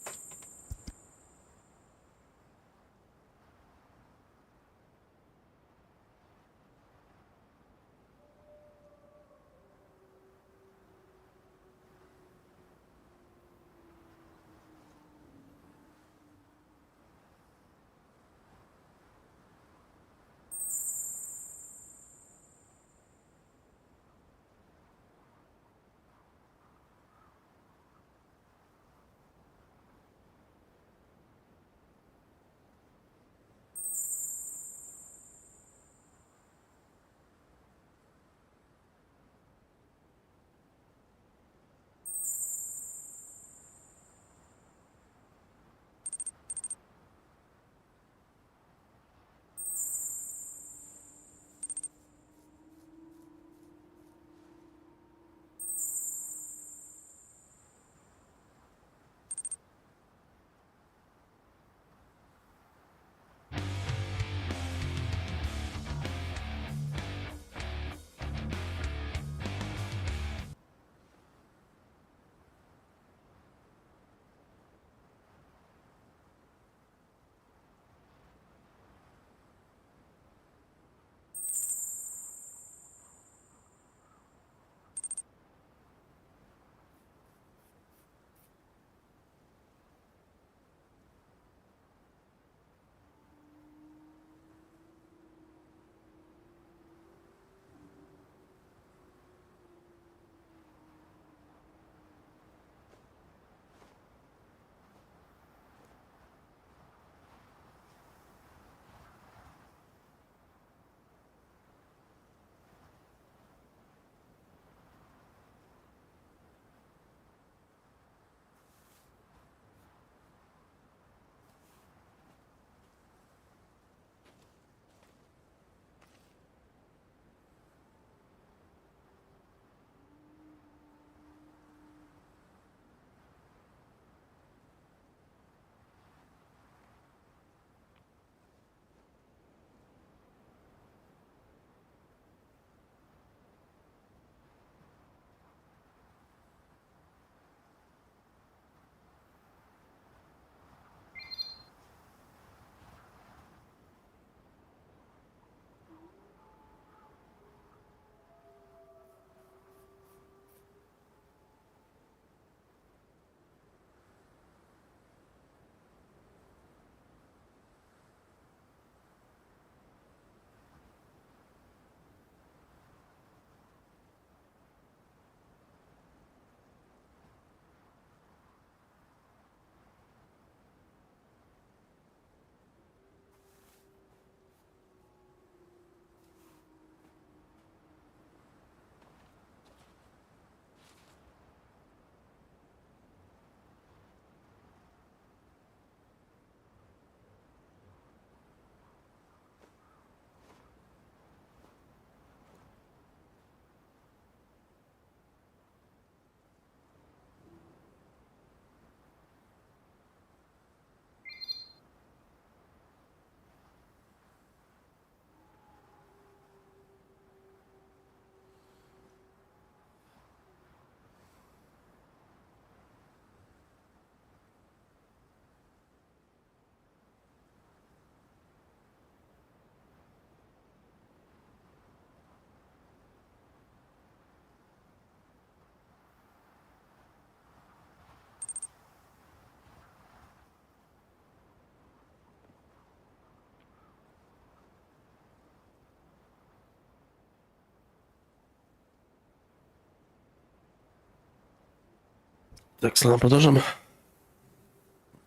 A: Так, снова продолжим.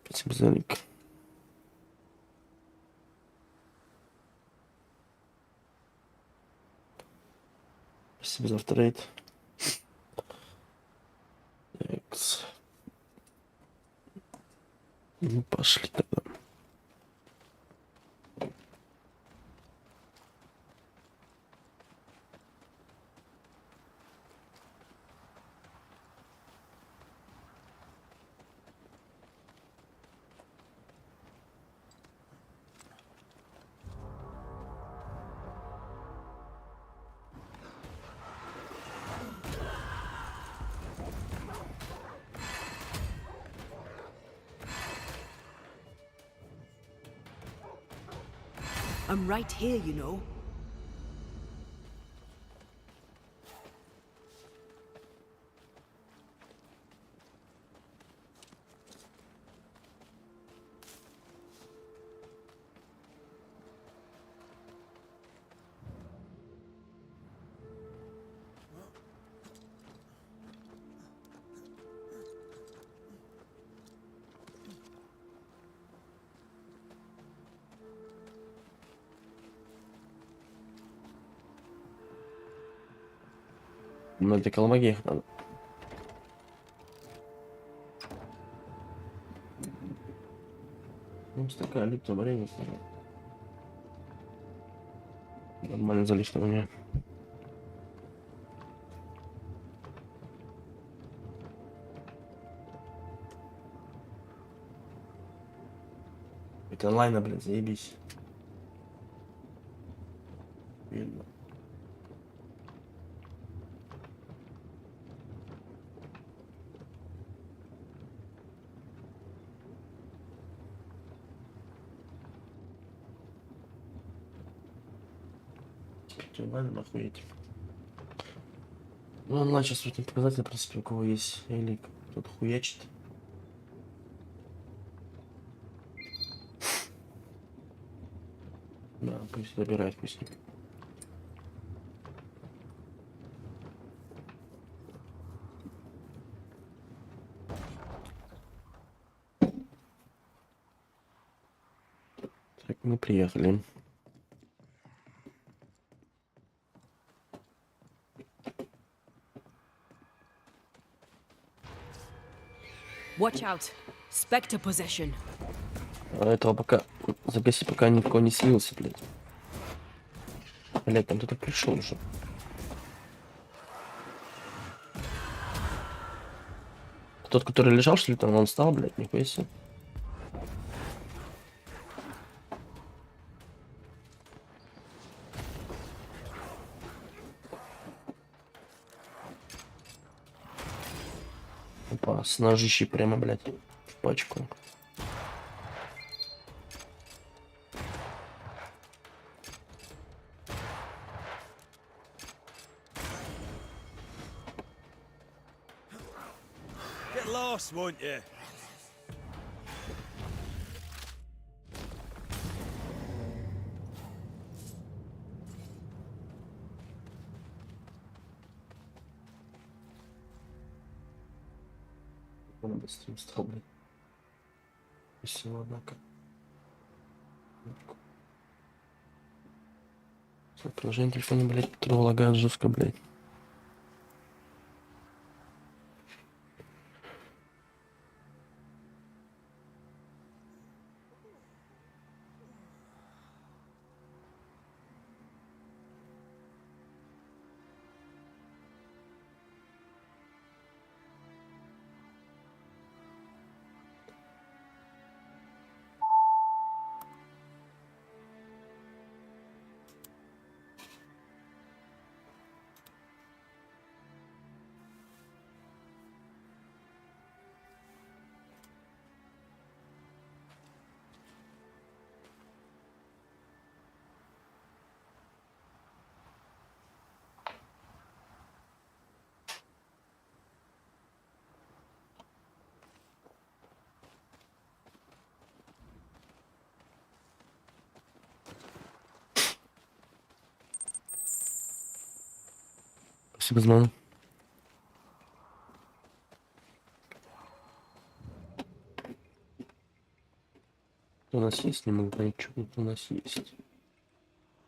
A: Спасибо за лик. Спасибо за авторейд. Такс. Ну, пошли тогда.
B: I'm right here, you know.
A: На этой колымаге их надо. Ну, такая липта время. Нормально залично у меня. Это онлайн, блин, заебись. Видно. Онлайн, охуеть. Ну, онлайн сейчас вот не показатель, в принципе, у кого есть или кто-то хуячит. Да, пусть забирает, пусть. Так, мы приехали.
B: Watch out. Spectre possession.
A: А этого пока загаси, пока никого не слился, блядь. Блядь, там кто-то пришел уже. Тот, который лежал, что ли, там, он встал, блядь, нихуя себе. Опа, с ножищей прямо, блядь, в пачку.
F: Get lost, won't you?
A: Он быстрее стал, блядь. Всего, однако. Приложение на телефоне, блядь, которое лагает жестко, блядь. Спасибо за ману. У нас есть, не могу понять, что тут у нас есть.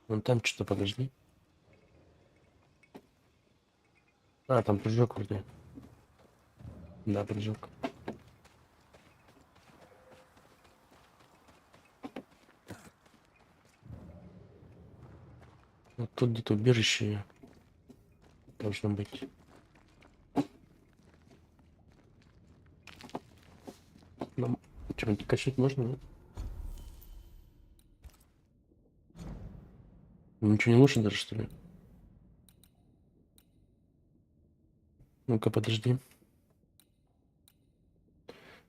A: Вон там что-то, подожди. А, там прыжок вроде. Да, прыжок. Вот тут где-то убежище должно быть. Нам что-нибудь качать можно, нет? Ничего не лучше даже, что ли? Ну-ка, подожди.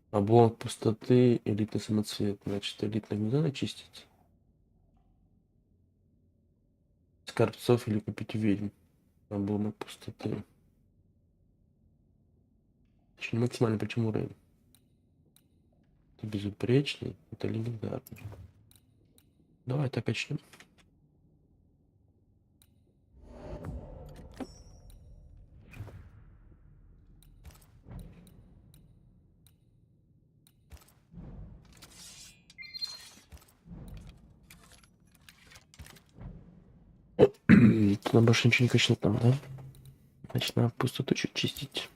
A: Облом пустоты, элитный самоцвет. Значит, элитных не надо чистить. Скорбцов или купить ведьм. Обломок пустоты. Еще не максимально, почему уровень? Это безупречный, это легендарный. Давай так качнем. Туда больше ничего не качнет там, да? Значит, надо пустоту чуть чистить.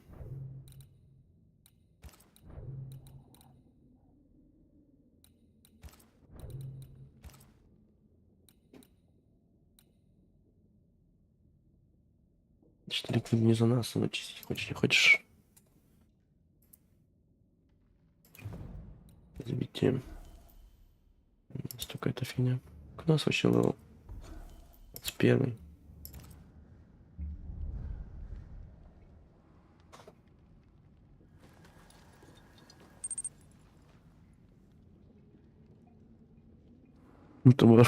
A: Значит, ликвид не за нас, но чистить хочешь, не хочешь. Забитие. Столько эта фигня. У нас вообще левел 21. Ну, то было.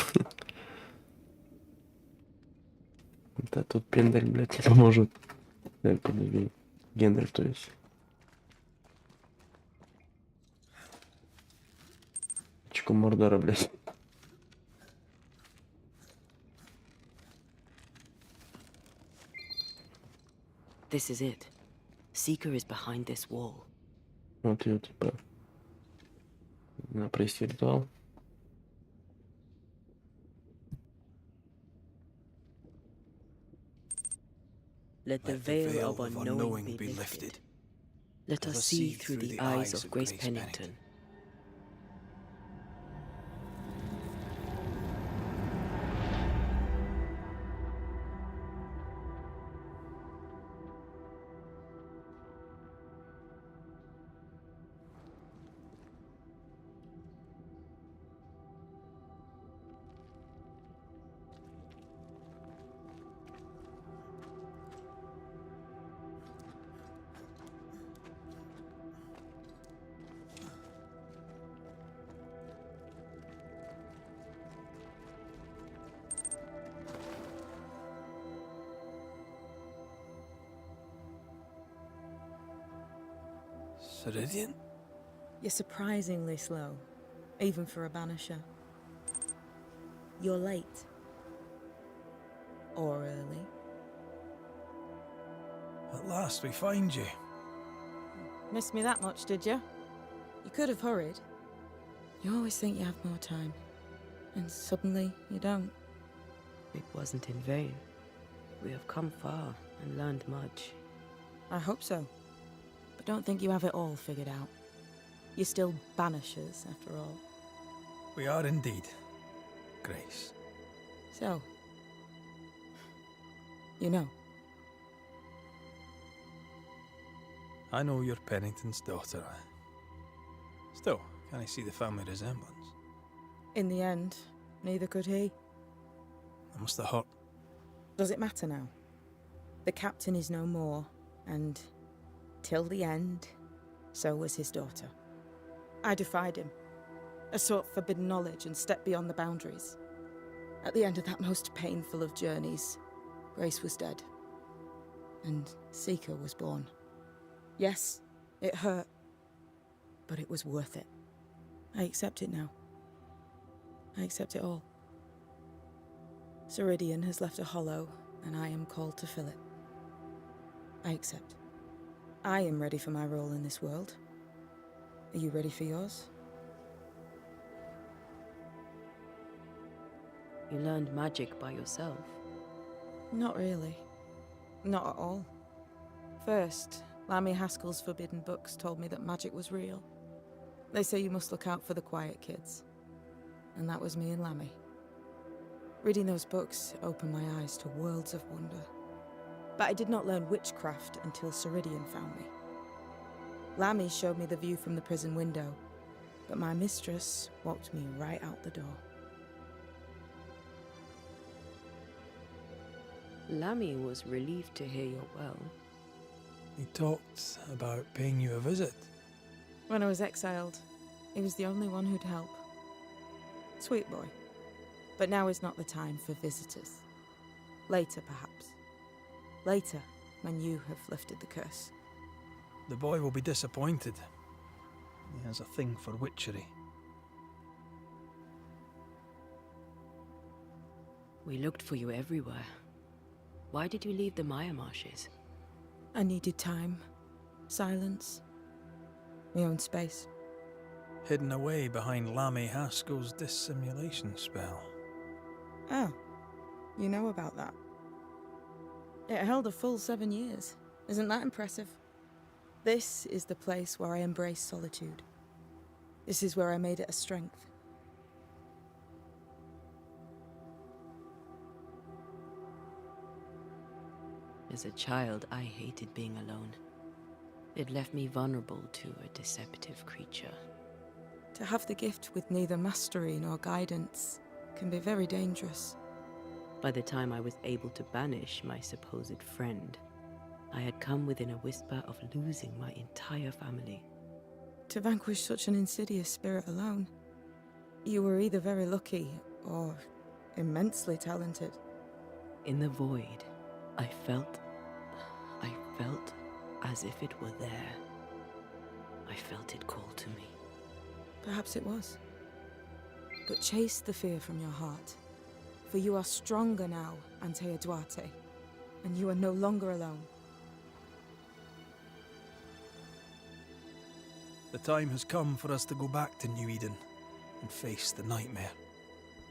A: Да тут пендель, блядь, не поможет. Да, подожди. Гендель, то есть. Очко Мордора, блядь.
B: This is it. Seeker is behind this wall.
A: Вот ее, типа. Надо провести ритуал.
B: Let the veil of unknowing be lifted. Let us see through the eyes of Grace Pennington.
C: Ceridian?
L: You're surprisingly slow, even for a banisher. You're late. Or early.
C: At last we find you.
L: Missed me that much, did you? You could have hurried. You always think you have more time, and suddenly you don't.
B: It wasn't in vain. We have come far and learned much.
L: I hope so. But don't think you have it all figured out. You're still banishers, after all.
C: We are indeed, Grace.
L: So, you know.
C: I know you're Pennington's daughter. Still, can I see the family resemblance?
L: In the end, neither could he.
C: I must have hurt.
L: Does it matter now? The captain is no more, and till the end, so was his daughter. I defied him. I sought forbidden knowledge and stepped beyond the boundaries. At the end of that most painful of journeys, Grace was dead. And Seeker was born. Yes, it hurt, but it was worth it. I accept it now. I accept it all. Ceridian has left a hollow, and I am called to fill it. I accept. I am ready for my role in this world. Are you ready for yours?
B: You learned magic by yourself.
L: Not really. Not at all. First, Lammy Haskell's forbidden books told me that magic was real. They say you must look out for the quiet kids. And that was me and Lammy. Reading those books opened my eyes to worlds of wonder. But I did not learn witchcraft until Ceridian found me. Lammy showed me the view from the prison window, but my mistress walked me right out the door.
B: Lammy was relieved to hear you're well.
C: He talked about paying you a visit.
L: When I was exiled, he was the only one who'd help. Sweet boy. But now is not the time for visitors. Later, perhaps. Later, when you have lifted the curse.
C: The boy will be disappointed. He has a thing for witchery.
B: We looked for you everywhere. Why did you leave the Maya marshes?
L: I needed time, silence, my own space.
C: Hidden away behind Lammy Haskell's dissimulation spell.
L: Oh, you know about that. It held a full 7 years. Isn't that impressive? This is the place where I embrace solitude. This is where I made it a strength.
B: As a child, I hated being alone. It left me vulnerable to a deceptive creature.
L: To have the gift with neither mastery nor guidance can be very dangerous.
B: By the time I was able to banish my supposed friend, I had come within a whisper of losing my entire family.
L: To vanquish such an insidious spirit alone, you were either very lucky or immensely talented.
B: In the void, I felt as if it were there. I felt it call to me.
L: Perhaps it was. But chase the fear from your heart. For you are stronger now, Antea Duarте, and you are no longer alone.
C: The time has come for us to go back to New Eden and face the nightmare.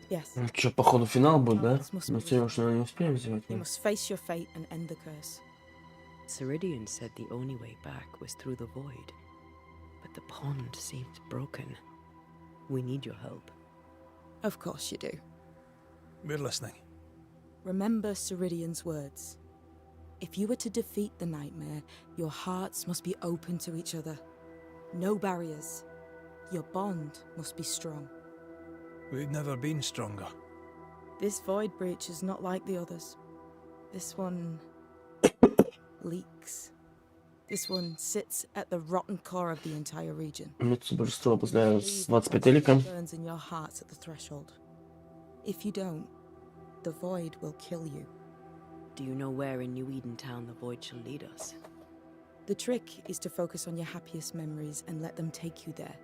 L: Yes.
A: Ну что, походу финал будет, да? Мы сегодня уж, наверное, не успеем сделать.
L: You must face your fate and end the curse.
B: Ceridian said the only way back was through the void. But the pond seems broken. We need your help.
L: Of course you do.
C: We're listening.
L: Remember Ceridian's words. If you were to defeat the nightmare, your hearts must be open to each other. No barriers. Your bond must be strong.
C: We've never been stronger.
L: This void breach is not like the others. This one leaks. This one sits at the rotten core of the entire region.
A: Мне божество, поздравляю с 25-ликом.
L: Burns in your hearts at the threshold. If you don't, the void will kill you.
B: Do you know where in New Eden town the void shall lead us?
L: The trick is to focus on your happiest memories and let them take you there.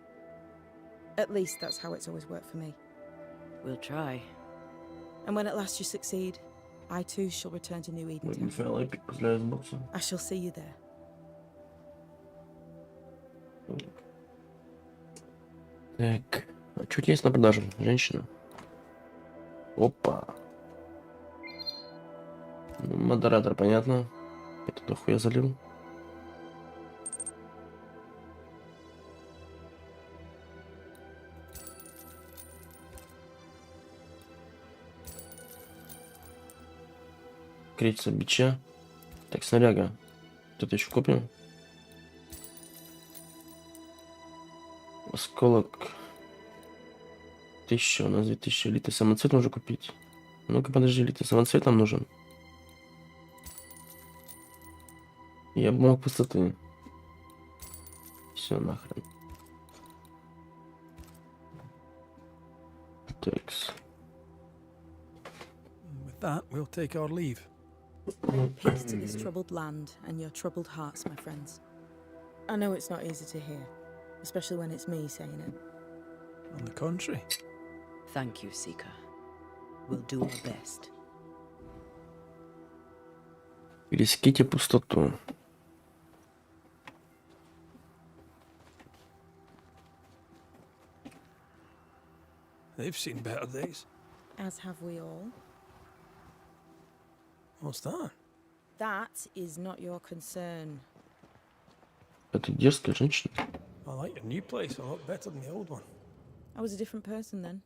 L: At least that's how it's always worked for me.
B: We'll try.
L: And when at last you succeed, I too shall return to New Eden town.
A: Мифаил Эпик, поздравляю с боксом.
L: I shall see you there.
A: Так, а что есть на продажу? Женщина. Опа. Ну, модератор, понятно. Я туда хуя залил. Крица бича. Так, снаряга. Тут еще купим. Осколок. 1000, у нас 2000. Элитный самоцвет нужно купить. Ну-ка, подожди, элитный самоцвет нам нужен. И обманок пустоты. Все нахрен. Такс.
C: With that, we'll take our leave.
L: Peace to this troubled land and your troubled hearts, my friends. I know it's not easy to hear, especially when it's me saying it.
C: On the contrary.
B: Thank you, Seeker. We'll do our best.
A: Пересеките пустоту.
C: They've seen better days.
L: As have we all.
C: What's that?
L: That is not your concern.
A: Это дерзкая женщина.
C: I like your new place a lot better than the old one.
L: I was a different person then.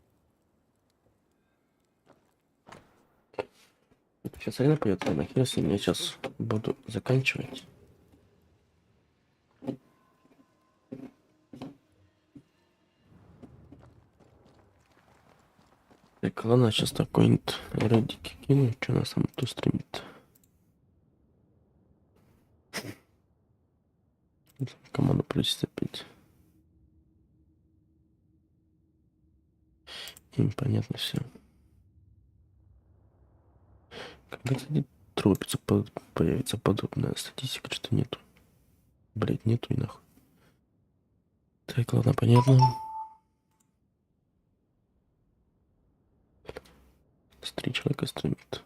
A: Сейчас Арина пойдет, а на Если я сейчас буду заканчивать. Так, ладно, сейчас такой-нибудь редики кину, что нас там тут стримит. Команду придется опять. Им понятно все. Когда, кстати, тропится, появится подобная статистика, что нету. Блять, нету и нахуй. Так, ладно, понятно. С 3 человека стримит.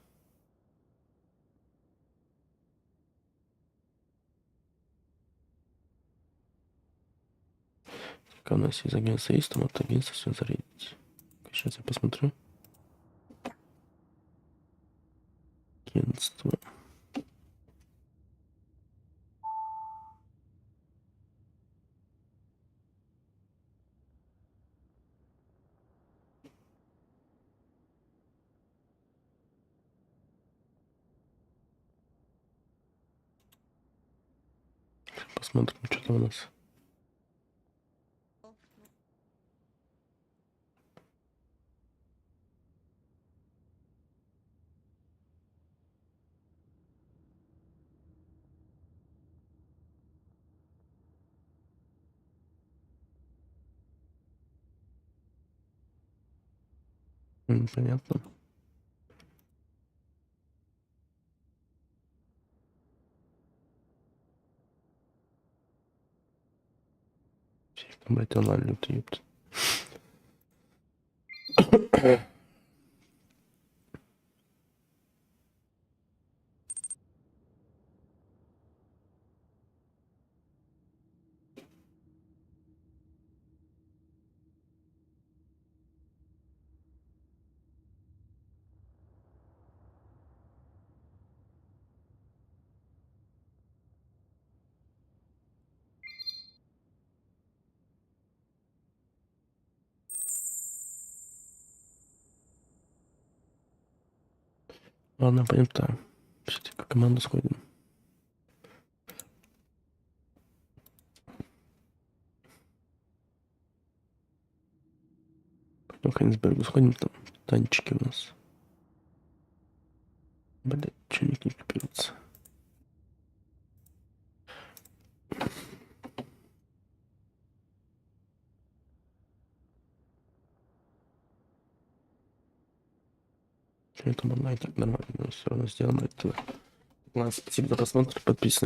A: Так, у нас есть агентство, есть там от агентства все зарядить. Сейчас я посмотрю. Агентство. Посмотрим, что там у нас. Понятно. Всех там, блядь, онлайн лютый, ёпт. Ладно, пойдем так. Все-таки команду сходим. Пойдем к Хайнсбергу сходим, там танчики у нас. Блять, что не кипируется. Это онлайн так нормально, но все равно сделаем это. Ладно, спасибо за просмотр, подписывайтесь